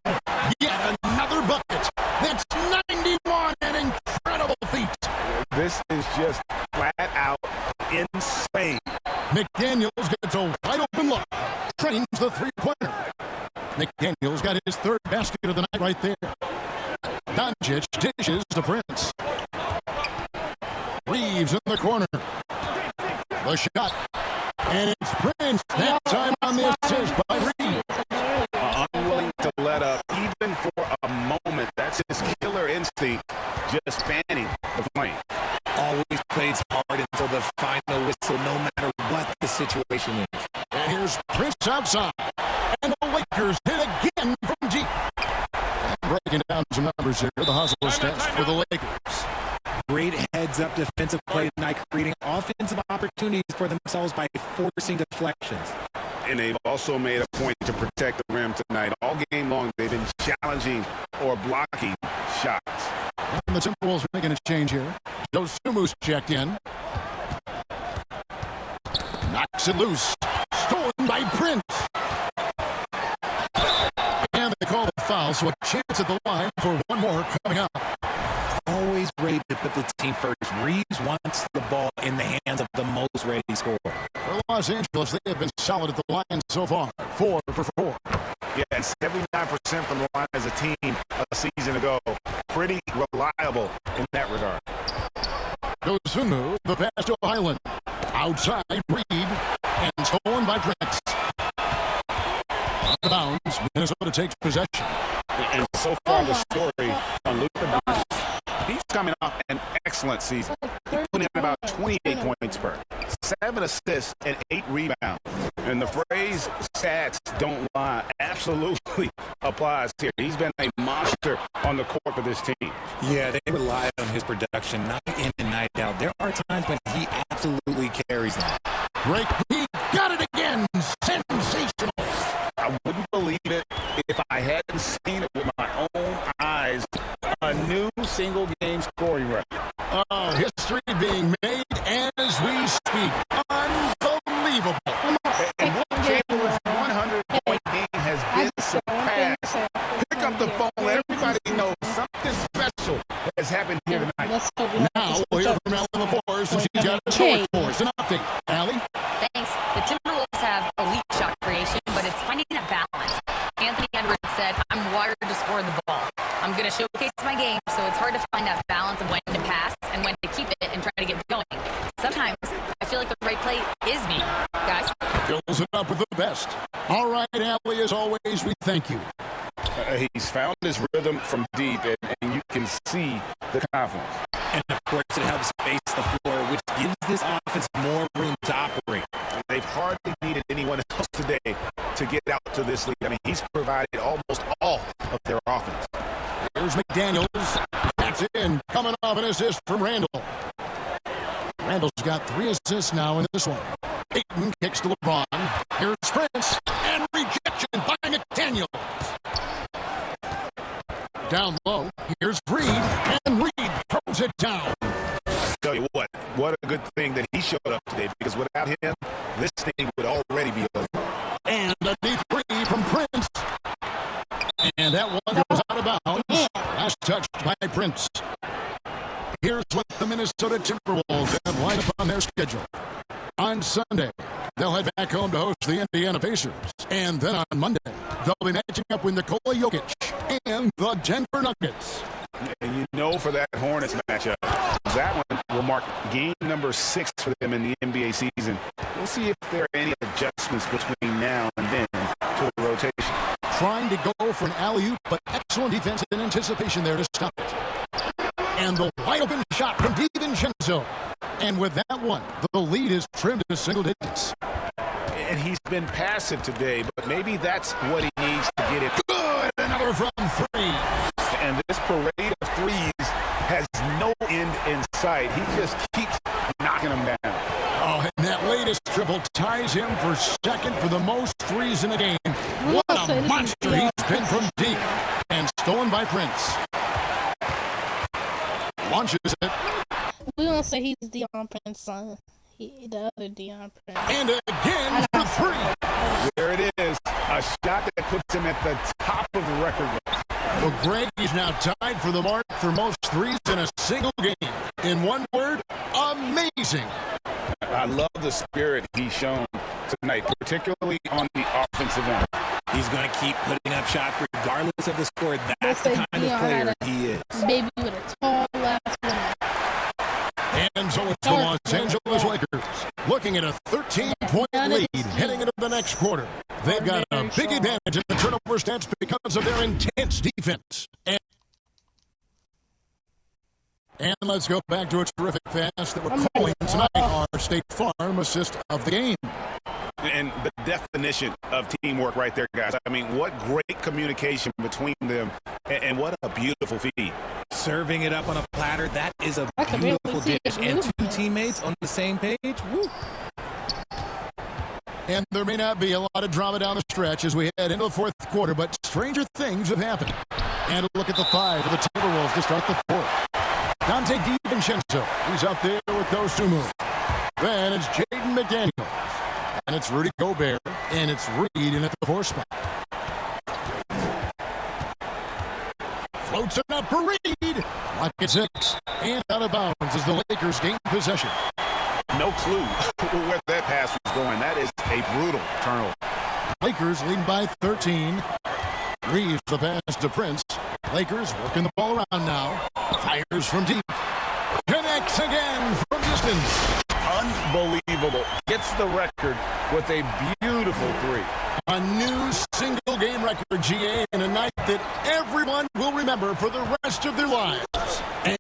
Yet another bucket. That's 91. An incredible feat. This is just flat out insane. McDaniels gets a wide open look. Trains the three-pointer. McDaniels got his 3rd basket of the night right there. Doncic dishes to Prince. Reeves in the corner. The shot. And it's Prince. That time on the assist by Reeves. Unwilling to let up even for a moment. That's his killer instinct. Just fanning the flame. Always plays hard until the final whistle, no matter what the situation is. And here's Prince outside. And the Lakers hit again from deep. Breaking down some numbers here. The hustle stats for the Lakers. Great heads-up defensive play tonight, creating offensive opportunities for themselves by forcing deflections. And they've also made a point to protect the rim tonight. All game long, they've been challenging or blocking shots. And the Timberwolves making a change here. Dosumu's checked in. Knocks it loose. Stolen by Prince. And they call the foul, so a chance at the line for one more coming up. Always ready to put the team first. Reeves wants the ball in the hands of the most ready scorer. For Los Angeles, they have been solid at the line so far. 4 for 4. Yeah, and 79% from the line as a team a season ago. Pretty reliable in that regard. Dozunu, the pass to Highland. Outside, Reed, and stolen by Prince. Out of bounds, Minnesota takes possession. And so far the story on Luka Doncic, he's coming off an excellent season. He's putting in about 28 points per, 7 assists, and 8 rebounds. And the phrase stats don't lie absolutely applies here. He's been a monster on the court for this team. Yeah, they rely on his production night in and night out. There are times when he absolutely carries them. Great, he got it again. Sensational. I wouldn't believe it if I hadn't seen it with my own eyes. A new single-game scoring record. History being made as we speak. Unbelievable. And Will Chamberlain's 100-point game has been surpassed. Pick up the phone, let everybody know something special has happened here tonight. Now we'll hear from Allie LaForce, so she's got a story for us. An update. Allie? Thanks. The Timberwolves have elite shot creation, but it's finding that balance. Anthony Edwards said, I'm wired to score the ball. I'm going to showcase my game, so it's hard to find that balance of when to pass and when to keep it and try to get going. Sometimes I feel like the right play is me, guys. Fills it up with the best. All right, Allie, as always, we thank you. He's found his rhythm from deep, and you can see the confidence. And, of course, it helps space the floor, which gives this offense more room to operate. They've hardly needed anyone else today to get out to this lead. I mean, he's provided almost all of their offense. Here's McDaniels. That's in. Coming off an assist from Randall. Randall's got 3 assists now in this one. Ayton kicks to LeBron. Here's Prince. And rejection by McDaniels. Down low. Here's Reed. And Reed throws it down. I tell you what a good thing that he showed up today, because without him, this thing would already be over. And a deep 3 from Prince. And that one goes out of bounds. Last touched by Prince. Here's what the Minnesota Timberwolves have lined up on their schedule. On Sunday, they'll head back home to host the Indiana Pacers. And then on Monday, they'll be matching up with Nikola Jokic and the Denver Nuggets. And you know, for that Hornets matchup, that one will mark game number 6 for them in the NBA season. We'll see if there are any adjustments between now and then to the rotation. Trying to go for an alley-oop, but excellent defense and anticipation there to stop it. And the wide-open shot from DiVincenzo. And with that one, the lead is trimmed to single digits. And he's been passive today, but maybe that's what he needs to get it. Good! Another from 3. And this parade of threes has no end in sight. He just keeps knocking them down. Oh, and that latest triple ties him for second for the most threes in the game. What a monster he's been from deep. And stolen by Prince. Launches it. We don't say he's Deion Prince's son. The other Deion Prince. And again for 3. There it is. A shot that puts him at the top of the record. Well, Greg is now tied for the mark for most threes in a single game. In one word, amazing. I love the spirit he's shown tonight, particularly on the offensive end. He's going to keep putting up shots regardless of the score. That's the kind of player he is. Baby with a tall last one. And so it's the Los Angeles Lakers looking at a 13-point lead heading into the next quarter. They've got a big advantage in the turnover stats because of their intense defense. And let's go back to a terrific pass that we're calling tonight our State Farm assist of the game. And the definition of teamwork right there, guys. I mean, what great communication between them, and what a beautiful feed. Serving it up on a platter, that is a beautiful dish. And 2 teammates on the same page, woo. And there may not be a lot of drama down the stretch as we head into the 4th quarter, but stranger things have happened. And a look at the 5 for the Timberwolves to start the 4th. Dante DiVincenzo, he's up there with those 2 moves. Then it's Jaden McDaniels. And it's Rudy Gobert, and it's Reed in at the 4 spot. Floats it up for Reed. Clock at 6, and out of bounds as the Lakers gain possession. No clue where that pass was going. That is a brutal turnover. Lakers lead by 13. Reeves the pass to Prince. Lakers working the ball around now. Fires from deep. Connects again from distance. Unbelievable. Gets the record with a beautiful 3. A new single-game record, GA, in a night that everyone will remember for the rest of their lives.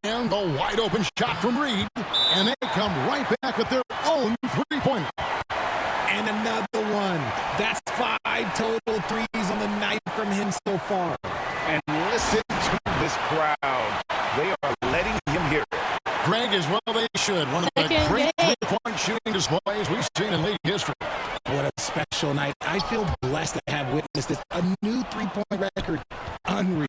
And a wide-open shot from Reed, and they come right back with their own three-pointer. And another one. That's 5 total threes on the night from him so far. And listen to this crowd. They are letting him hear it. Greg, as well they should. One of the great three-point shooting displays we've seen in league history. What a special night. I feel blessed to have witnessed this. A new three-point record. Unreal.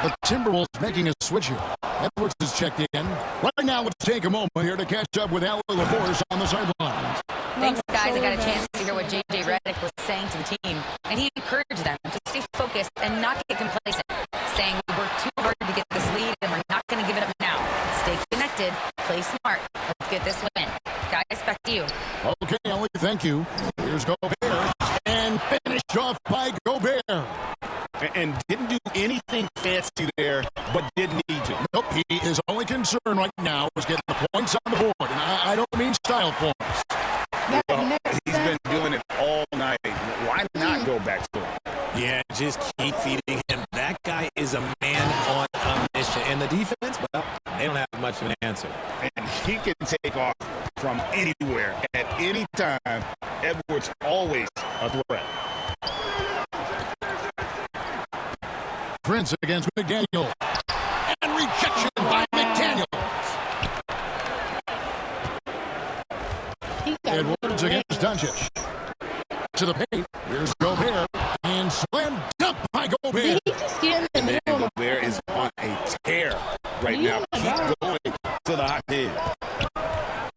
The Timberwolves making a switch here. Edwards is checked in. Right now, let's take a moment here to catch up with Allie LaForce on the sidelines. Thanks, guys. I got a chance to hear what J.J. Redick was saying to the team, and he encouraged them to stay focused and not get complacent, saying we worked too hard to get this lead, and we're not going to give it up now. Stay connected, play smart. Let's get this win. Guys, back to you. Okay, Allie, thank you. Here's Gobert, and finished off by Gobert. And didn't do anything fancy there, but didn't need to. Nope, his only concern right now is getting the points on the board, and I don't mean style points. Well, he's been doing it all night. Why not go back to him? Yeah, just keep feeding him. That guy is a man on a mission. And the defense, well, they don't have much of an answer. And he can take off from anywhere at any time. Edwards always a threat. Prince against McDaniel. And rejection by McDaniel. Edwards against Doncic. To the paint. Here's Gobert. And slam dunk by Gobert. And Gobert is on a tear right now. Keep going to the hot head.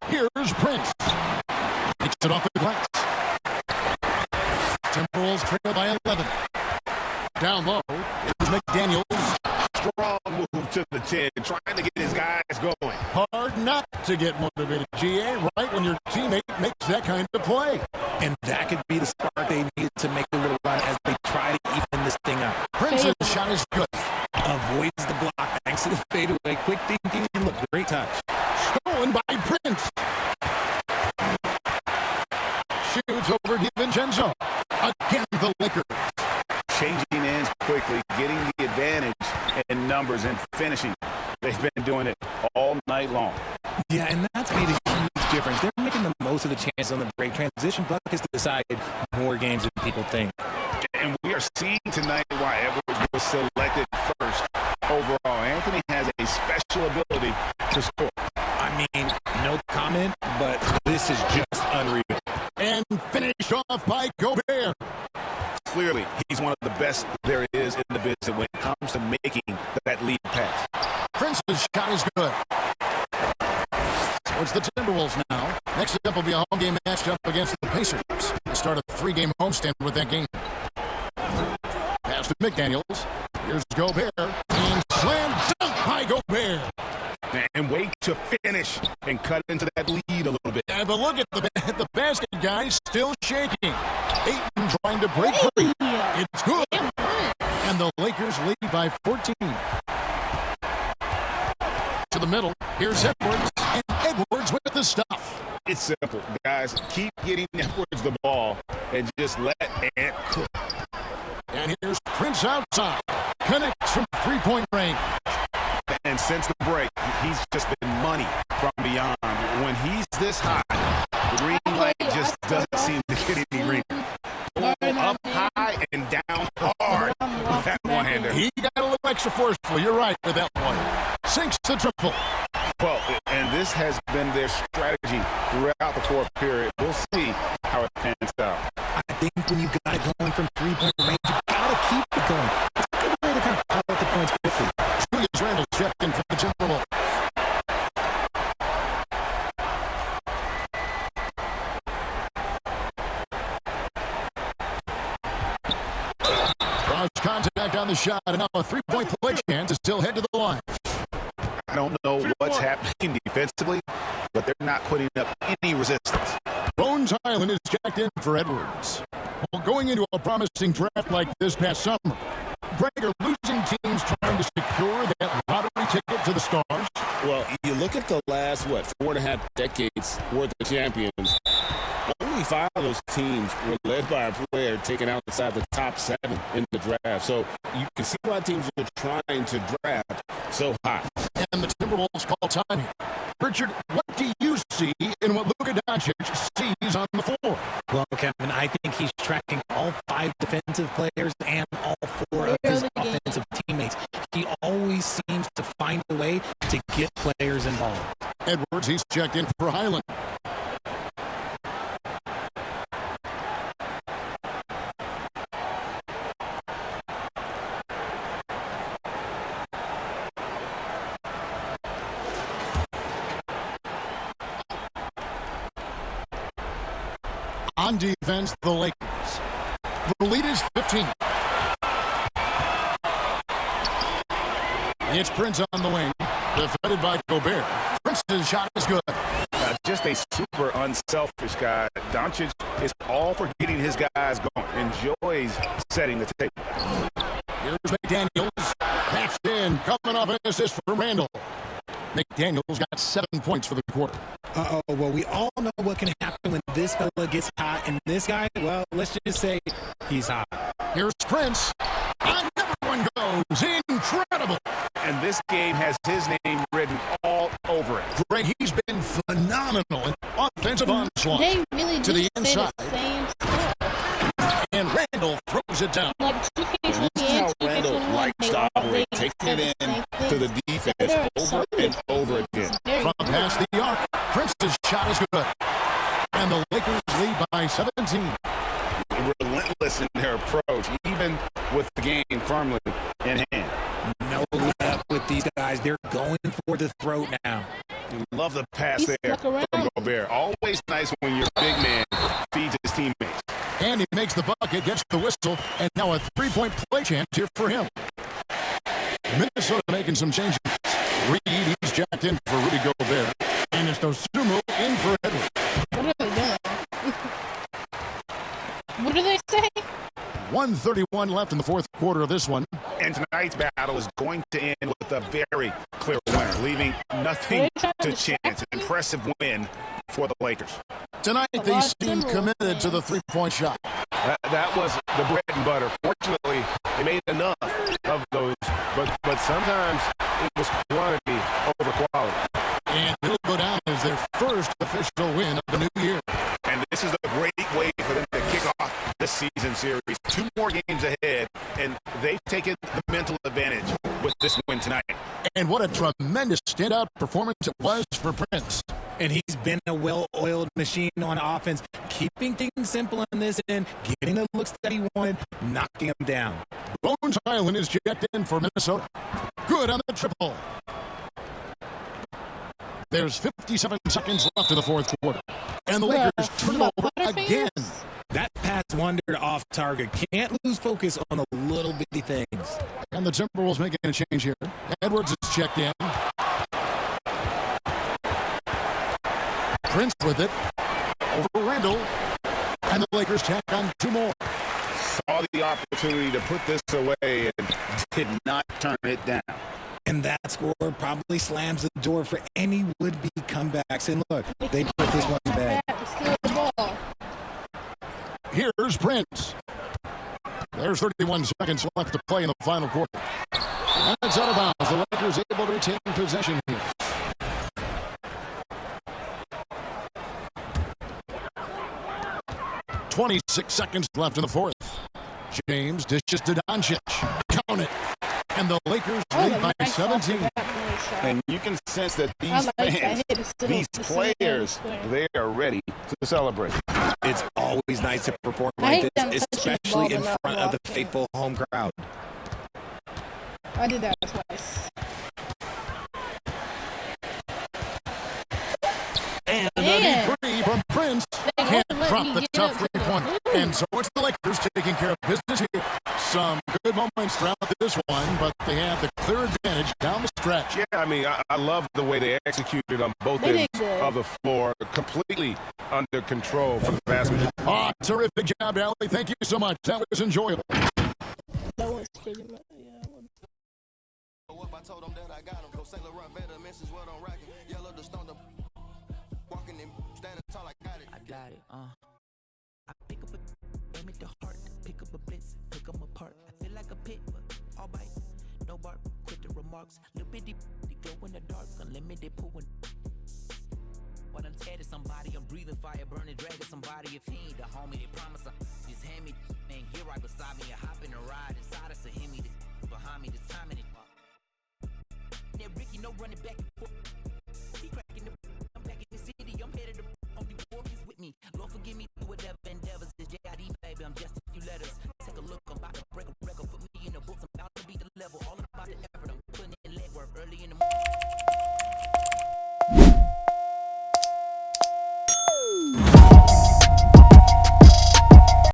Here's Prince. Takes it off the glass. Timberwolves trail by 11. Down low. Here's McDaniels. Strong move to the 10, trying to get his guys going. Hard not to get motivated, GA, right when your teammate makes that kind of play. And that could be the spark they need to make a little run as they try to even this thing up. Prince's shot is good. Avoids the block thanks to the fadeaway. Quick thinking and look, great touch. Stolen by Prince. Shoots over DiVincenzo. Again, the Lakers. Changing ends quickly, getting the advantage in numbers and finishing. They've been doing it all night long. Yeah, and that's made a huge difference. They're making the most of the chances on the break. Transition buckets to decide more games than people think. And we are seeing tonight why Edwards was selected first overall. Anthony has a special ability to score. I mean, no comment, but this is just unreal. And finished off by Gobert. Clearly, he's one of the best there is in the business when it comes to making that lead pass. Prince's shot is good. So it's the Timberwolves now. Next up will be a home game matchup against the Pacers. They start a 3-game homestand with that game. Pass to McDaniels. Here's Gobert. And slam dunk by Gobert. And wait to finish and cut into that lead a little bit. Yeah, but look at the basket, guys, still shaking. Ayton trying to break free. It's good. And the Lakers lead by 14. To the middle. Here's Edwards. And Edwards with the stuff. It's simple, guys. Keep getting Edwards the ball and just let Ant cook. And here's Prince outside. Connects from three-point range. And since the break, he's just been money from beyond. When he's this high, the green light just doesn't seem to get any green. Up high and down hard with that one-hander. He got a little extra forceful. You're right with that one. Sinks the triple. Well, and this has been their strategy throughout the fourth period. We'll see how it pans out. I think when you've got it going from three-point range, you got to keep it going. It's a good way to kind of pop up the points quickly. Julius Randle checked in for the Timberwolves. on the shot, and now a three-point play chance to still head to the line. I don't know what's happening defensively, but they're not putting up any resistance. Bones Island is checked in for Edwards. Well, going into a promising draft like this past summer, Greg, are losing teams trying to secure that lottery ticket to the Stars? Well, you look at the last, 4.5 decades worth of champions. Only 5 of those teams were led by a player taken outside the top 7 in the draft. So you can see why teams are trying to draft so high. And the Timberwolves call time here. Richard, what do you see in what Luka Doncic sees on the floor? Well, Kevin, I think he's tracking all 5 defensive players and all 4 of his offensive teammates. He always seems to find a way to get players involved. Edwards, he's checked in for Highland. On defense, the Lakers. The lead is 15. It's Prince on the wing, defended by Gobert. Prince's shot is good. Just a super unselfish guy. Doncic is all for getting his guys going. Enjoys setting the table. Here's McDaniels. That's in. Coming off an assist from Randall. McDaniels got 7 points for the quarter. Well, we all know what can happen when this fella gets hot, and this guy, well, let's just say he's hot. Here's Prince. Another one goes. Incredible. And this game has his name written all over it. Greg, he's been phenomenal in offensive onslaught. They really to the say inside. the same stuff. And Randall throws it down. Like 2K20 and 2K21, they operate, taking it in to the defense over and over again. From past the arc, Prince's shot is good. And the Lakers lead by 17. Relentless in their approach, even with the game firmly in hand. No let with these guys. They're going for the throat now. Love the pass there from Gobert. Always nice when your big man feeds his teammates. And he makes the bucket, gets the whistle, and now a three-point play chance here for him. Minnesota making some changes. Reed, he's jacked in for Rudy Gobert. And it's Dosumu in for Edwards. What are they doing? What do they say? 1:31 left in the fourth quarter of this one. And tonight's battle is going to end with a very clear winner, leaving nothing to chance. An impressive win for the Lakers. Tonight, they seem committed to the three-point shot. That was the bread and butter. Fortunately, they made enough of those, but sometimes it was quantity over quality. And it'll go down as their first official win of the new year. And this is a great way for them to kick off the season series. 2 more games ahead, and they've taken the mental advantage with this win tonight. And what a tremendous standout performance it was for Prince. And he's been a well-oiled machine on offense, keeping things simple in this end, getting the looks that he wanted, knocking him down. Bones Island is checked in for Minnesota. Good on the triple. There's 57 seconds left in the fourth quarter. And the Lakers turn it over again. That pass wandered off target. Can't lose focus on the little bitty things. And the Timberwolves making a change here. Edwards is checked in. Prince with it. Over Randall. And the Lakers tack on 2 more. Saw the opportunity to put this away and did not turn it down. And that score probably slams the door for any would-be comebacks. And look, they put this one back. Here's Prince. There's 31 seconds left to play in the final quarter. And it's out of bounds. The Lakers able to retain possession here. .26 seconds left in the fourth. James dishes to Doncic. Count it. And the Lakers lead by 17. And you can sense that these fans, these players, they are ready to celebrate. It's always nice to perform like this, especially in front of the faithful home crowd. I did that twice. And a free from Prince. Can't drop the tough three-pointer. And so it's the Lakers taking care of business here. Some good moments throughout I love the way they executed on both ends of the floor, completely under control for the vast majority. Oh, terrific job, Allie. Thank you so much. That was enjoyable. That was pretty much, yeah. I told them that I got them. Go Sailor Run, better message what I'm rocking. Yellow the stone, walking in, standing tall, I got it. I got it, I pick up a, aim at the heart, pick up a blitz, pick them apart. I feel like a pit, but all bite, no bark, quit the remarks. Little bitty, glow in the dark, unlimited pooling. What I'm tearing somebody, I'm breathing fire, burning, dragging somebody. If he ain't the homie, they promise just hand me, man, get right beside me and hop in the ride.